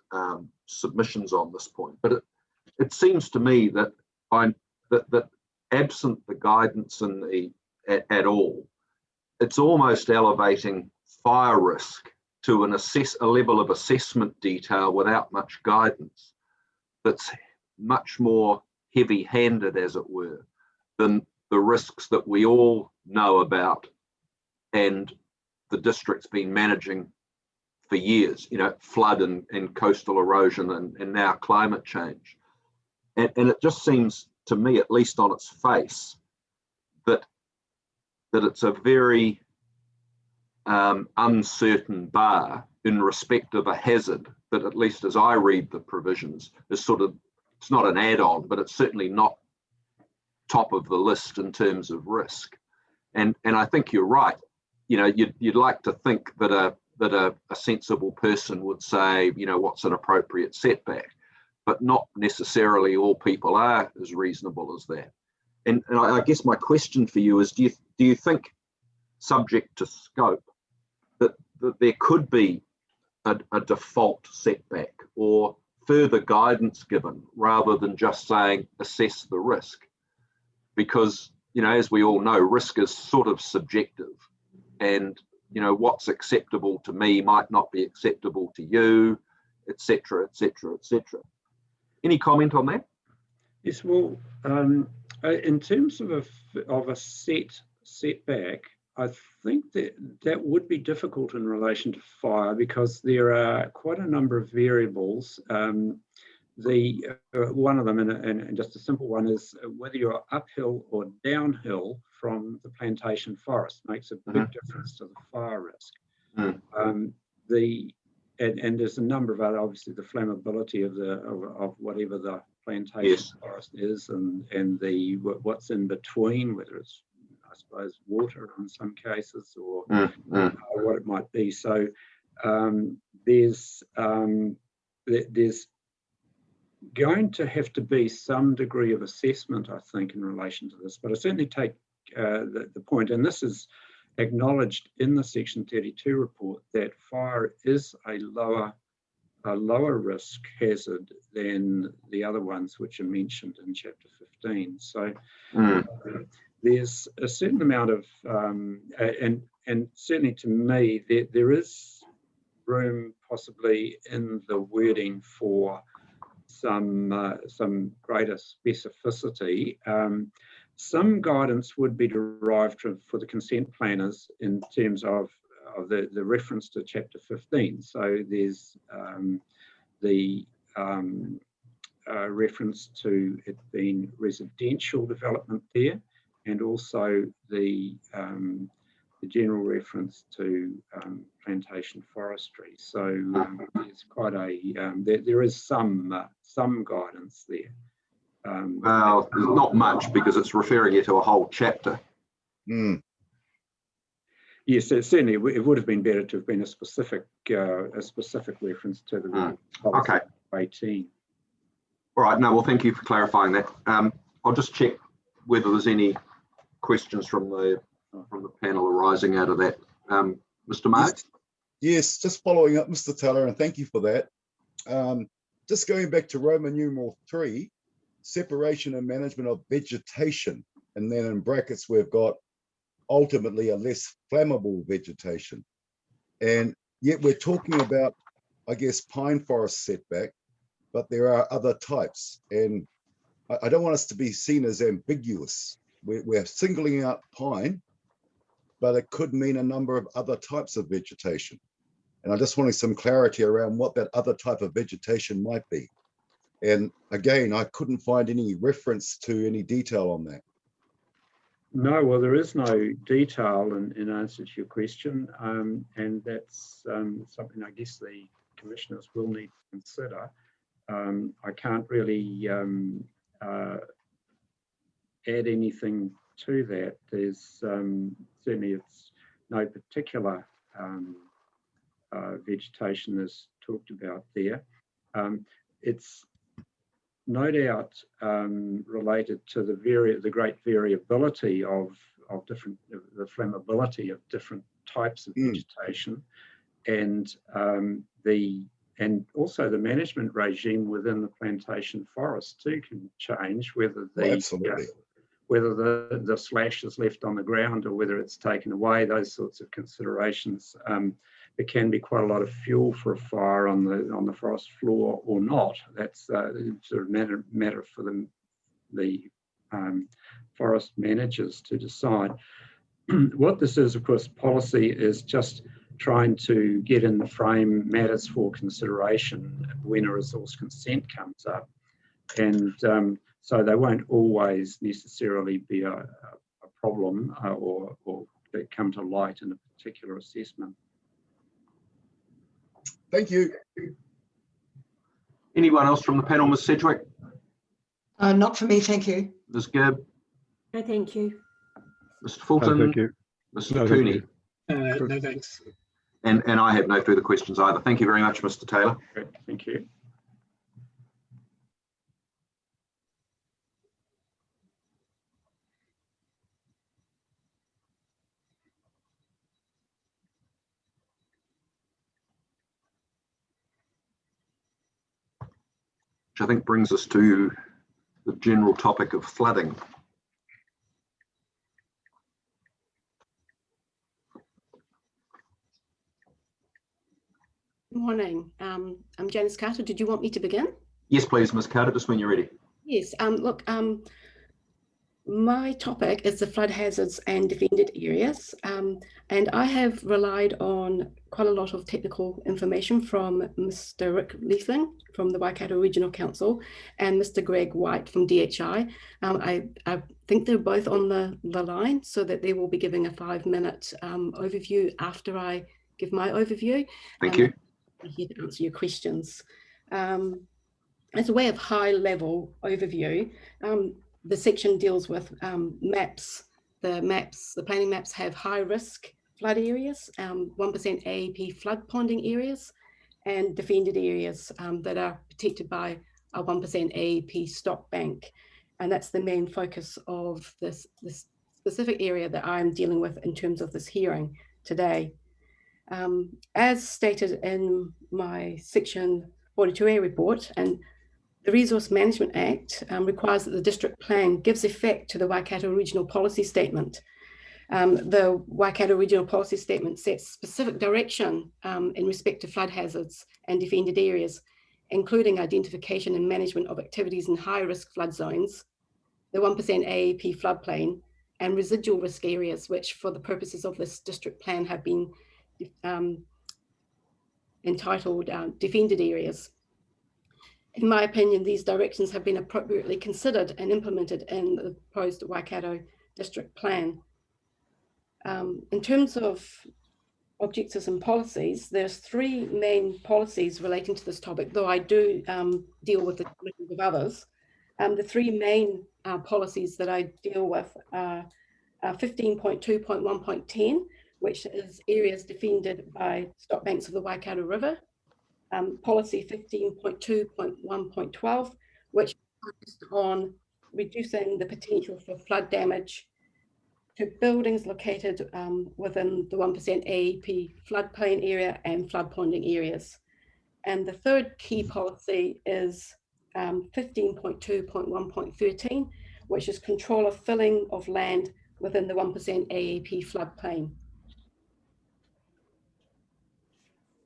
submissions on this point, but it seems to me that that absent the guidance in at all, it's almost elevating fire risk to a level of assessment detail without much guidance that's much more heavy-handed, as it were, than the risks that we all know about and the district's been managing for years, flood and coastal erosion and now climate change. And it just seems to me, at least on its face, that it's a very uncertain bar in respect of a hazard that, at least as I read the provisions, is sort of, it's not an add-on, but it's certainly not top of the list in terms of risk. And I think you're right. You'd like to think that a sensible person would say, what's an appropriate setback, but not necessarily all people are as reasonable as that. And I guess my question for you is, do you think, subject to scope, that there could be a default setback or further guidance given rather than just saying assess the risk? Because, as we all know, risk is sort of subjective. And what's acceptable to me might not be acceptable to you, etc., etc., etc. Any comment on that? Yes, well, in terms of a setback, I think that would be difficult in relation to fire because there are quite a number of variables. One of them, and just a simple one, is whether you're uphill or downhill from the plantation forest makes a big difference to the fire risk. And there's a number of other, obviously the flammability of whatever the plantation forest is, and what's in between, whether it's, I suppose, water in some cases or what it might be. So there's going to have to be some degree of assessment, I think, in relation to this. But I certainly take the point, and this is acknowledged in the Section 32 report, that fire is a lower risk hazard than the other ones which are mentioned in Chapter 15. So there's a certain amount of, and certainly to me, there is room possibly in the wording for some greater specificity. Some guidance would be derived for the consent planners in terms of the reference to Chapter 15. So there's the reference to it being residential development there, and also the general reference to plantation forestry. So there's quite a there is some guidance there. Well, there's not much because it's referring you to a whole chapter. Yes, certainly it would have been better to have been a specific reference to the okay. 18. All right. No, well, thank you for clarifying that. I'll just check whether there's any questions from the panel arising out of that. Mr. Mark? Yes, just following up, Mr. Taylor, and thank you for that. Just going back to Roman numeral 3, separation and management of vegetation, and then in brackets we've got ultimately a less flammable vegetation. And yet we're talking about, I guess, pine forest setback, but there are other types. And I don't want us to be seen as ambiguous. We're singling out pine, but it could mean a number of other types of vegetation. And I just wanted some clarity around what that other type of vegetation might be. And again, I couldn't find any reference to any detail on that. No, well, there is no detail in answer to your question, and that's something I guess the commissioners will need to consider. I can't really add anything to that. There's certainly it's no particular vegetation is talked about there. It's no doubt related to the great variability of different, the flammability of different types of vegetation, and also the management regime within the plantation forest too can change, whether the slash is left on the ground or whether it's taken away. Those sorts of considerations. There can be quite a lot of fuel for a fire on the forest floor or not. That's sort of matter for the forest managers to decide. What this is, of course, policy is just trying to get in the frame matters for consideration when a resource consent comes up, and so they won't always necessarily be a problem or they come to light in a particular assessment. Thank you. Anyone else from the panel, Ms. Sedgwick? Not for me, thank you. Ms. Gibb? No, thank you. Mr. Fulton? No, thank you. Mr. Cooney? No, thanks. And I have no further questions either. Thank you very much, Mr. Taylor. Great, thank you. Which I think brings us to the general topic of flooding. Good morning. I'm Janice Carter. Did you want me to begin? Yes, please, Ms. Carter, just when you're ready. Yes. Look, my topic is the flood hazards and defended areas, and I have relied on quite a lot of technical information from Mr. Rick Leafling from the Waikato Regional Council and Mr. Greg White from DHI. I think they're both on the line, so that they will be giving a 5-minute overview after I give my overview. Thank you. I'm here to answer your questions. As a way of high-level overview, the section deals with maps. The planning maps have high-risk flood areas, 1% AEP flood ponding areas, and defended areas that are protected by a 1% AEP stock bank. And that's the main focus of this specific area that I'm dealing with in terms of this hearing today. As stated in my section 42A report, and the Resource Management Act requires that the district plan gives effect to the Waikato Regional Policy Statement. The Waikato Regional Policy Statement sets specific direction in respect to flood hazards and defended areas, including identification and management of activities in high-risk flood zones, the 1% AEP floodplain, and residual risk areas, which for the purposes of this district plan have been entitled defended areas. In my opinion, these directions have been appropriately considered and implemented in the proposed Waikato district plan. In terms of objectives and policies, there's three main policies relating to this topic, though I do deal with the of others. The three main policies that I deal with are 15.2.1.10, which is areas defended by stock banks of the Waikato River. Policy 15.2.1.12, which focused on reducing the potential for flood damage to buildings located within the 1% AEP floodplain area and flood ponding areas. And the third key policy is 15.2.1.13, which is control of filling of land within the 1% AEP floodplain.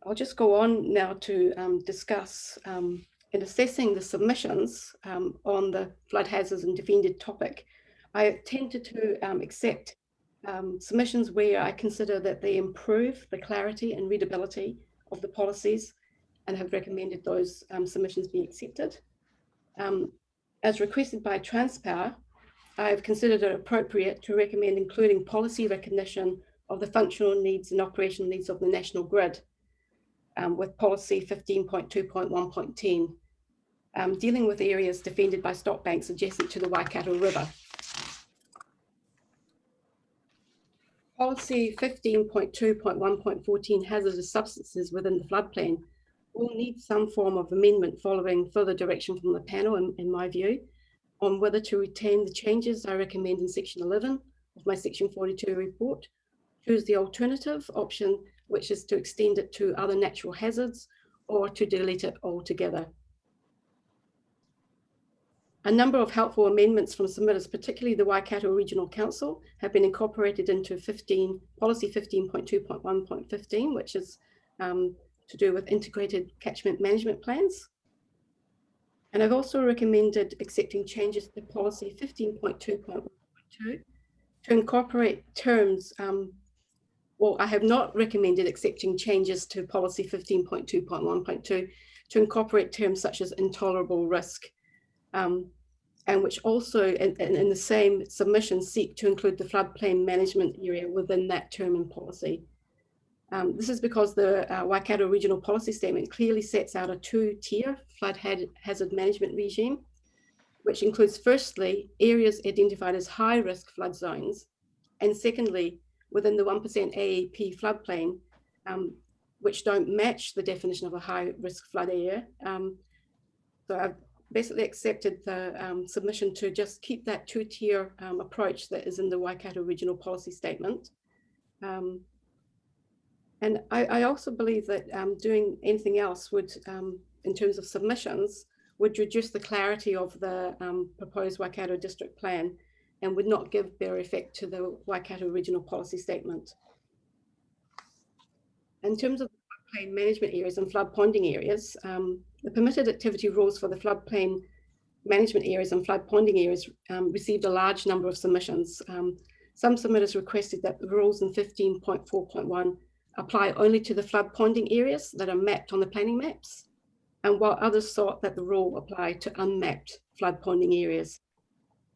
I'll just go on now to discuss in assessing the submissions on the flood hazards and defended topic. I tended to accept submissions where I consider that they improve the clarity and readability of the policies and have recommended those submissions be accepted. As requested by Transpower, I've considered it appropriate to recommend including policy recognition of the functional needs and operational needs of the national grid with policy 15.2.1.10, dealing with areas defended by stock banks adjacent to the Waikato River. Policy 15.2.1.14 hazardous substances within the floodplain will need some form of amendment following further direction from the panel, in my view, on whether to retain the changes I recommend in section 11 of my section 42 report, choose the alternative option, which is to extend it to other natural hazards, or to delete it altogether. A number of helpful amendments from submitters, particularly the Waikato Regional Council, have been incorporated into policy 15.2.1.15, which is to do with integrated catchment management plans. And I've also recommended accepting changes to policy 15.2.1.2 to incorporate terms. Well, I have not recommended accepting changes to policy 15.2.1.2 to incorporate terms such as intolerable risk, and which also in the same submission seek to include the floodplain management area within that term and policy. This is because the Waikato Regional Policy Statement clearly sets out a two-tier flood hazard management regime, which includes firstly, areas identified as high-risk flood zones, and secondly, within the 1% AEP floodplain, which don't match the definition of a high-risk flood area. So I've basically accepted the submission to just keep that two-tier approach that is in the Waikato Regional Policy Statement. And I also believe that doing anything else would, in terms of submissions, would reduce the clarity of the proposed Waikato District Plan and would not give better effect to the Waikato Regional Policy Statement. In terms of floodplain management areas and flood ponding areas, the permitted activity rules for the floodplain management areas and flood ponding areas received a large number of submissions. Some submitters requested that the rules in 15.4.1 apply only to the flood ponding areas that are mapped on the planning maps, and while others sought that the rule apply to unmapped flood ponding areas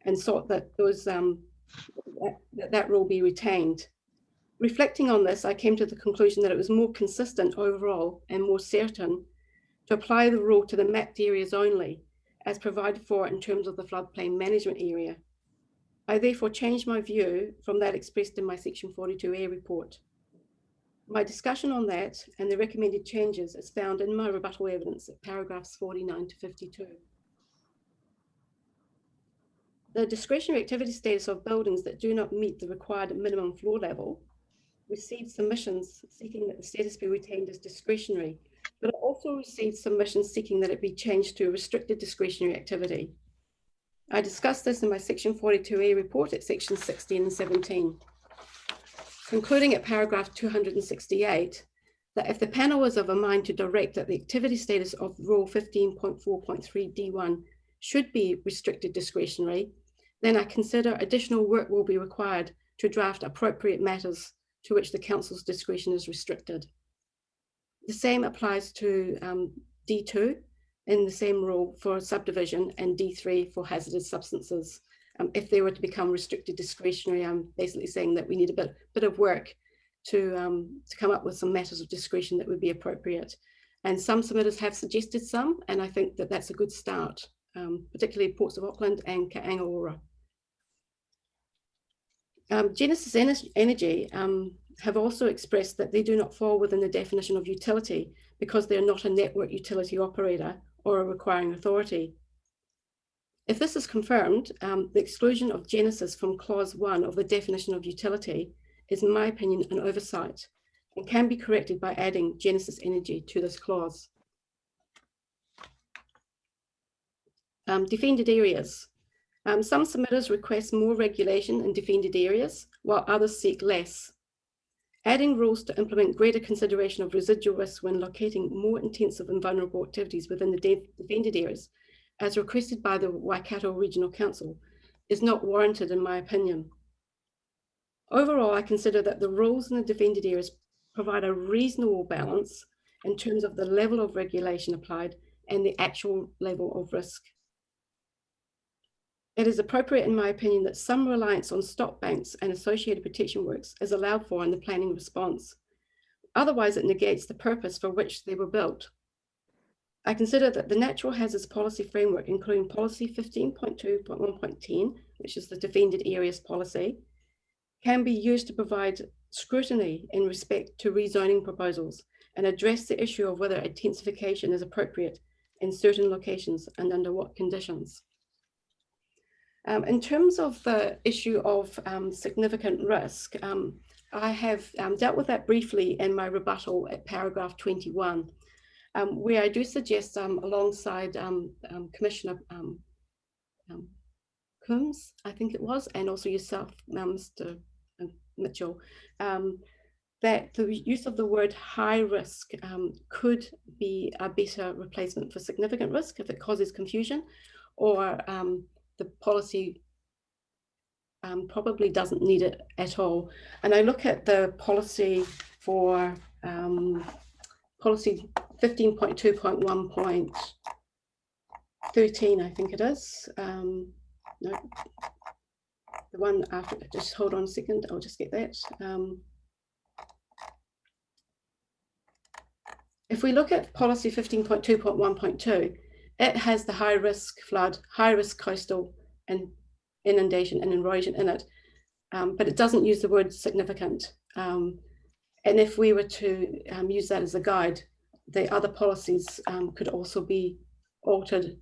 and sought that those that rule be retained. Reflecting on this, I came to the conclusion that it was more consistent overall and more certain to apply the rule to the mapped areas only, as provided for in terms of the floodplain management area. I therefore changed my view from that expressed in my section 42A report. My discussion on that and the recommended changes is found in my rebuttal evidence at paragraphs 49 to 52. The discretionary activity status of buildings that do not meet the required minimum floor level received submissions seeking that the status be retained as discretionary, but I also received submissions seeking that it be changed to a restricted discretionary activity. I discussed this in my section 42A report at sections 16 and 17. Concluding at paragraph 268, that if the panel was of a mind to direct that the activity status of Rule 15.4.3 D1 should be restricted discretionary, then I consider additional work will be required to draft appropriate matters to which the council's discretion is restricted. The same applies to D2 in the same rule for subdivision and D3 for hazardous substances. If they were to become restricted discretionary, I'm basically saying that we need a bit of work to come up with some matters of discretion that would be appropriate. And some submitters have suggested some, and I think that that's a good start, particularly Ports of Auckland and Ka'angaora. Genesis Energy have also expressed that they do not fall within the definition of utility because they're not a network utility operator or a requiring authority. If this is confirmed, the exclusion of Genesis from clause 1 of the definition of utility is, in my opinion, an oversight and can be corrected by adding Genesis Energy to this clause. Defended areas. Some submitters request more regulation in defended areas, while others seek less. Adding rules to implement greater consideration of residual risk when locating more intensive and vulnerable activities within the defended areas, as requested by the Waikato Regional Council, is not warranted in my opinion. Overall, I consider that the rules in the defended areas provide a reasonable balance in terms of the level of regulation applied and the actual level of risk. It is appropriate, in my opinion, that some reliance on stop banks and associated protection works is allowed for in the planning response. Otherwise, it negates the purpose for which they were built. I consider that the Natural Hazards Policy Framework, including Policy 15.2.1.10, which is the Defended Areas Policy, can be used to provide scrutiny in respect to rezoning proposals and address the issue of whether intensification is appropriate in certain locations and under what conditions. In terms of the issue of significant risk, I have dealt with that briefly in my rebuttal at paragraph 21, where I do suggest alongside Commissioner Coombs, I think it was, and also yourself, Mr. Mitchell, that the use of the word high risk could be a better replacement for significant risk if it causes confusion, or the policy probably doesn't need it at all. And I look at the policy for policy 15.2.1.13, I think it is. No, the one after, just hold on a second, I'll just get that. If we look at policy 15.2.1.2, it has the high risk flood, high risk coastal and inundation and erosion in it, but it doesn't use the word significant. And if we were to use that as a guide, the other policies could also be altered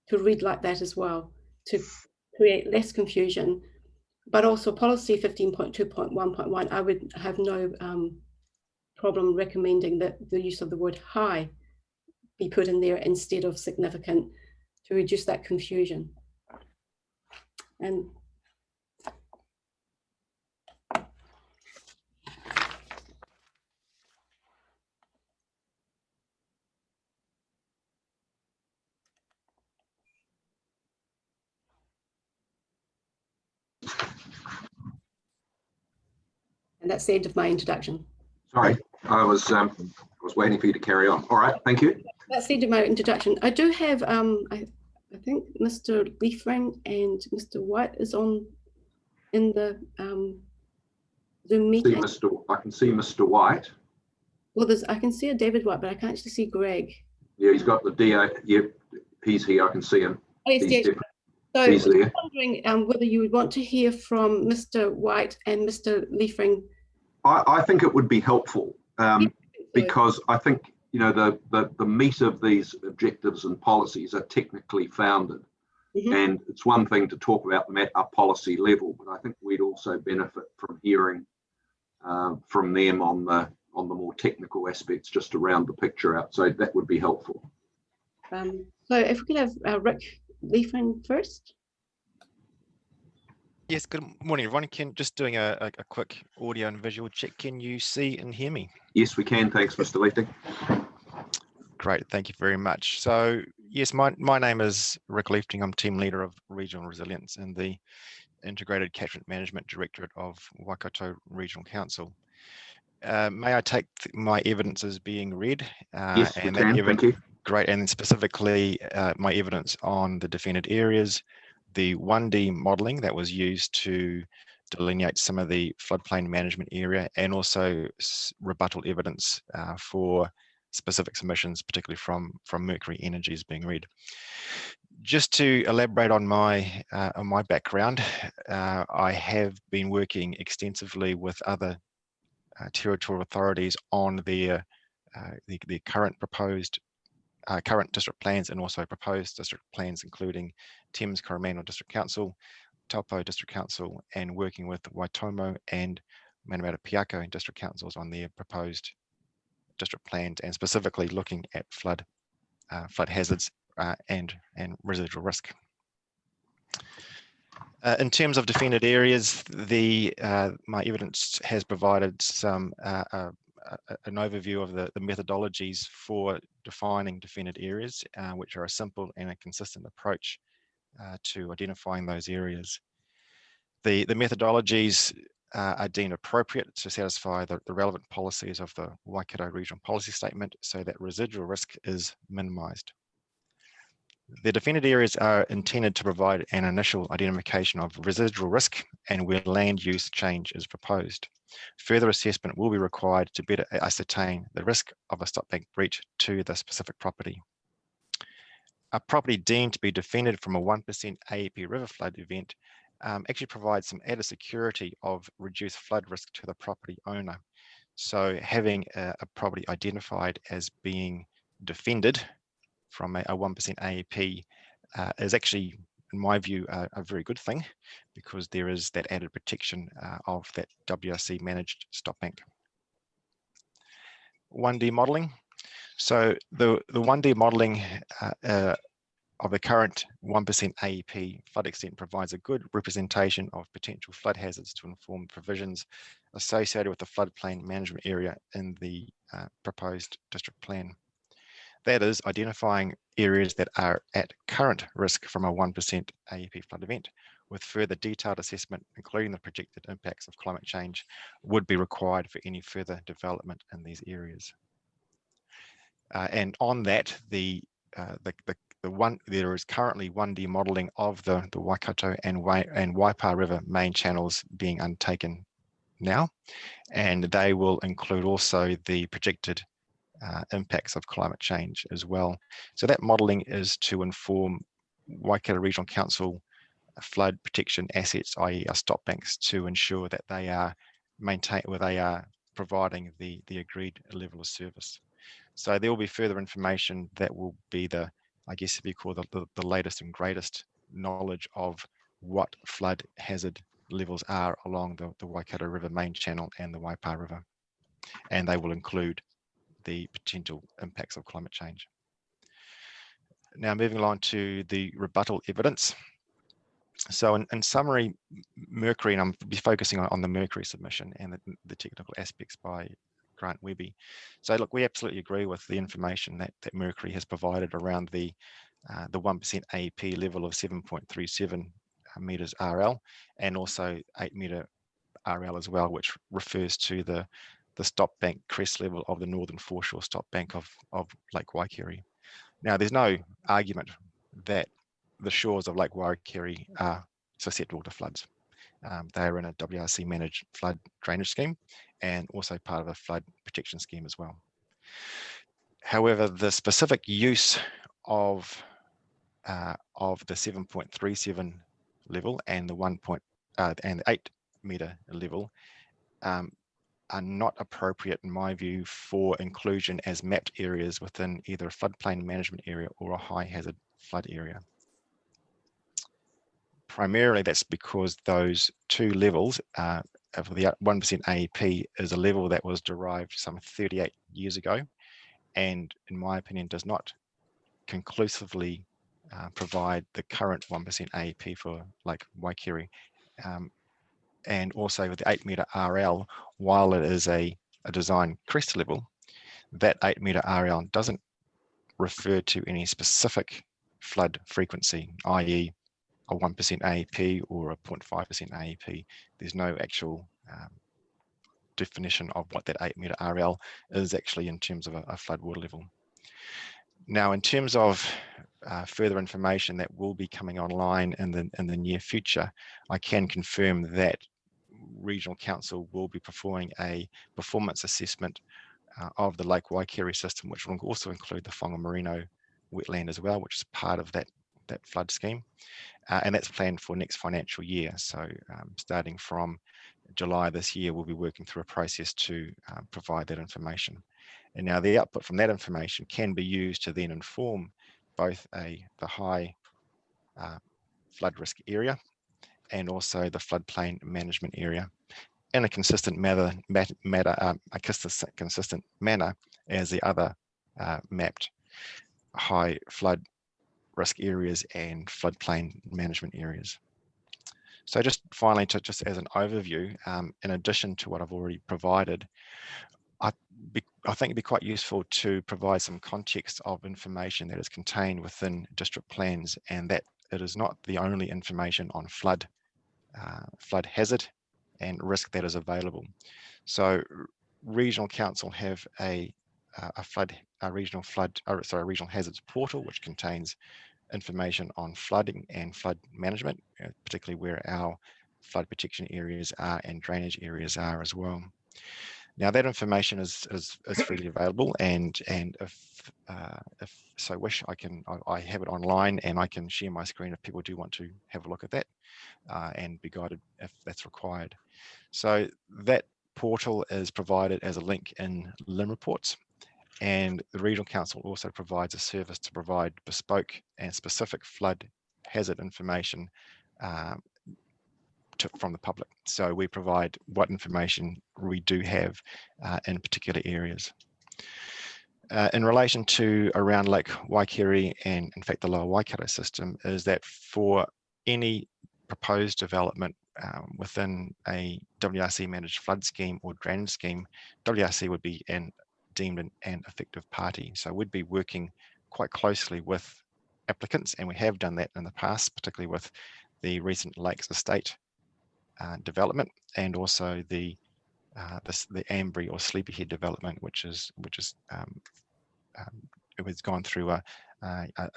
to read like that as well, to create less confusion. But also policy 15.2.1.1, I would have no problem recommending that the use of the word high be put in there instead of significant to reduce that confusion. And that's the end of my introduction. Sorry, I was waiting for you to carry on. All right, thank you. That's the end of my introduction. I do have, I think Mr. Liefring and Mr. White is on in the Zoom meeting. I can see Mr. White. Well, I can see a David White, but I can't actually see Greg. Yeah, he's got the DA. Yep, he's here. I can see him. Oh, yes, He's yes. So he's I was there. wondering whether you would want to hear from Mr. White and Mr. Liefring. I think it would be helpful because I think, you know, the meat of these objectives and policies are technically founded. Mm-hmm. And it's one thing to talk about them at a policy level, but I think we'd also benefit from hearing from them on the more technical aspects just to round the picture out. So that would be helpful. So if we could have Rick Liefring first. Yes, good morning, everyone. Just doing a quick audio and visual check. Can you see and hear me? Yes, we can. Thanks, Mr. Liefring. Great, thank you very much. So yes, my name is Rick Liefring. I'm team leader of regional resilience in the Integrated Catchment Management Directorate of Waikato Regional Council. May I take my evidence as being read? Yes, you and can. that Thank you. Great, and then specifically my evidence on the defended areas, the 1D modelling that was used to delineate some of the floodplain management area, and also rebuttal evidence for specific submissions, particularly from Mercury Energy, being read. Just to elaborate on my background, I have been working extensively with other territorial authorities on their the current proposed current district plans, and also proposed district plans, including Thames Coromandel District Council, Taupo District Council, and working with Waitomo and Manawatu Piako District Councils on their proposed district plans, and specifically looking at flood hazards and residual risk. In terms of defended areas, my evidence has provided some an overview of the methodologies for defining defended areas, which are a simple and a consistent approach to identifying those areas. The methodologies are deemed appropriate to satisfy the relevant policies of the Waikato Regional Policy Statement, so that residual risk is minimised. The defended areas are intended to provide an initial identification of residual risk and where land use change is proposed. Further assessment will be required to better ascertain the risk of a stopbank breach to the specific property. A property deemed to be defended from a 1% AEP river flood event actually provides some added security of reduced flood risk to the property owner. So having a property identified as being defended from a 1% AEP is actually, in my view, a very good thing, because there is that added protection of that WRC managed stop bank. 1D modelling. So the 1D modelling of the current 1% AEP flood extent provides a good representation of potential flood hazards to inform provisions associated with the floodplain management area in the proposed district plan. That is, identifying areas that are at current risk from a 1% AEP flood event, with further detailed assessment, including the projected impacts of climate change, would be required for any further development in these areas. And on that, there is currently 1D modelling of the Waikato and Waipa River main channels being undertaken now, and they will include also the projected impacts of climate change as well. So that modelling is to inform Waikato Regional Council flood protection assets, i.e. our stop banks, to ensure that they are providing the agreed level of service. So there will be further information that will be the, I guess if you call the latest and greatest knowledge of what flood hazard levels are along the Waikato River main channel and the Waipa River. And they will include the potential impacts of climate change. Now moving along to the rebuttal evidence. So in summary, Mercury, and I'm be focusing on the Mercury submission and the technical aspects by Grant Webby. So look, we absolutely agree with the information that Mercury has provided around the 1% AEP level of 7.37 meters RL, and also 8 meter RL as well, which refers to the stop bank crest level of the northern foreshore stop bank of Lake Waikere. Now, there's no argument that the shores of Lake Waikere are susceptible to floods. They are in a WRC managed flood drainage scheme and also part of a flood protection scheme as well. However, the specific use of the 7.37 level and the 8 meter level are not appropriate, in my view, for inclusion as mapped areas within either a floodplain management area or a high hazard flood area. Primarily, that's because those two levels of the 1% AEP is a level that was derived some 38 years ago, and in my opinion, does not conclusively provide the current 1% AEP for Lake Waikere. And also with the 8 meter RL, while it is a design crest level, that 8 meter RL doesn't refer to any specific flood frequency, i.e. 1% AEP or a 0.5% AEP. There's no actual definition of what that 8 metre RL is actually in terms of a flood water level. Now, in terms of further information that will be coming online in the near future, I can confirm that Regional Council will be performing a performance assessment of the Lake Waikere system, which will also include the Whangamarino wetland as well, which is part of that flood scheme. And that's planned for next financial year. So starting from July this year, we'll be working through a process to provide that information. And now the output from that information can be used to then inform both the high flood risk area and also the floodplain management area in a consistent consistent manner as the other mapped high flood risk areas and floodplain management areas. So just finally, just as an overview, in addition to what I've already provided, I think it'd be quite useful to provide some context of information that is contained within district plans, and that it is not the only information on flood hazard and risk that is available. So Regional Council have a regional hazards portal, which contains information on flooding and flood management, particularly where our flood protection areas are and drainage areas are as well. Now that information is freely available, and if so wish, I have it online and I can share my screen if people do want to have a look at that and be guided if that's required. So that portal is provided as a link in LIM reports, and the Regional Council also provides a service to provide bespoke and specific flood hazard information from the public. So we provide what information we do have in particular areas. In relation to around Lake Waikere and in fact the Lower Waikato system, is that for any proposed development within a WRC managed flood scheme or drainage scheme, WRC would be deemed an effective party. So we'd be working quite closely with applicants, and we have done that in the past, particularly with the recent Lakes Estate development, and also the Ambury or Sleepyhead development, which has gone through a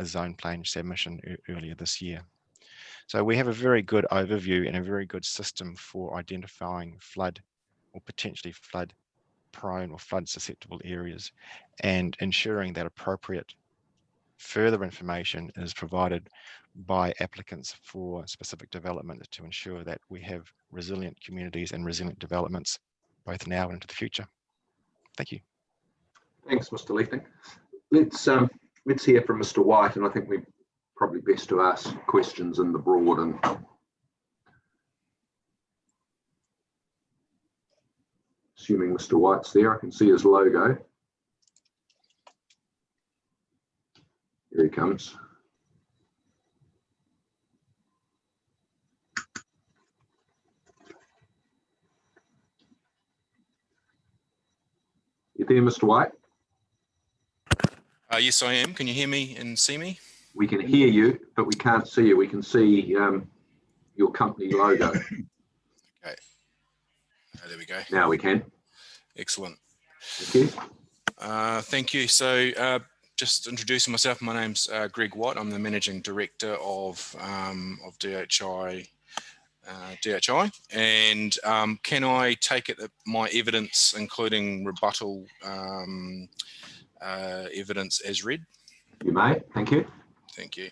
zone plan submission earlier this year. So we have a very good overview and a very good system for identifying flood or potentially flood prone or flood susceptible areas, and ensuring that appropriate further information is provided by applicants for specific development to ensure that we have resilient communities and resilient developments both now and into the future. Thank you. Thanks, Mr. Lething. Let's hear from Mr. White, and I think we're probably best to ask questions in the broad. And assuming Mr. White's there, I can see his logo. Here he comes. You there, Mr. White? Yes, I am. Can you hear me and see me? We can hear you, but we can't see you. We can see your company logo. Okay. There we go. Now we can. Excellent. Thank you. Thank you. So just introducing myself, my name's Greg White. I'm the Managing Director of DHI. And can I take it that my evidence, including rebuttal evidence, as read? You may. Thank you. Thank you.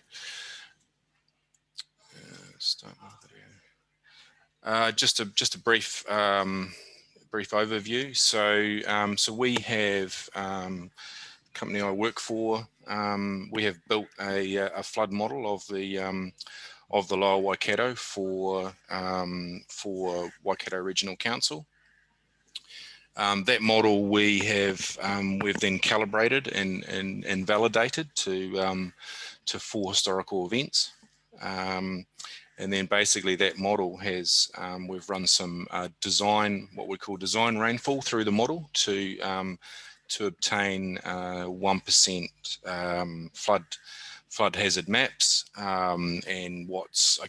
Start my video. Just a brief overview. So we have company I work for. We have built a flood model of the Lower Waikato for Waikato Regional Council. That model we've then calibrated and validated to 4 historical events, and then basically that model has we've run some what we call design rainfall through the model to obtain 1% flood hazard maps, and what's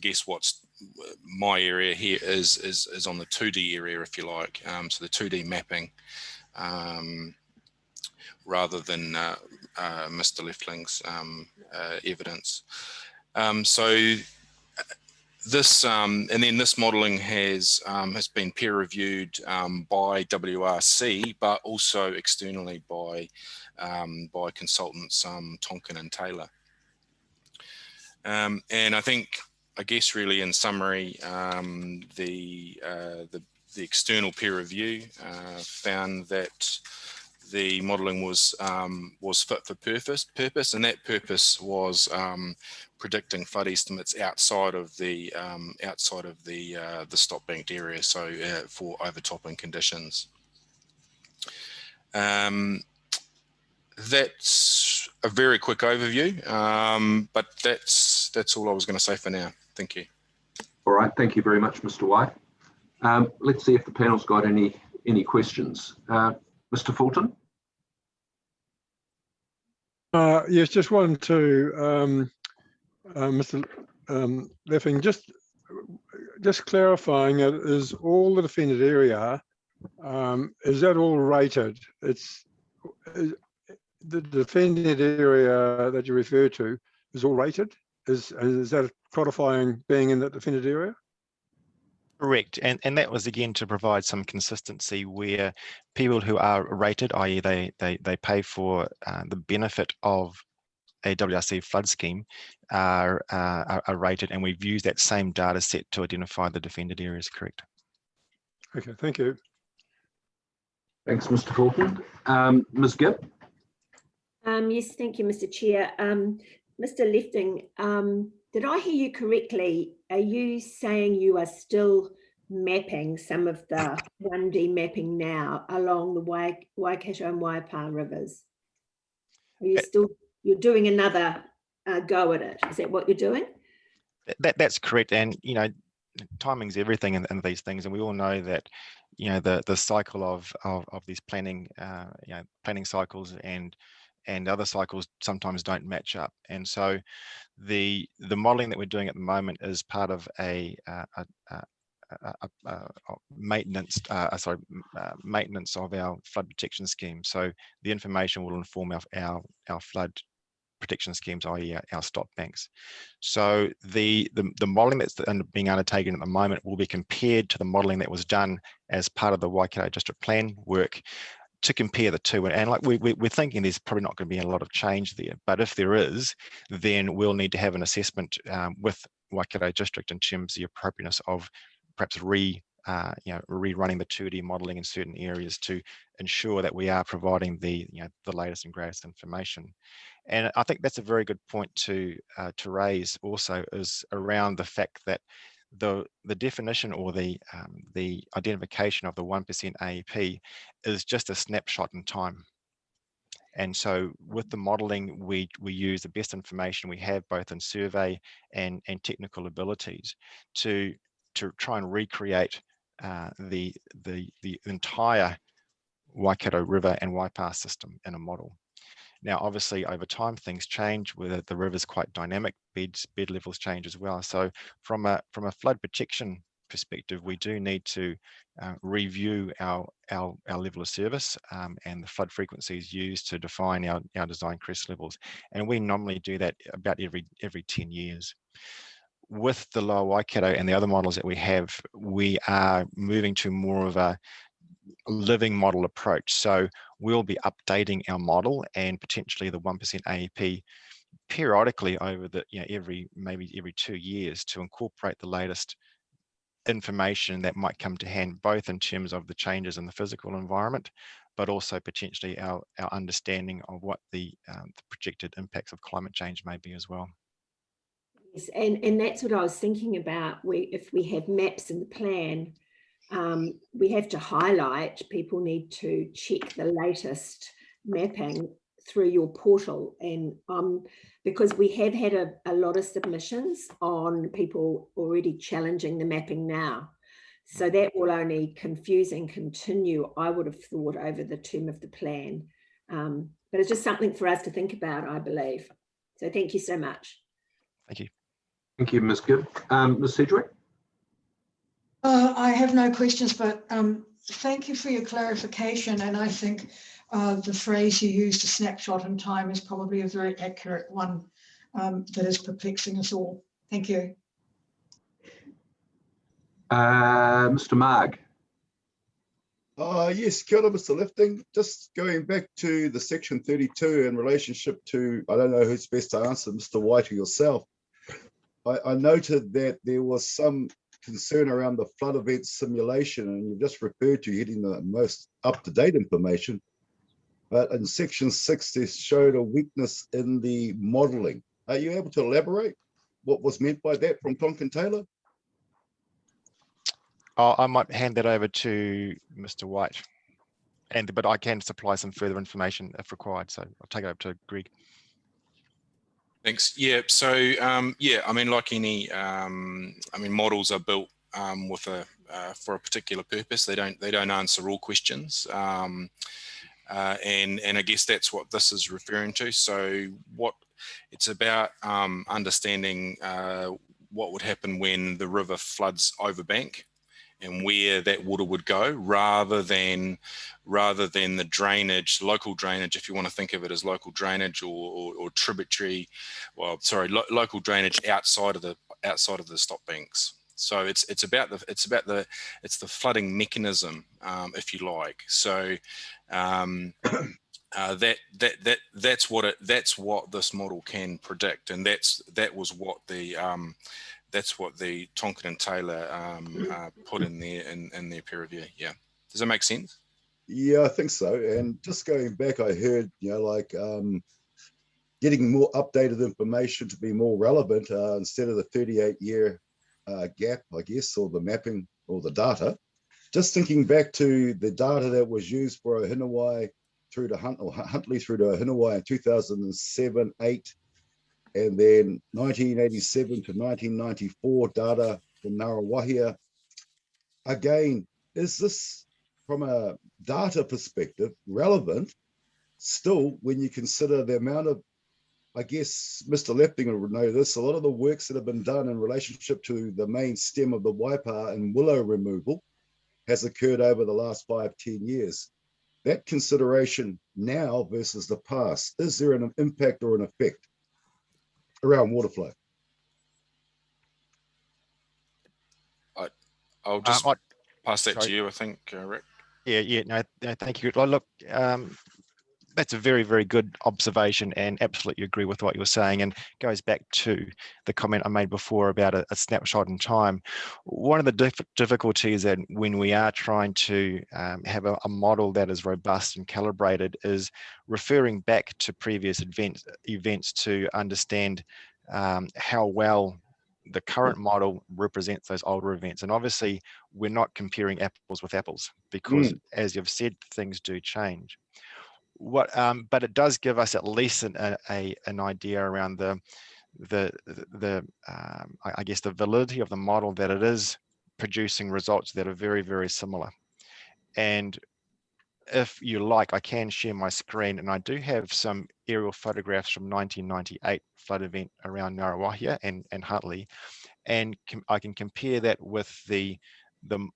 my area here is on the 2D area, if you like, so the 2D mapping, rather than Mr. Leftling's evidence. So this and then this modelling has been peer reviewed by WRC, but also externally by consultants Tonkin and Taylor. And I guess really in summary, the external peer review found that the modelling was fit for purpose, and that purpose was predicting flood estimates outside of the stop banked area, so for overtopping conditions. That's a very quick overview, but that's all I was going to say for now. Thank you. All right, thank you very much, Mr. White. Let's see if the panel's got any questions. Mr. Fulton? Yes, just one to Mr. Leffing, just clarifying it, is all the defended area, is that all rated? It's the defended area that you refer to is all rated? Is that codifying being in that defended area? Correct, and that was again to provide some consistency where people who are rated, i.e. they pay for the benefit of a WRC flood scheme are rated, and we've used that same data set to identify the defended areas, correct? Okay, thank you. Thanks, Mr. Fulton. Ms. Gibb? Yes, thank you, Mr. Chair. Mr. Lefting, did I hear you correctly? Are you saying you are still mapping some of the 1D mapping now along the Waikato and Waipa rivers? Are you you're doing another go at it? Is that what you're doing? That's correct, and timing's everything in these things, and we all know that the cycle of these planning planning cycles and other cycles sometimes don't match up, and so the modelling that we're doing at the moment is part of a maintenance of our flood protection scheme. So the information will inform our flood protection schemes, i.e. our stop banks. So the modelling that's being undertaken at the moment will be compared to the modelling that was done as part of the Waikato District Plan work, to compare the two. And like we're thinking there's probably not going to be a lot of change there, but if there is, then we'll need to have an assessment with Waikato District in terms of the appropriateness of perhaps rerunning the 2D modelling in certain areas to ensure that we are providing the latest and greatest information. And I think that's a very good point to raise also, is around the fact that the definition or the identification of the 1% AEP is just a snapshot in time. And so with the modelling, we use the best information we have, both in survey and technical abilities, to try and recreate the entire Waikato River and Waipa system in a model. Now, obviously, over time, things change, where the river's quite dynamic, bed levels change as well. So from a flood protection perspective, we do need to review our level of service and the flood frequencies used to define our design crest levels. And we normally do that about every 10 years. With the Lower Waikato and the other models that we have, we are moving to more of a living model approach. So we'll be updating our model and potentially the 1% AEP periodically over the maybe every 2 years, to incorporate the latest information that might come to hand, both in terms of the changes in the physical environment, but also potentially our understanding of what the projected impacts of climate change may be as well. Yes, and that's what I was thinking about. If we have maps in the plan, we have to highlight, people need to check the latest mapping through your portal, and because we have had a lot of submissions on people already challenging the mapping now, so that will only confuse and continue, I would have thought, over the term of the plan, but it's just something for us to think about, I believe. So thank you so much. Thank you. Thank you, Ms. Gibb. Ms. Sedgwick? I have no questions, but thank you for your clarification. And I think the phrase you used, a snapshot in time, is probably a very accurate one that is perplexing us all. Thank you. Mr. Marg? Yes, kia ora, Mr. Lifting. Just going back to the section 32 in relationship to, I don't know who's best to answer, Mr. White or yourself. I noted that there was some concern around the flood event simulation, and you just referred to getting the most up-to-date information. But in section 6, they showed a weakness in the modelling. Are you able to elaborate what was meant by that from Tonkin Taylor? I might hand that over to Mr. White, but I can supply some further information if required. So I'll take it over to Greg. Thanks. Yeah. So yeah, I mean, like any, I mean, models are built with for a particular purpose. They don't answer all questions, and I guess that's what this is referring to. So what it's about understanding what would happen when the river floods overbank, and where that water would go, rather than the drainage, local drainage, if you want to think of it as local drainage or tributary, well, sorry, local drainage outside of the stop banks. So it's the flooding mechanism, if you like. So that's what this model can predict, and that's what the Tonkin and Taylor put in their peer review. Yeah, does that make sense? Yeah, I think so. And just going back, I heard, like getting more updated information to be more relevant instead of the 38-year gap, I guess, or the mapping or the data. Just thinking back to the data that was used for Hinawai through to Huntley through to Hinawai in 2007, 8, and then 1987 to 1994 data from Ngaruawahia. Again, is this, from a data perspective, relevant still when you consider the amount of, I guess Mr. Leptinger would know this, a lot of the works that have been done in relationship to the main stem of the Waipa and willow removal has occurred over the last 5-10 years. That consideration now versus the past, is there an impact or an effect around water flow? I'll just pass that to you, I think, Rick. Yeah, no, thank you. Look, that's a very, very good observation, and absolutely agree with what you're saying, and goes back to the comment I made before about a snapshot in time. One of the difficulties that when we are trying to have a model that is robust and calibrated is referring back to previous events to understand how well the current model represents those older events. And obviously we're not comparing apples with apples because as you've said, things do change. But it does give us at least an idea around I guess the validity of the model, that it is producing results that are very, very similar. And if you like, I can share my screen, and I do have some aerial photographs from 1998 flood event around Ngaruawahia and Huntly, and I can compare that with the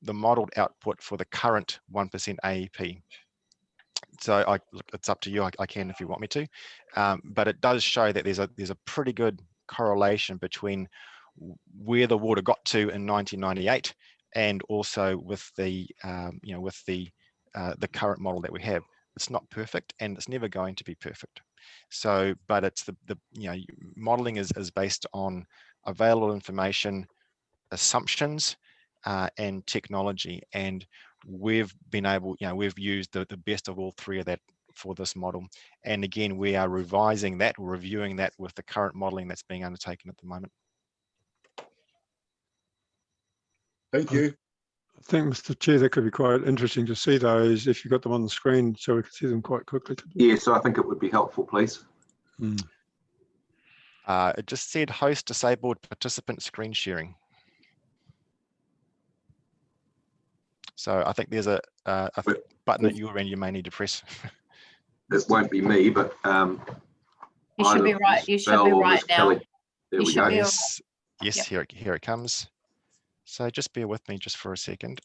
modeled output for the current 1% AEP. So look, it's up to you. I can if you want me to, but it does show that there's a pretty good correlation between where the water got to in 1998 and also with the the current model that we have. It's not perfect, and it's never going to be perfect. So, but it's the modeling is based on available information, assumptions, and technology, and we've been able, we've used the best of all three of that for this model. And again, we are revising that, reviewing that with the current modeling that's being undertaken at the moment. Thank you. I think, Mr. Chair, that could be quite interesting to see those if you've got them on the screen so we can see them quite quickly. Yeah, so I think it would be helpful, please. It just said host disabled participant screen sharing. So I think there's a button at your end you may need to press. It won't be me, but You should be Either right. You should be Bell or right Miss now. Kelly. There You we should go. be Yes, yes, Yep. here it comes. So just bear with me just for a second.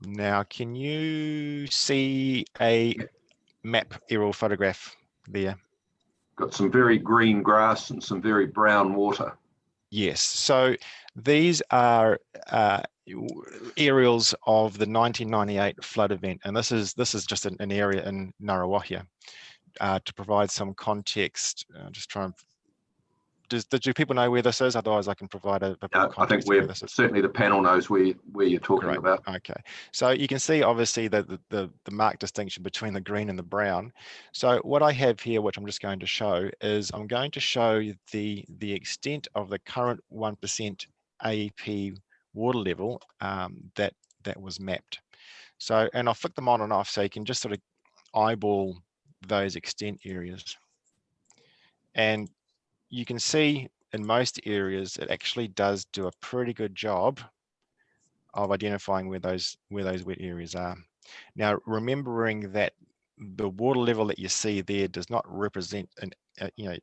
Now, can you see a map aerial photograph there? Got some very green grass and some very brown water. Yes, so these are aerials of the 1998 flood event, and this is just an area in Ngaruawahia. To provide some context, just try and do people know where this is? Otherwise, I can provide a bit more I think context where this is. certainly the panel knows where you're talking Great. about. Okay, so you can see obviously the marked distinction between the green and the brown. So what I have here, which I'm just going to show, is I'm going to show the extent of the current 1% AEP water level that was mapped. So, and I'll flick them on and off so you can just sort of eyeball those extent areas. And you can see in most areas, it actually does do a pretty good job of identifying where those wet areas are. Now, remembering that the water level that you see there does not represent the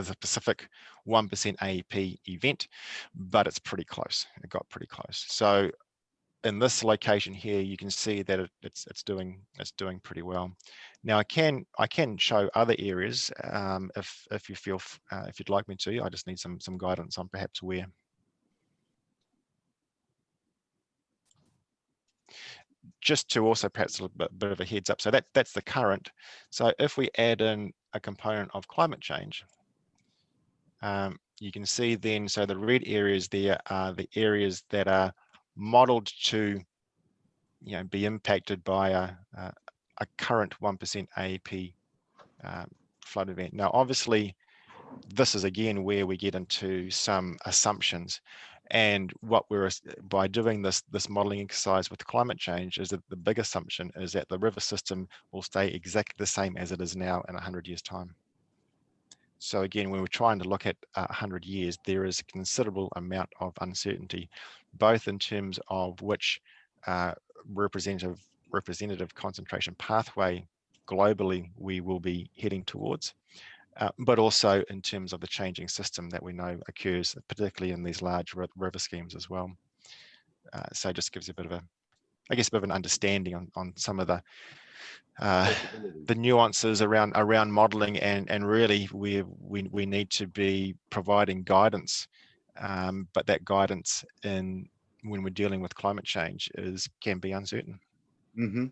specific 1% AEP event, but it's pretty close. It got pretty close. So in this location here, you can see that it's doing pretty well. Now I can show other areas if you feel if you'd like me to. I just need some guidance on perhaps where. Just to also perhaps a bit of a heads up. So that's the current. So if we add in a component of climate change, you can see then, so the red areas there are the areas that are modeled to be impacted by a current 1% AEP flood event. Now, obviously, this is again where we get into some assumptions. And what by doing this modeling exercise with climate change is that the big assumption is that the river system will stay exactly the same as it is now in 100 years' time. So again, when we're trying to look at 100 years, there is a considerable amount of uncertainty, both in terms of which representative concentration pathway globally we will be heading towards, but also in terms of the changing system that we know occurs, particularly in these large river schemes as well. So it just gives you a bit of a, I guess, a bit of an understanding on some of the nuances around modelling, and really we need to be providing guidance, but that guidance when we're dealing with climate change can be uncertain. Mm-hmm.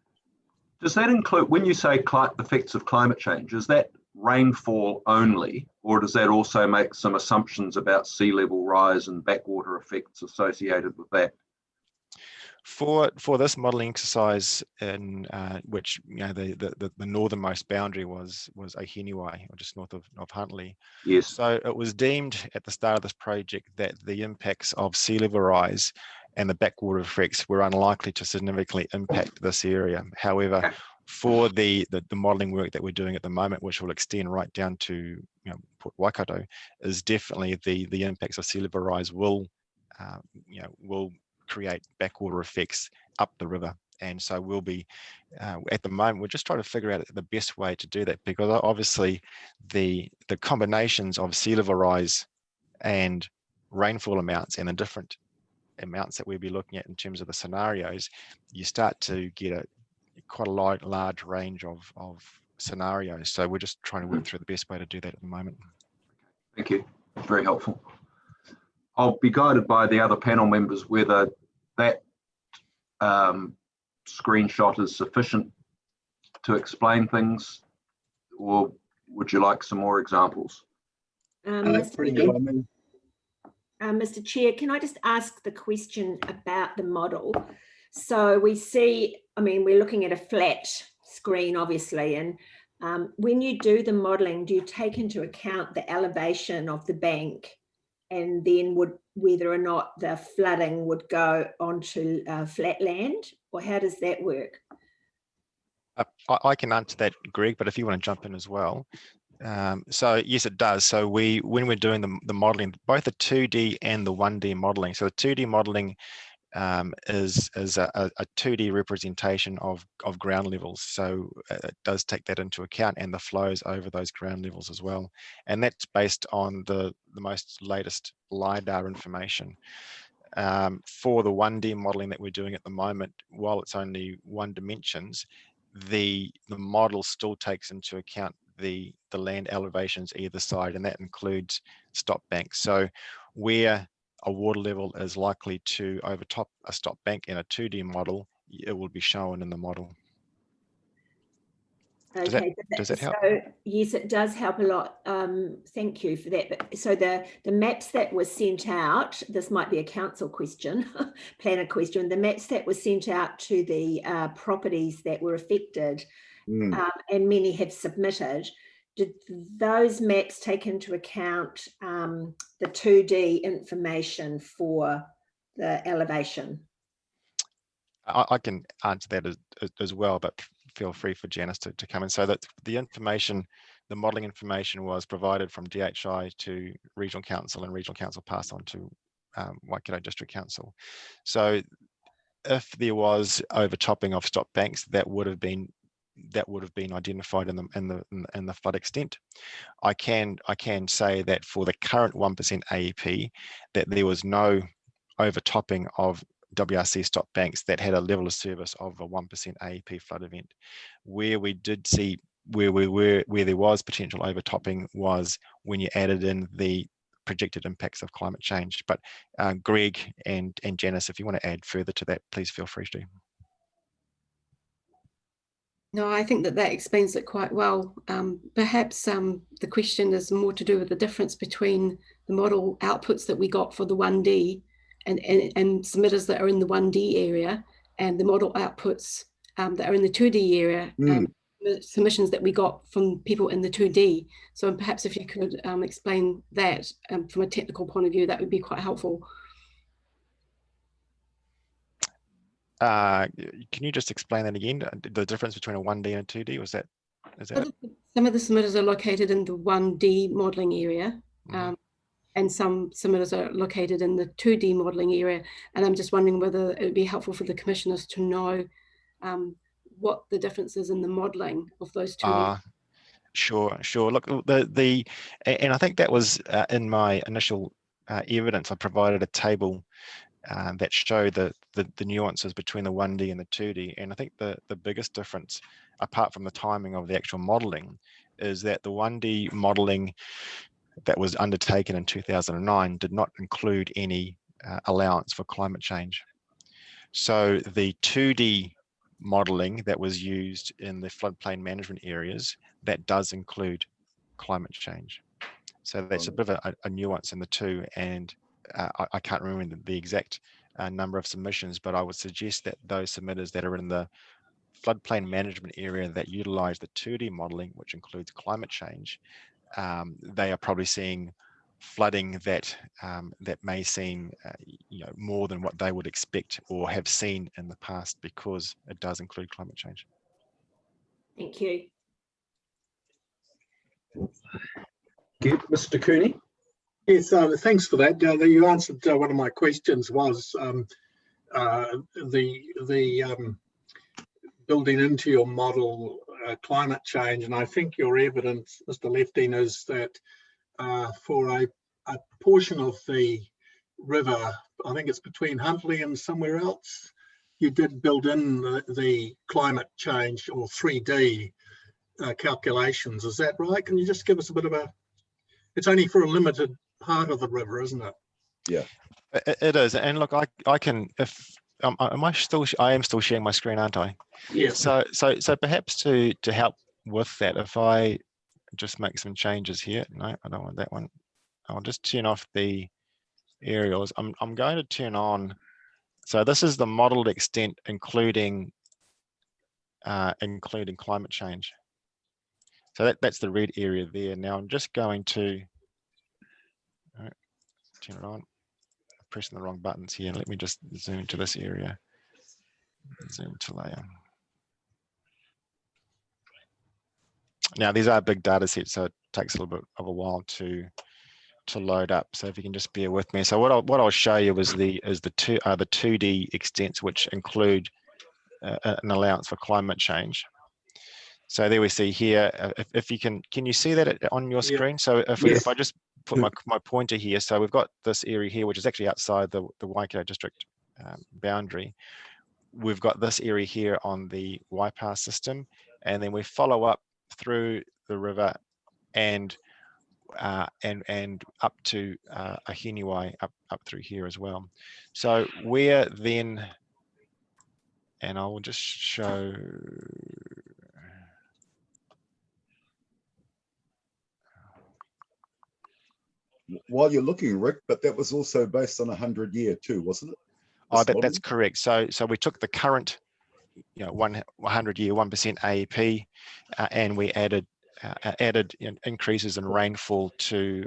Does that include, when you say effects of climate change, is that rainfall only, or does that also make some assumptions about sea level rise and backwater effects associated with that? For this modelling exercise, in which the northernmost boundary was Ahiniwai, or just north of Huntly. Yes. So it was deemed at the start of this project that the impacts of sea level rise and the backwater effects were unlikely to significantly impact this area. However, for the modelling work that we're doing at the moment, which will extend right down to Port Waikato, is definitely the impacts of sea level rise will create backwater effects up the river. And so we'll be at the moment we're just trying to figure out the best way to do that, because obviously the combinations of sea level rise and rainfall amounts and the different amounts that we'll be looking at in terms of the scenarios, you start to get quite a large range of scenarios. So we're just trying to work through the best way to do that at the moment. Thank you. Very helpful. I'll be guided by the other panel members whether that screenshot is sufficient to explain things, or would you like some more examples? Mr. Chair, can I just ask the question about the model? So we see, I mean, we're looking at a flat screen, obviously, and when you do the modelling, do you take into account the elevation of the bank, and then whether or not the flooding would go onto flat land, or how does that work? I can answer that, Greg, but if you want to jump in as well. So yes, it does. So when we're doing the modelling, both the 2D and the 1D modelling. So the 2D modelling is a 2D representation of ground levels. So it does take that into account, and the flows over those ground levels as well. And that's based on the most latest LiDAR information. For the 1D modeling that we're doing at the moment, while it's only 1 dimensions, the model still takes into account the land elevations either side, and that includes stop banks. So where a water level is likely to overtop a stop bank in a 2D model, it will be shown in the model. Okay, does that help? So yes, it does help a lot. Thank you for that. But so the maps that were sent out, this might be a council question, planner question. The maps that were sent out to the properties that were affected, and many have submitted. Did those maps take into account the 2D information for the elevation? I can answer that as well, but feel free for Janice to come in. So that the information, the modelling information was provided from DHI to Regional Council, and Regional Council passed on to Waikato District Council. So if there was overtopping of stop banks, that would have been identified in the flood extent. I can say that for the current 1% AEP, that there was no overtopping of WRC stop banks that had a level of service of a 1% AEP flood event. Where we did see where there was potential overtopping was when you added in the projected impacts of climate change. But Greg and Janice, if you want to add further to that, please feel free to. No, I think that explains it quite well. Perhaps the question is more to do with the difference between the model outputs that we got for the 1D and submitters that are in the 1D area, and the model outputs that are in the 2D area, the submissions that we got from people in the 2D. So perhaps if you could explain that from a technical point of view, that would be quite helpful. Can you just explain that again? The difference between a 1D and a 2D, was that? Some of the submitters are located in the 1D modelling area, and some submitters are located in the 2D modelling area. And I'm just wondering whether it would be helpful for the commissioners to know what the difference is in the modelling of those two. Sure. Look, and I think that was in my initial evidence. I provided a table that showed the nuances between the 1D and the 2D. And I think the biggest difference, apart from the timing of the actual modelling, is that the 1D modelling that was undertaken in 2009 did not include any allowance for climate change. So the 2D modelling that was used in the floodplain management areas, that does include climate change. So that's a bit of a nuance in the two, and I can't remember the exact number of submissions, but I would suggest that those submitters that are in the floodplain management area that utilize the 2D modelling, which includes climate change, they are probably seeing flooding that may seem more than what they would expect or have seen in the past, because it does include climate change. Thank you. Mr. Cooney. Yes, thanks for that. You answered one of my questions, was the building into your model climate change, and I think your evidence, Mr. Leftin, is that for a portion of the river, I think it's between Huntley and somewhere else, you did build in the climate change or 3D calculations. Is that right? Can you just give us a bit of it's only for a limited part of the river, isn't it? Yeah, it is. And look, I can, if I am still sharing my screen, aren't I? Yes. So perhaps to help with that, if I just make some changes here. No, I don't want that one. I'll just turn off the aerials. I'm going to turn on. So this is the modeled extent, including climate change. So that's the red area there. Now I'm just going to turn it on. I'm pressing the wrong buttons here. Let me just zoom to this area. Zoom to layer. Now these are big data sets, so it takes a little bit of a while to to load up. So if you can just bear with me. So what I'll show you is the 2D extents, which include an allowance for climate change. So there we see here, if you can you see that on your screen? So if I just put my pointer here, so we've got this area here, which is actually outside the Waikato district boundary. We've got this area here on the Waipa system, and then we follow up through the river and up to Ahiniwai, up through here as well. So we're then, and I will just show. While you're looking, Rick, but that was also based on 100-year too, wasn't it? Oh, that's correct. So we took the current, 100-year 1% AEP, and we added increases in rainfall to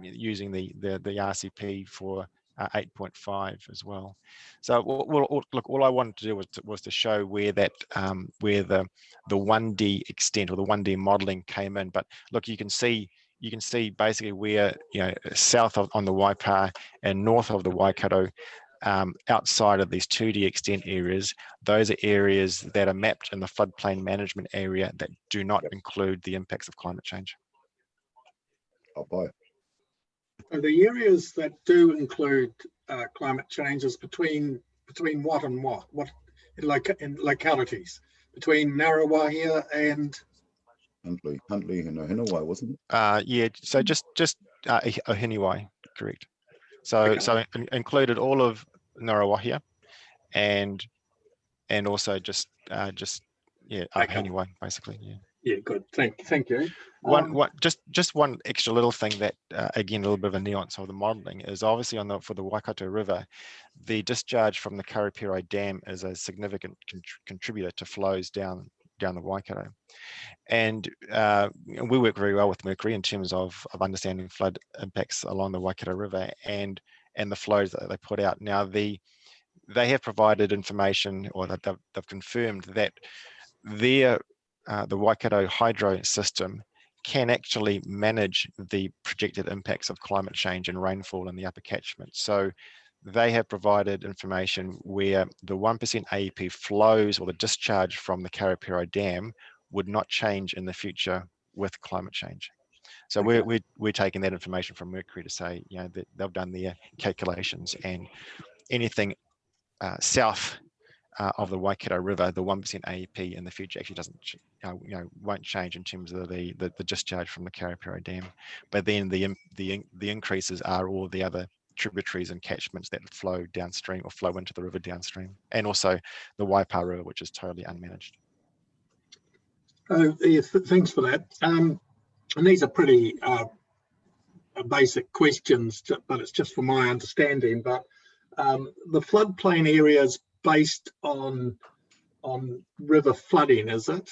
using the RCP for 8.5 as well. So look, all I wanted to do was to show where that where the 1D extent or the 1D modeling came in. But look, you can see basically where south on the Waipa and north of the Waikato, outside of these 2D extent areas, those are areas that are mapped in the floodplain management area that do not include the impacts of climate change. Oh boy. So the areas that do include climate changes between what and what in localities between Ngaruawahia and Huntly and Ahiniwai, wasn't it? Yeah, so just Ahiniwai, correct. So included all of Ngaruawahia and also just Ahiniwai, basically. Yeah, good. Thank you. Just one extra little thing that again, a little bit of a nuance of the modelling is obviously for the Waikato River, the discharge from the Karapiri Dam is a significant contributor to flows down the Waikato. And we work very well with Mercury in terms of understanding flood impacts along the Waikato River and the flows that they put out. Now, they have provided information, or that they've confirmed that the Waikato hydro system can actually manage the projected impacts of climate change and rainfall in the upper catchment. So they have provided information where the 1% AEP flows or the discharge from the Karapiri Dam would not change in the future with climate change. So we're taking that information from Mercury to say, that they've done their calculations, and anything south of the Waikato River, the 1% AEP in the future actually doesn't, won't change in terms of the discharge from the Karapiri Dam. But then the increases are all the other tributaries and catchments that flow downstream or flow into the river downstream, and also the Waipa River, which is totally unmanaged. Thanks for that. And these are pretty basic questions, but it's just for my understanding. But the floodplain area is based on river flooding, is it?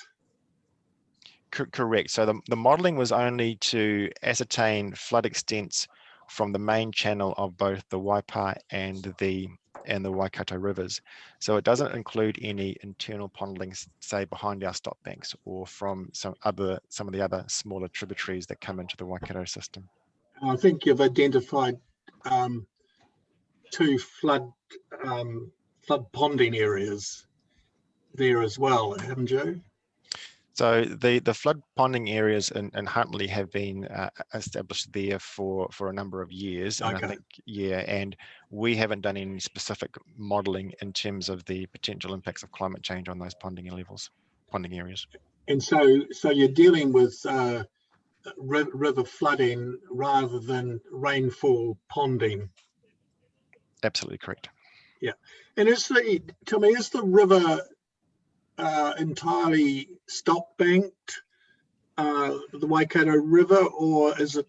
Correct. So the modelling was only to ascertain flood extents from the main channel of both the Waipa and the Waikato rivers. So it doesn't include any internal ponding, say behind our stop banks, or from some of the other smaller tributaries that come into the Waikato system. I think you've identified 2 flood ponding areas there as well, haven't you? So the flood ponding areas in Huntly have been established there for a number of years. And I think, and we haven't done any specific modelling in terms of the potential impacts of climate change on those ponding areas. And so you're dealing with river flooding rather than rainfall ponding. Absolutely correct. Yeah. And tell me, is the river entirely stop banked, the Waikato River, or is it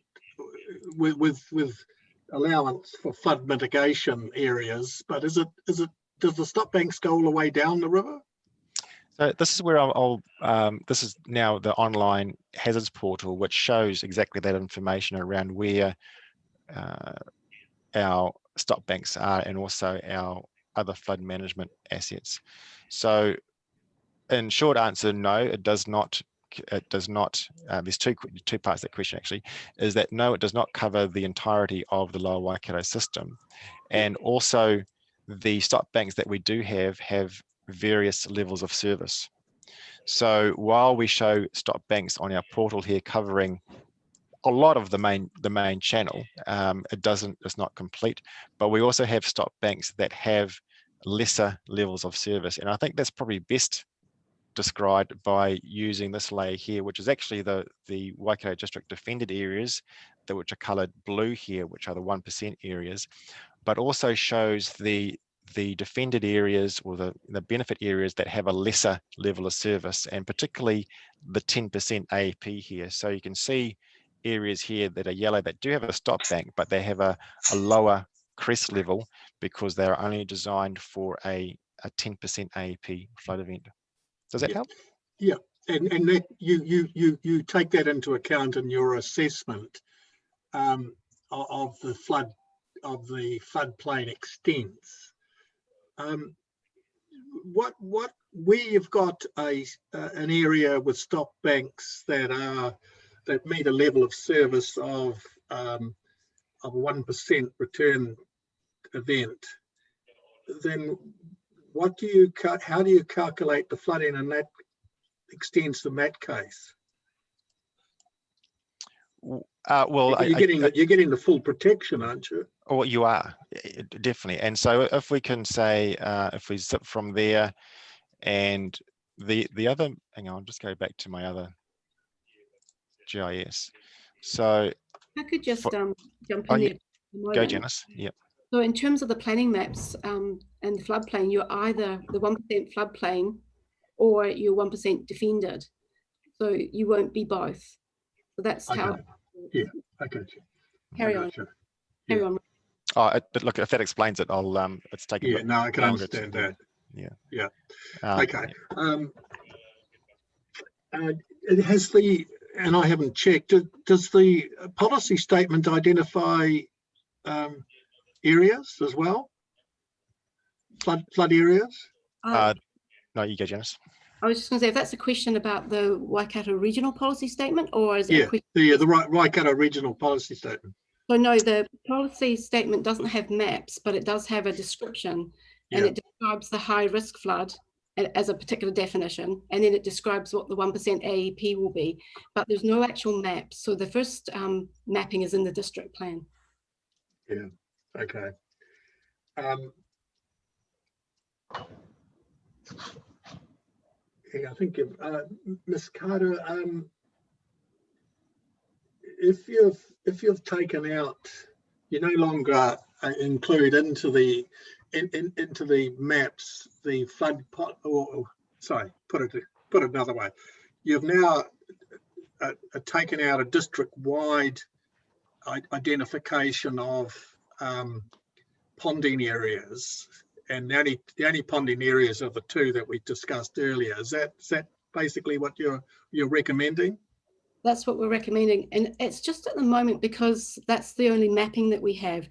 with allowance for flood mitigation areas? But does the stop banks go all the way down the river? So this is where this is now the online hazards portal, which shows exactly that information around where our stop banks are and also our other flood management assets. So in short answer, no, it does not it does not, there's two parts to that question actually, is that no, it does not cover the entirety of the Lower Waikato system. And also the stop banks that we do have various levels of service. So while we show stop banks on our portal here covering a lot of the main channel, it's not complete, but we also have stop banks that have lesser levels of service. And I think that's probably best described by using this layer here, which is actually the Waikato District defended areas, which are coloured blue here, which are the 1% areas, but also shows the defended areas or the benefit areas that have a lesser level of service, and particularly the 10% AEP here. So you can see areas here that are yellow that do have a stop bank, but they have a lower crest level because they're only designed for a 10% AEP flood event. Does that help? Yeah, and that you take that into account in your assessment of the floodplain extents. Where you've got an area with stop banks that meet a level of service of 1% return event, then how do you calculate the flooding in that extents in that case? Well, you're getting the full protection, aren't you? Oh, you are, definitely. And so if we can say, if we zip from there, and the other, hang on, just go back to my other GIS. So I could just jump in yeah. there. Go, Janice. Yep. So in terms of the planning maps and the floodplain, you're either the 1% floodplain or you're 1% defended. So you won't be both. So that's how. Yeah, I got you. Carry on. Carry on. Oh, but look, if that explains it, I'll it's taken. Yeah, no, I can understand that. Yeah. Yeah. Okay. It has and I haven't checked. Does the policy statement identify areas as well? Flood areas? No, you go, Janice. I was just going to say, if that's a question about the Waikato Regional Policy Statement, or is it a question? The Waikato Regional Policy Statement. So no, the policy statement doesn't have maps, but it does have a description, and it describes the high risk flood as a particular definition, and then it describes what the 1% AEP will be, but there's no actual maps. So the first mapping is in the district plan. Yeah, okay. I think Ms. Carter, if you've taken out, you no longer include into the maps the flood pot, or sorry, put it another way, you've now taken out a district-wide identification of ponding areas. And the only ponding areas are the two that we discussed earlier. Is that basically what you're recommending? That's what we're recommending, and it's just at the moment because that's the only mapping that we have.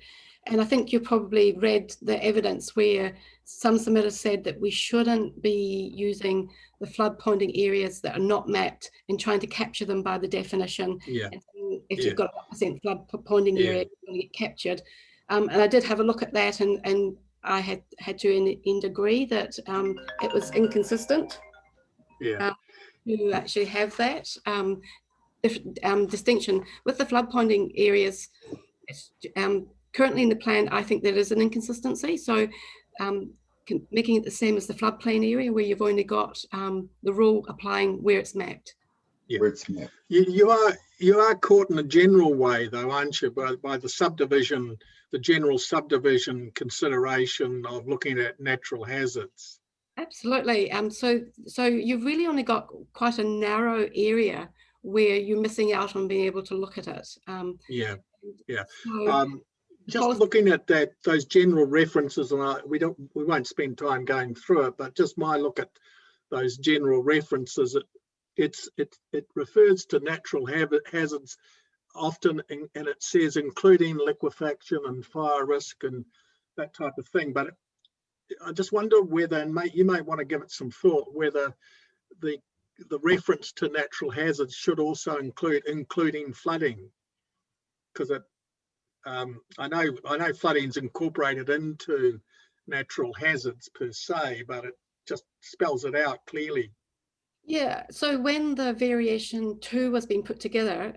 And I think you probably read the evidence where some submitters said that we shouldn't be using the flood ponding areas that are not mapped and trying to capture them by the definition. Yeah. And if you've got a 1% flood ponding area, you're going to get captured. And I did have a look at that, and I had to in the end agree that it was inconsistent. Yeah. To actually have that distinction with the flood ponding areas. Currently in the plan, I think there is an inconsistency. So making it the same as the floodplain area, where you've only got the rule applying where it's mapped. Yeah. Where it's mapped. You are caught in a general way, though, aren't you, by the subdivision, the general subdivision consideration of looking at natural hazards. Absolutely. So you've really only got quite a narrow area where you're missing out on being able to look at it. Yeah. So just looking at those general references, and we won't spend time going through it, but just my look at those general references, it refers to natural hazards often, and it says including liquefaction and fire risk and that type of thing. But I just wonder whether, and you might want to give it some thought, whether the the reference to natural hazards should also include including flooding, because it I know flooding's incorporated into natural hazards per se, but it just spells it out clearly. Yeah, so when the variation 2 was being put together,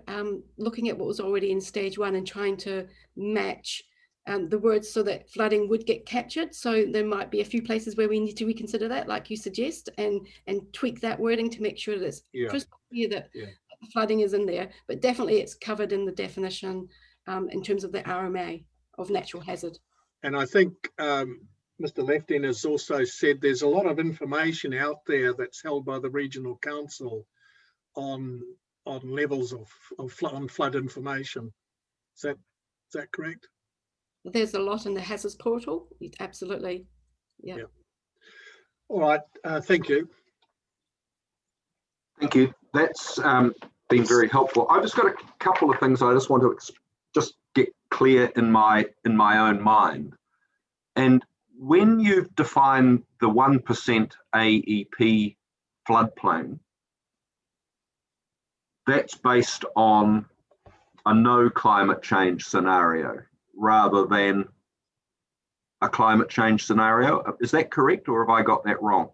looking at what was already in stage 1 and trying to match the words so that flooding would get captured. So there might be a few places where we need to reconsider that, like you suggest, and tweak that wording to make sure that it's crystal clear that flooding is in there, but definitely it's covered in the definition in terms of the RMA of natural hazard. And I think Mr. Leftin has also said there's a lot of information out there that's held by the regional council on levels of flood information. Is that correct? There's a lot in the hazards portal. Absolutely. Yeah. All right. Thank you. Thank you. That's been very helpful. I've just got a couple of things I just want to just get clear in my own mind. And when you've defined the 1% AEP floodplain, that's based on a no climate change scenario rather than a climate change scenario. Is that correct, or have I got that wrong?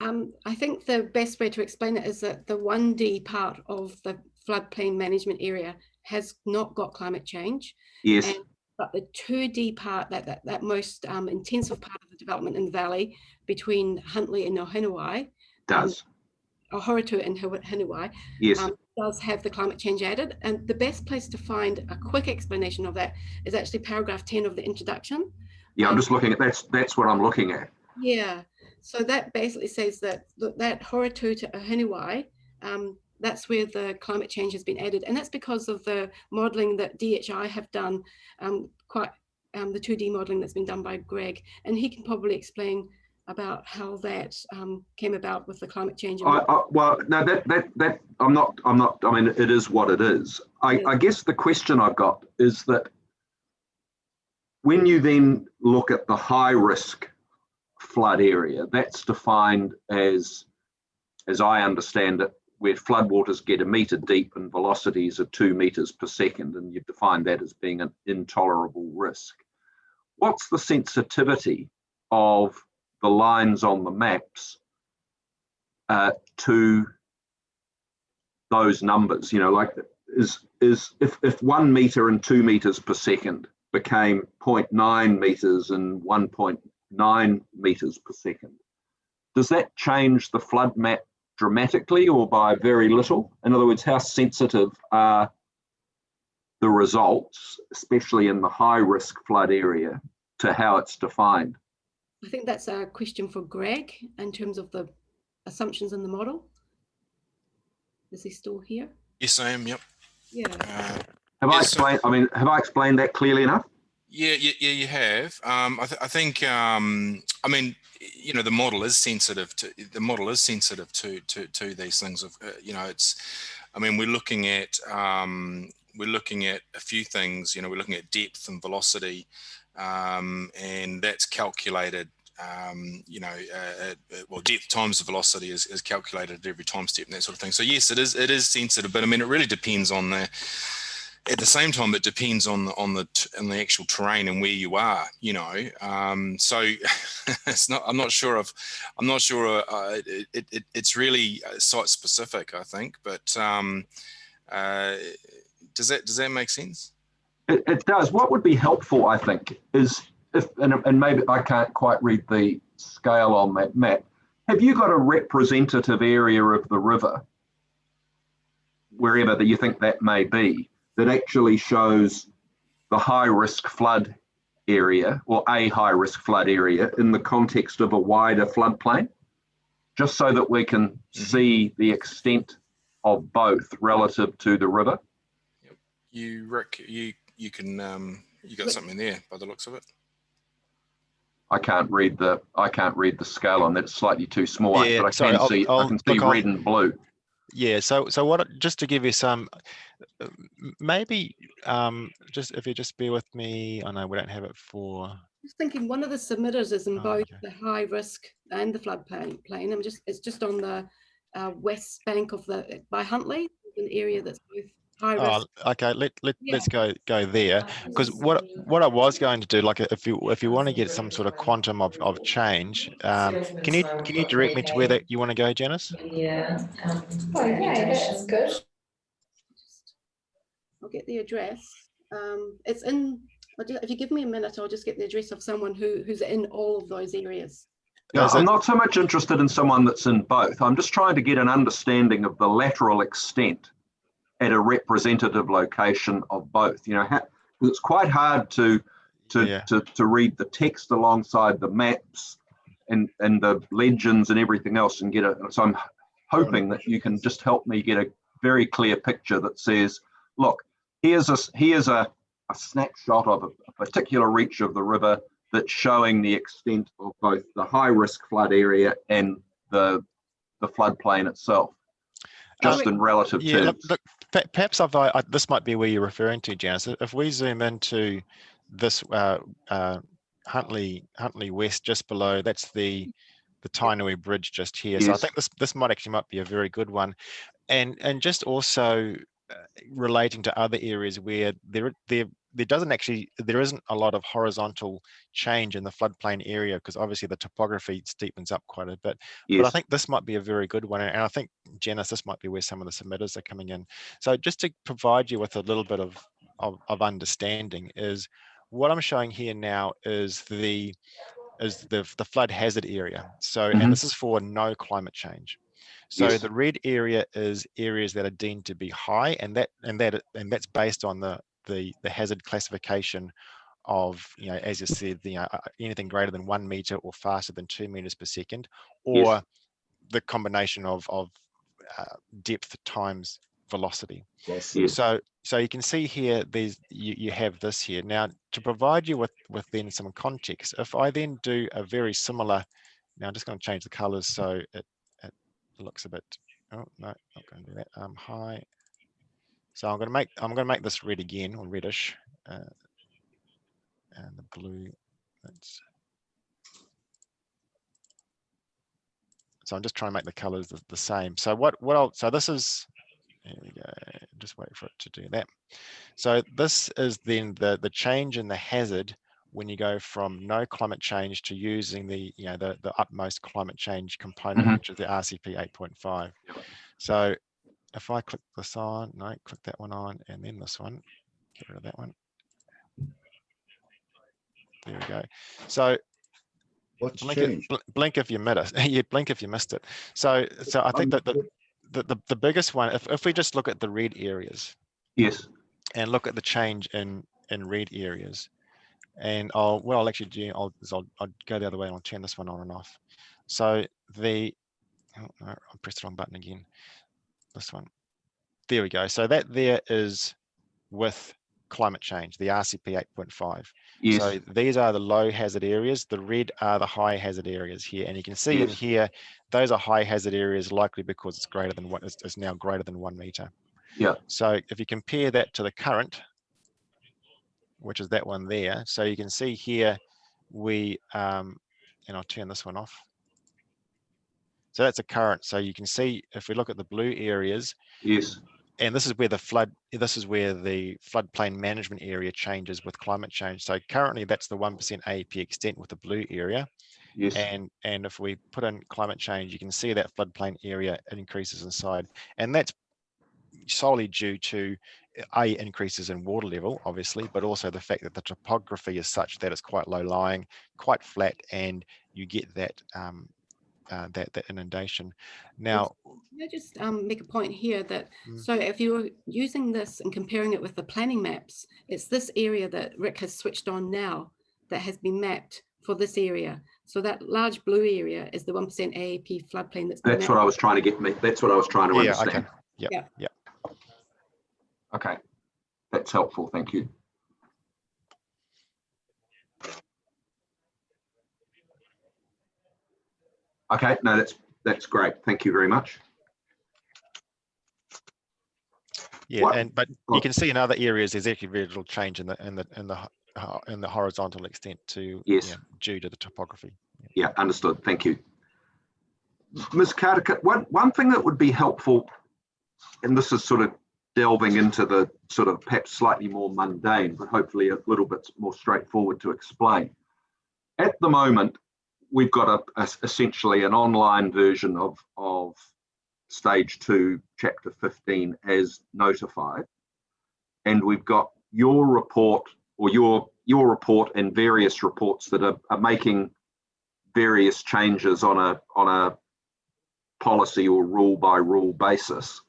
I think the best way to explain it is that the 1D part of the floodplain management area has not got climate change. Yes. But the 2D part, that most intensive part of the development in the valley between Huntly and Ohinawai, does. Ohoratu and Hinuai, yes. Does have the climate change added. And the best place to find a quick explanation of that is actually paragraph 10 of the introduction. Yeah, I'm just looking at that's what I'm looking at. Yeah, so that basically says that Horatu to Ohinawai, that's where the climate change has been added, and that's because of the modelling that DHI have done, the 2D modelling that's been done by Greg, and he can probably explain about how that came about with the climate change. Well, no, that I'm not. I mean, it is what it is. I guess the question I've got is that when you then look at the high risk flood area, that's defined as I understand it, where floodwaters get 1 metre deep and velocities are 2 metres per second, and you've defined that as being an intolerable risk. What's the sensitivity of the lines on the maps to those numbers? You know, like if 1 metre and 2 metres per second became 0.9 metres and 1.9 metres per second, does that change the flood map dramatically or by very little? In other words, how sensitive are the results, especially in the high risk flood area, to how it's defined? I think that's a question for Greg in terms of the assumptions in the model. Is he still here? Yes, I am. Yep. Yeah. Have I explained that clearly enough? Yeah, you have. I think. I mean, you know, the model is sensitive to these things. Of you know, it's. I mean, we're looking at a few things. You know, we're looking at depth and velocity, and that's calculated. You know, well, depth times the velocity is calculated at every time step and that sort of thing. So yes, it is sensitive, but I mean, it really depends on the. At the same time, it depends on the actual terrain and where you are. You know, so it's not. I'm not sure. It's really site specific, I think. But does that make sense? It does. What would be helpful, I think, is and maybe I can't quite read the scale on that map. Have you got a representative area of the river, wherever that you think that may be, that actually shows the high risk flood area or a high risk flood area in the context of a wider floodplain, just so that we can see the extent of both relative to the river? Rick, you got something there by the looks of it. I can't read the scale on that. It's slightly too small, Yeah, but I can see red and blue. Yeah, so what, just to give you some, maybe just if you just bear with me. I know we don't have it for. Just thinking one of the submitters is in both the high risk and the floodplain. It's just on the west bank of by Huntley, an area that's both high risk. Okay, let's go there, because what I was going to do, like if you want to get some sort of quantum of change, can you direct me to where that you want to go, Janice? Yeah. Okay, that's good. I'll get the address. It's in. If you give me a minute, I'll just get the address of someone who's in all of those areas. No, I'm not so much interested in someone that's in both. I'm just trying to get an understanding of the lateral extent at a representative location of both. You know, it's quite hard to read the text alongside the maps and the legends and everything else and get it. So I'm hoping that you can just help me get a very clear picture that says, look, here's a snapshot of a particular reach of the river that's showing the extent of both the high risk flood area and the floodplain itself, just in relative terms. Look, perhaps this might be where you're referring to, Janice. If we zoom into this Huntley West, just below, that's the Tainui Bridge just here. Yes. So I think this might be a very good one, and just also relating to other areas where there isn't a lot of horizontal change in the floodplain area, because obviously the topography steepens up quite a bit. Yes. But I think this might be a very good one, and I think, Janice, this might be where some of the submitters are coming in. So just to provide you with a little bit of understanding, is what I'm showing here now is the flood hazard area. So and this is for no climate change. So the red area is areas that are deemed to be high, and that's based on the hazard classification of, you know, as you said, anything greater than 1 meter or faster than 2 meters per second, or the combination of depth times velocity. So you can see here, you have this here. Now, to provide you with then some context, if I then do a very similar, now I'm just going to change the colors so it looks a bit, oh no, not going to do that. High. So I'm going to make this red again, or reddish, and the blue. So I'm just trying to make the colors the same. So so this is, here we go. Just wait for it to do that. So this is then the change in the hazard when you go from no climate change to using the utmost climate change component, which is the RCP 8.5. So if I click this on, no, click that one on, and then this one, get rid of that one. There we go. So blink if you missed it. You blink if you missed it. So I think that the biggest one, if we just look at the red areas, and look at the change in red areas, and what I'll actually do, I'll go the other way and I'll turn this one on and off. So oh no, I pressed the wrong button again. This one. There we go. So that there is with climate change, the RCP 8.5. So these are the low hazard areas. The red are the high hazard areas here. And you can see in here, those are high hazard areas likely because it's greater than what is now greater than 1 meter. So if you compare that to the current, which is that one there, so you can see here and I'll turn this one off. So that's a current. So you can see if we look at the blue areas, and this is where the floodplain management area changes with climate change. So currently that's the 1% AEP extent with the blue area. And if we put in climate change, you can see that floodplain area increases inside. And that's solely due to increases in water level, obviously, but also the fact that the topography is such that it's quite low lying, quite flat, and you get that that inundation. Now, can I just make a point here that so if you're using this and comparing it with the planning maps, it's this area that Rick has switched on now that has been mapped for this area. So that large blue area is the 1% AAP floodplain that's what I was trying to get. That's what I was trying to understand. Okay. Yeah. Okay, that's helpful. Thank you. Okay, no, that's great. Thank you very much. But you can see in other areas there's actually very little change in the horizontal extent to due to the topography. Yeah, understood. Thank you. Ms. Carter, one thing that would be helpful, and this is sort of delving into the sort of perhaps slightly more mundane, but hopefully a little bit more straightforward to explain. At the moment, we've got essentially an online version of Stage 2, Chapter 15 as notified, and we've got your report or your report and various reports that are making various changes on a policy or rule by rule basis.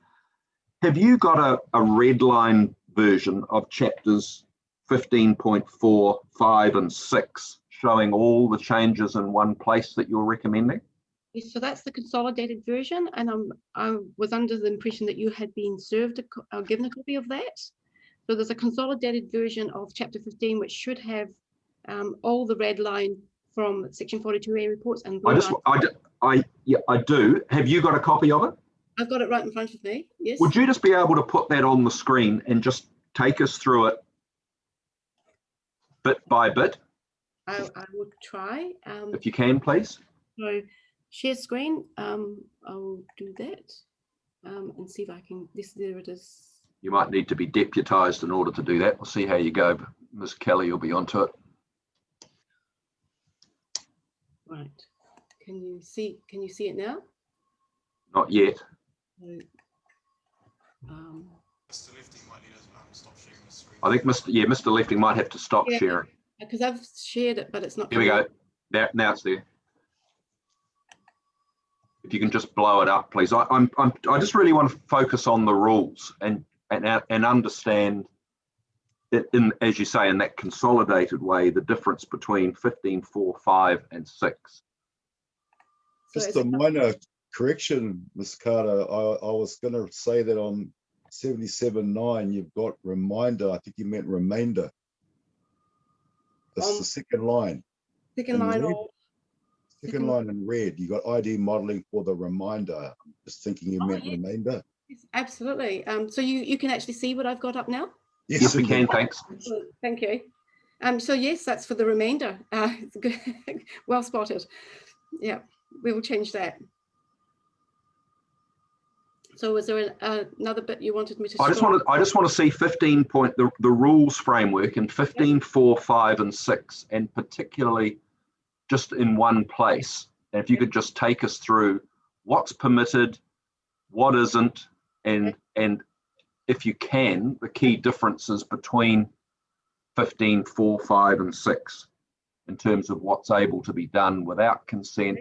Have you got a red line version of chapters 15.4, 5 and 6 showing all the changes in one place that you're recommending? Yes, so that's the consolidated version, and I was under the impression that you had been served given a copy of that. So there's a consolidated version of chapter 15 which should have all the red line from section 42A reports and I do. Have you got a copy of it? I've got it right in front of me. Yes. Would you just be able to put that on the screen and just take us through it bit by bit? I would try. If you can, please. So share screen. I'll do that and see if I can. There it is. You might need to be deputised in order to do that. We'll see how you go. Ms. Kelly will be onto it. Right. Can you see it now? Not yet. So, Mr. Lefty might need to stop sharing the screen. I think Mr. Lefty might have to stop sharing. Because I've shared it, but it's not. Here we go. Now it's there. If you can just blow it up, please. I just really want to focus on the rules and understand it in, as you say, in that consolidated way, the difference between 15.4, 5 and 6. Just a minor correction, Ms. Carter. I was going to say that on 77.9 you've got reminder. I think you meant remainder. That's the second line. Second line. Second line in red. You got ID modeling for the reminder. I'm just thinking you meant remainder. Yes, absolutely. So you can actually see what I've got up now? Yes, we can. Thanks. Thank you. So yes, that's for the remainder. Well spotted. Yeah, we will change that. So was there another bit you wanted me to? I just want to see 15 point the rules framework in 15.4, 5 and 6, and particularly just in one place. And if you could just take us through what's permitted, what isn't, and if you can, the key differences between 15.4, 5 and 6 in terms of what's able to be done without consent,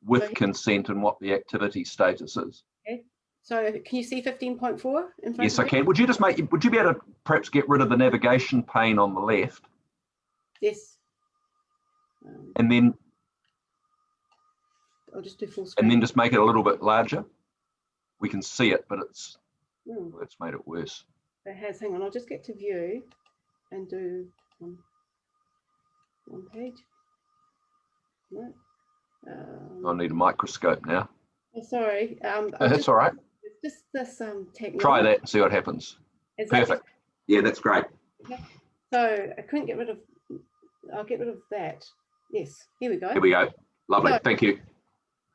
with consent, and what the activity status is. Okay. So can you see 15.4 in front of you? Yes, I can. Would you be able to perhaps get rid of the navigation pane on the left? Yes. And then I'll just do full screen. And then just make it a little bit larger. We can see it, but it's made it worse. It has. Hang on, I'll just get to view and do one page. No. I need a microscope now. Oh, sorry. That's all right. It's just this technology. Try that and see what happens. Perfect. Yeah, that's great. Okay. So I couldn't get rid of. I'll get rid of that. Yes. Here we go. Here we go. Lovely. So, thank you.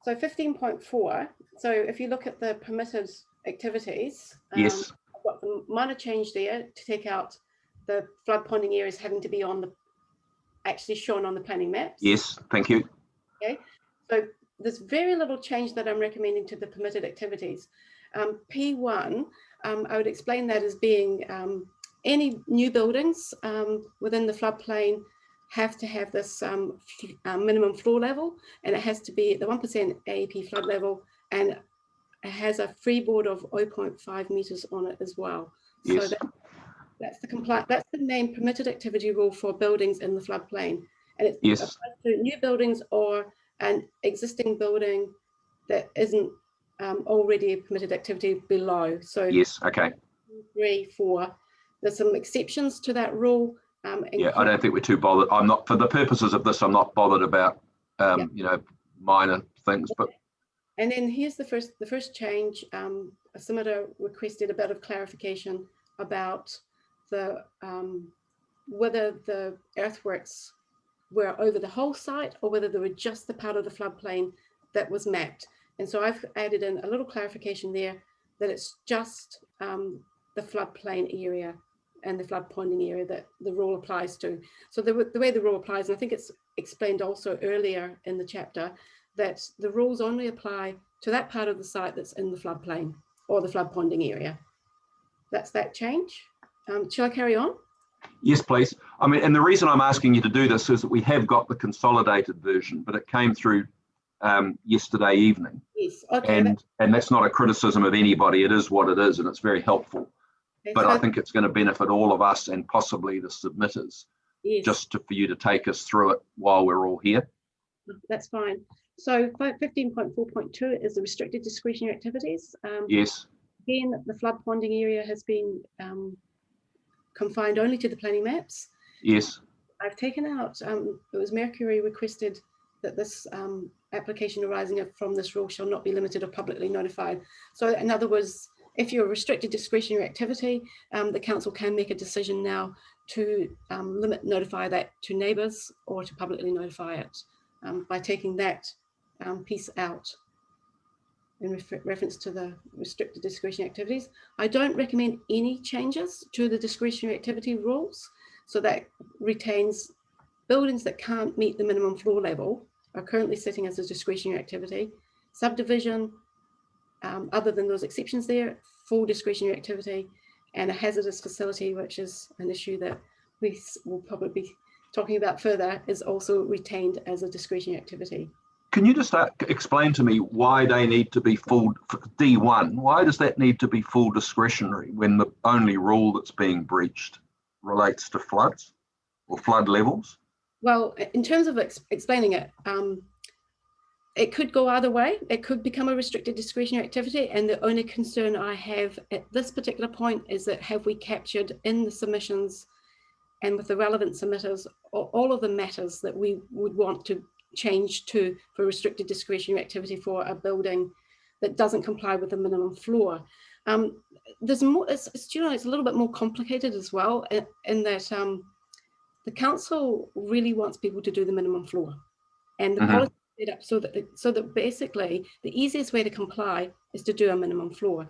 So 15.4. So if you look at the permitted activities, yes, I've got the minor change there to take out the flood ponding areas having to be on the actually shown on the planning maps. Yes, thank you. Okay. So there's very little change that I'm recommending to the permitted activities. P1, I would explain that as being any new buildings within the floodplain have to have this minimum floor level, and it has to be at the 1% AEP flood level, and it has a freeboard of 0.5 meters on it as well. Yes. So that's the main permitted activity rule for buildings in the floodplain, and it's yes, to new buildings or an existing building that isn't already a permitted activity below. So yes, okay. 3, 4. There's some exceptions to that rule. Yeah, I don't think we're too bothered. I'm not, for the purposes of this, I'm not bothered about you know, minor things. But and then here's the first change. A submitter requested a bit of clarification about the whether the earthworks were over the whole site or whether they were just the part of the floodplain that was mapped. And so I've added in a little clarification there that it's just the floodplain area and the flood ponding area that the rule applies to. So the way the rule applies, and I think it's explained also earlier in the chapter, that the rules only apply to that part of the site that's in the floodplain or the flood ponding area. That's that change. Shall I carry on? Yes, please. I mean, and the reason I'm asking you to do this is that we have got the consolidated version, but it came through yesterday evening. Yes, okay. And that's not a criticism of anybody. It is what it is, and it's very helpful. Okay, but so I think it's going to benefit all of us and possibly the submitters, yes, just for you to take us through it while we're all here. That's fine. So 15.4.2 is the restricted discretionary activities. Yes. Again, the flood ponding area has been confined only to the planning maps. Yes. I've taken out, it was Mercury requested that this application arising from this rule shall not be limited or publicly notified. So in other words, if you're a restricted discretionary activity, the council can make a decision now to notify that to neighbours or to publicly notify it by taking that piece out in reference to the restricted discretionary activities. I don't recommend any changes to the discretionary activity rules, so that retains buildings that can't meet the minimum floor level are currently sitting as a discretionary activity. Subdivision, other than those exceptions there, full discretionary activity, and a hazardous facility, which is an issue that we will probably be talking about further, is also retained as a discretionary activity. Can you just explain to me why they need to be full D1? Why does that need to be full discretionary when the only rule that's being breached relates to floods or flood levels? Well, in terms of explaining it, it could go either way. It could become a restricted discretionary activity, and the only concern I have at this particular point is that have we captured in the submissions and with the relevant submitters all of the matters that we would want to change to for restricted discretionary activity for a building that doesn't comply with the minimum floor. There's more, it's a little bit more complicated as well in that the council really wants people to do the minimum floor, and the policy is set up so that basically the easiest way to comply is to do a minimum floor.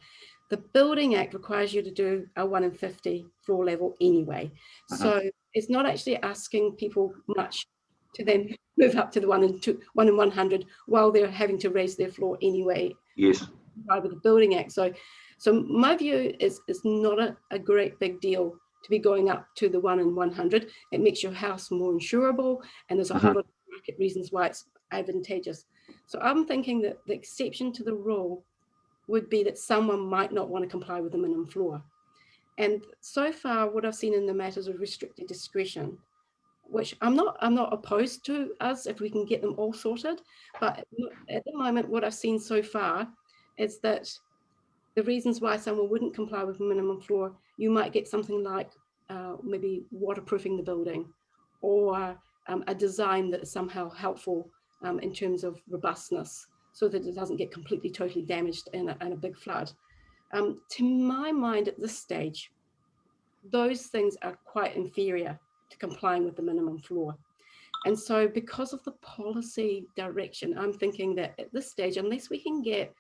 The Building Act requires you to do a 1 in 50 floor level anyway. So it's not actually asking people much to then move up to the 1 in 100 while they're having to raise their floor anyway. Yes. By the Building Act. So my view is not a great big deal to be going up to the 1 in 100. It makes your house more insurable, and there's a whole lot of market reasons why it's advantageous. So I'm thinking that the exception to the rule would be that someone might not want to comply with the minimum floor. And so far, what I've seen in the matters of restricted discretion, which I'm not opposed to us if we can get them all sorted, but at the moment, what I've seen so far is that the reasons why someone wouldn't comply with the minimum floor, you might get something like maybe waterproofing the building, or a design that is somehow helpful in terms of robustness, so that it doesn't get completely, totally damaged in a big flood. To my mind at this stage, those things are quite inferior to complying with the minimum floor. And so because of the policy direction, I'm thinking that at this stage, unless we can get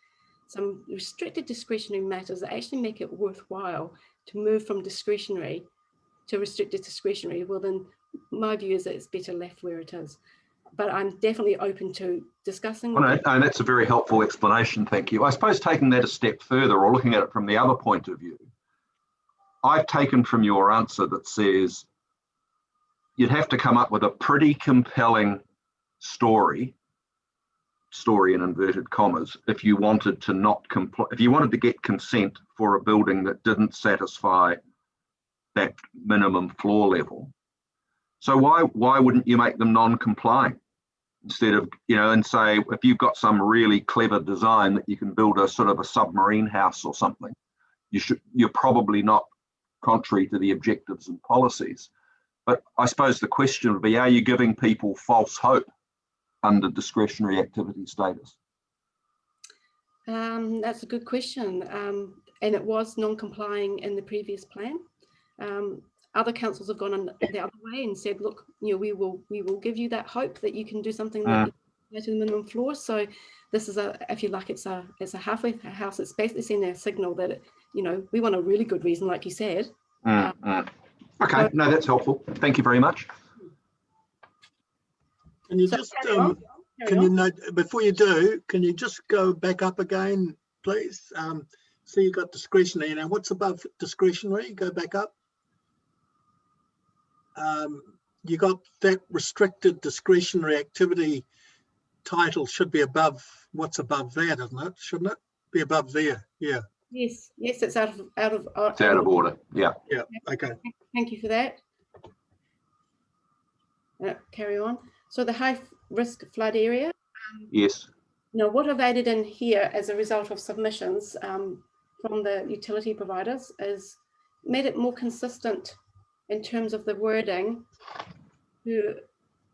some restricted discretionary matters that actually make it worthwhile to move from discretionary to restricted discretionary, well then my view is that it's better left where it is. But I'm definitely open to discussing. Well, no, that's a very helpful explanation, thank you. I suppose taking that a step further, or looking at it from the other point of view, I've taken from your answer that says you'd have to come up with a pretty compelling story in inverted commas, if you wanted to not comply, if you wanted to get consent for a building that didn't satisfy that minimum floor level. So why wouldn't you make them non-compliant instead of, and say, if you've got some really clever design that you can build a sort of a submarine house or something, you're probably not contrary to the objectives and policies. But I suppose the question would be, are you giving people false hope under discretionary activity status? That's a good question. And it was non-complying in the previous plan. Other councils have gone on the other way and said, look, we will give you that hope that you can do something that to the minimum floor. So this is a, if you like, it's a halfway house. It's basically sending a signal that, we want a really good reason, like you said. Okay, no, that's helpful. Thank you very much. Can you just, can you note, before you do, can you just go back up again, please? So you've got discretionary. Now, what's above discretionary? Go back up. You got that restricted discretionary activity title should be above what's above that, isn't it? Shouldn't it be above there? Yeah. Yes, it's out of It's out of order. Yeah. Yeah. Okay. Thank you for that. Carry on. So the high risk flood area. Yes. Now, what I've added in here as a result of submissions from the utility providers is made it more consistent in terms of the wording to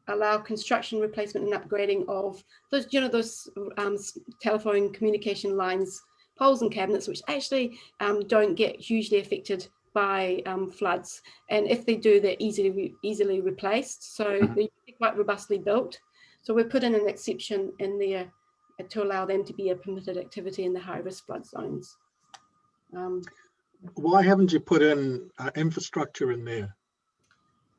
allow construction, replacement and upgrading of those, those telephone communication lines, poles and cabinets, which actually don't get hugely affected by floods. And if they do, they're easily replaced. So they're quite robustly built. So we've put in an exception in there to allow them to be a permitted activity in the high risk flood zones. Why haven't you put in infrastructure in there?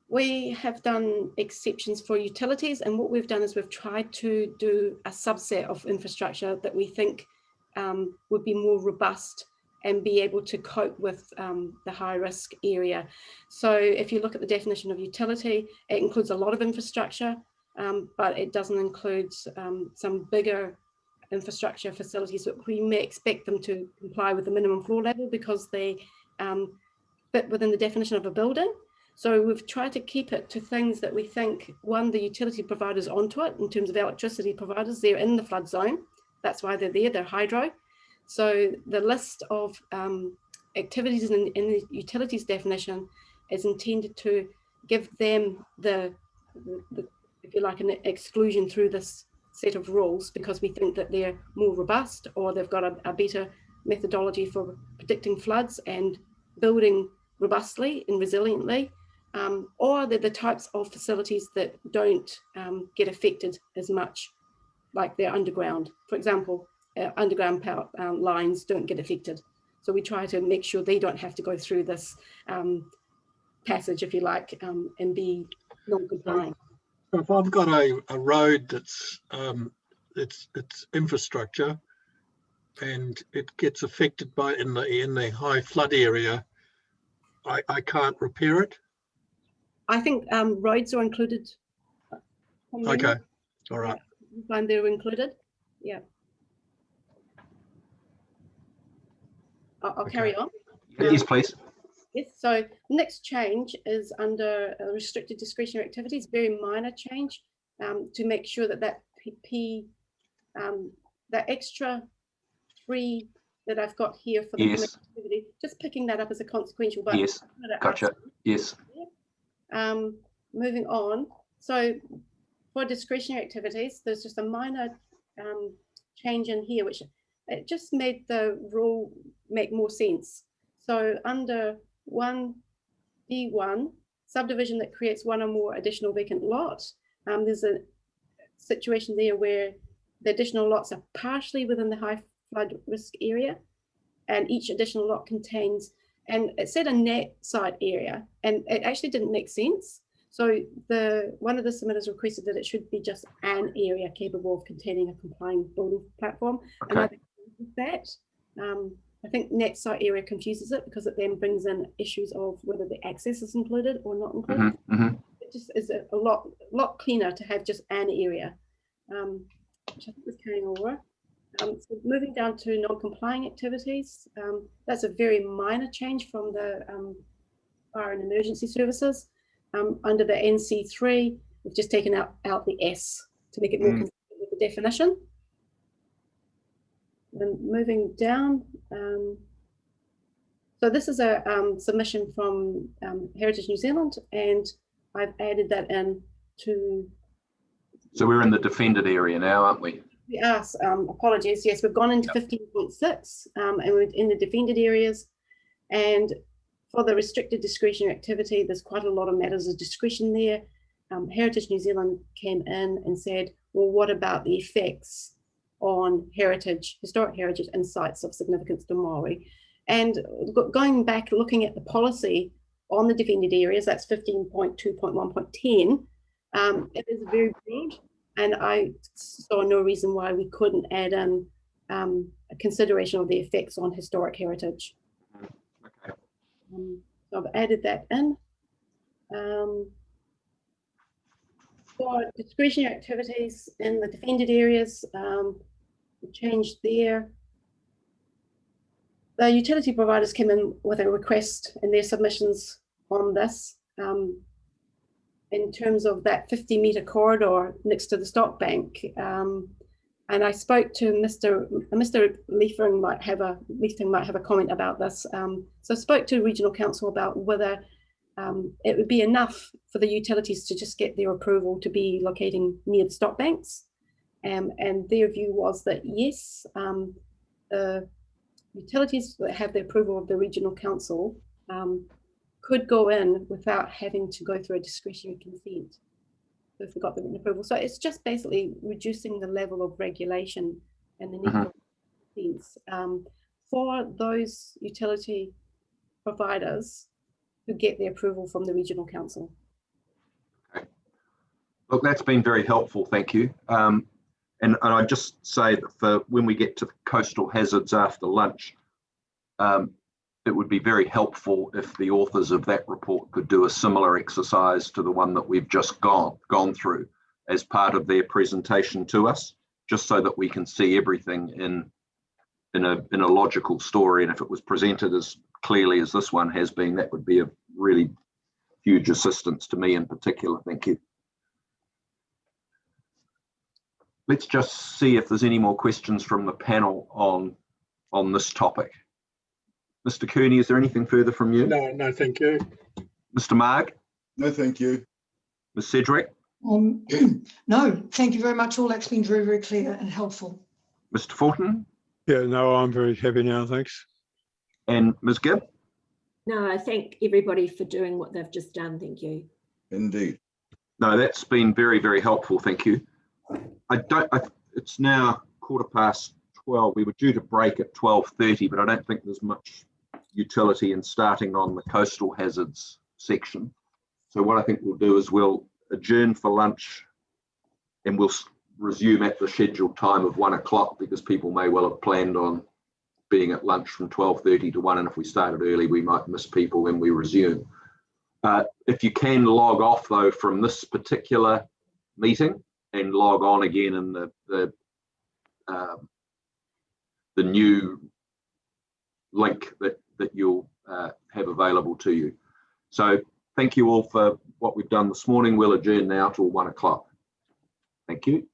We have done exceptions for utilities, and what we've done is we've tried to do a subset of infrastructure that we think would be more robust and be able to cope with the high risk area. So if you look at the definition of utility, it includes a lot of infrastructure, but it doesn't include some bigger infrastructure facilities that we may expect them to comply with the minimum floor level because they fit within the definition of a building. So we've tried to keep it to things that we think, one, the utility providers onto it in terms of electricity providers, they're in the flood zone. That's why they're there, they're hydro. So the list of activities in the utilities definition is intended to give them the if you like, an exclusion through this set of rules because we think that they're more robust or they've got a better methodology for predicting floods and building robustly and resiliently, or they're the types of facilities that don't get affected as much, like they're underground. For example, underground power lines don't get affected. So we try to make sure they don't have to go through this passage, if you like, and be non-compliant. So if I've got a road that's it's infrastructure and it gets affected by in the high flood area, I can't repair it. I think roads are included. Okay, all right. You find they're included. Yeah. I'll carry on. Yes, please. Yes, so next change is under restricted discretionary activities, very minor change to make sure that that that extra 3 that I've got here for the activity, just picking that up as a consequential. But yes, gotcha. Yes. Moving on. So for discretionary activities, there's just a minor change in here, which it just made the rule make more sense. So under 1D1, subdivision that creates one or more additional vacant lots, there's a situation there where the additional lots are partially within the high flood risk area, and each additional lot contains, and it said a net site area, and it actually didn't make sense. So one of the submitters requested that it should be just an area capable of containing a complying building platform. Okay. And I think with that, I think net site area confuses it because it then brings in issues of whether the access is included or not included. It just is a lot cleaner to have just an area, which I think was carrying over. So moving down to non-complying activities, that's a very minor change from the fire and emergency services. Under the NC3, we've just taken out the S to make it more consistent with the definition. Then moving down, so this is a submission from Heritage New Zealand, and I've added that in to. So we're in the defended area now, aren't we? Yes, apologies. Yes, we've gone into 15.6 and we're in the defended areas. And for the restricted discretionary activity, there's quite a lot of matters of discretion there. Heritage New Zealand came in and said, well, what about the effects on heritage, historic heritage and sites of significance to Māori? And going back, looking at the policy on the defended areas, that's 15.2.1.10, it is very broad, and I saw no reason why we couldn't add in a consideration of the effects on historic heritage. Okay. So I've added that in. For discretionary activities in the defended areas, changed there. The utility providers came in with a request in their submissions on this in terms of that 50-metre corridor next to the stock bank. And I spoke to Mr. Leifing might have a comment about this. So I spoke to Regional Council about whether it would be enough for the utilities to just get their approval to be locating near the stock banks. And their view was that yes, the utilities that have the approval of the Regional Council could go in without having to go through a discretionary consent if they got the written approval. So it's just basically reducing the level of regulation and the need for consents for those utility providers who get the approval from the Regional Council. Okay. Look, that's been very helpful, thank you. And I just say that for when we get to the coastal hazards after lunch, it would be very helpful if the authors of that report could do a similar exercise to the one that we've just gone through as part of their presentation to us, just so that we can see everything in a logical story. And if it was presented as clearly as this one has been, that would be a really huge assistance to me in particular. Thank you. Let's just see if there's any more questions from the panel on this topic. Mr. Cooney, is there anything further from you? No, thank you. Mr. Marg? No, thank you. Ms. Sedgwick? No, thank you very much. All that's been very, very clear and helpful. Mr. Fulton? Yeah, no, I'm very happy now, thanks. And Ms. Gibb? No, I thank everybody for doing what they've just done. Thank you. Indeed. No, that's been very, very helpful. Thank you. It's now 12:15. We were due to break at 12:30, but I don't think there's much utility in starting on the coastal hazards section. So what I think we'll do is we'll adjourn for lunch and we'll resume at the scheduled time of 1 o'clock, because people may well have planned on being at lunch from 12:30 to 1, and if we started early we might miss people when we resume. If you can log off though from this particular meeting and log on again in the new link that you'll have available to you. So thank you all for what we've done this morning. We'll adjourn now till 1 o'clock. Thank you.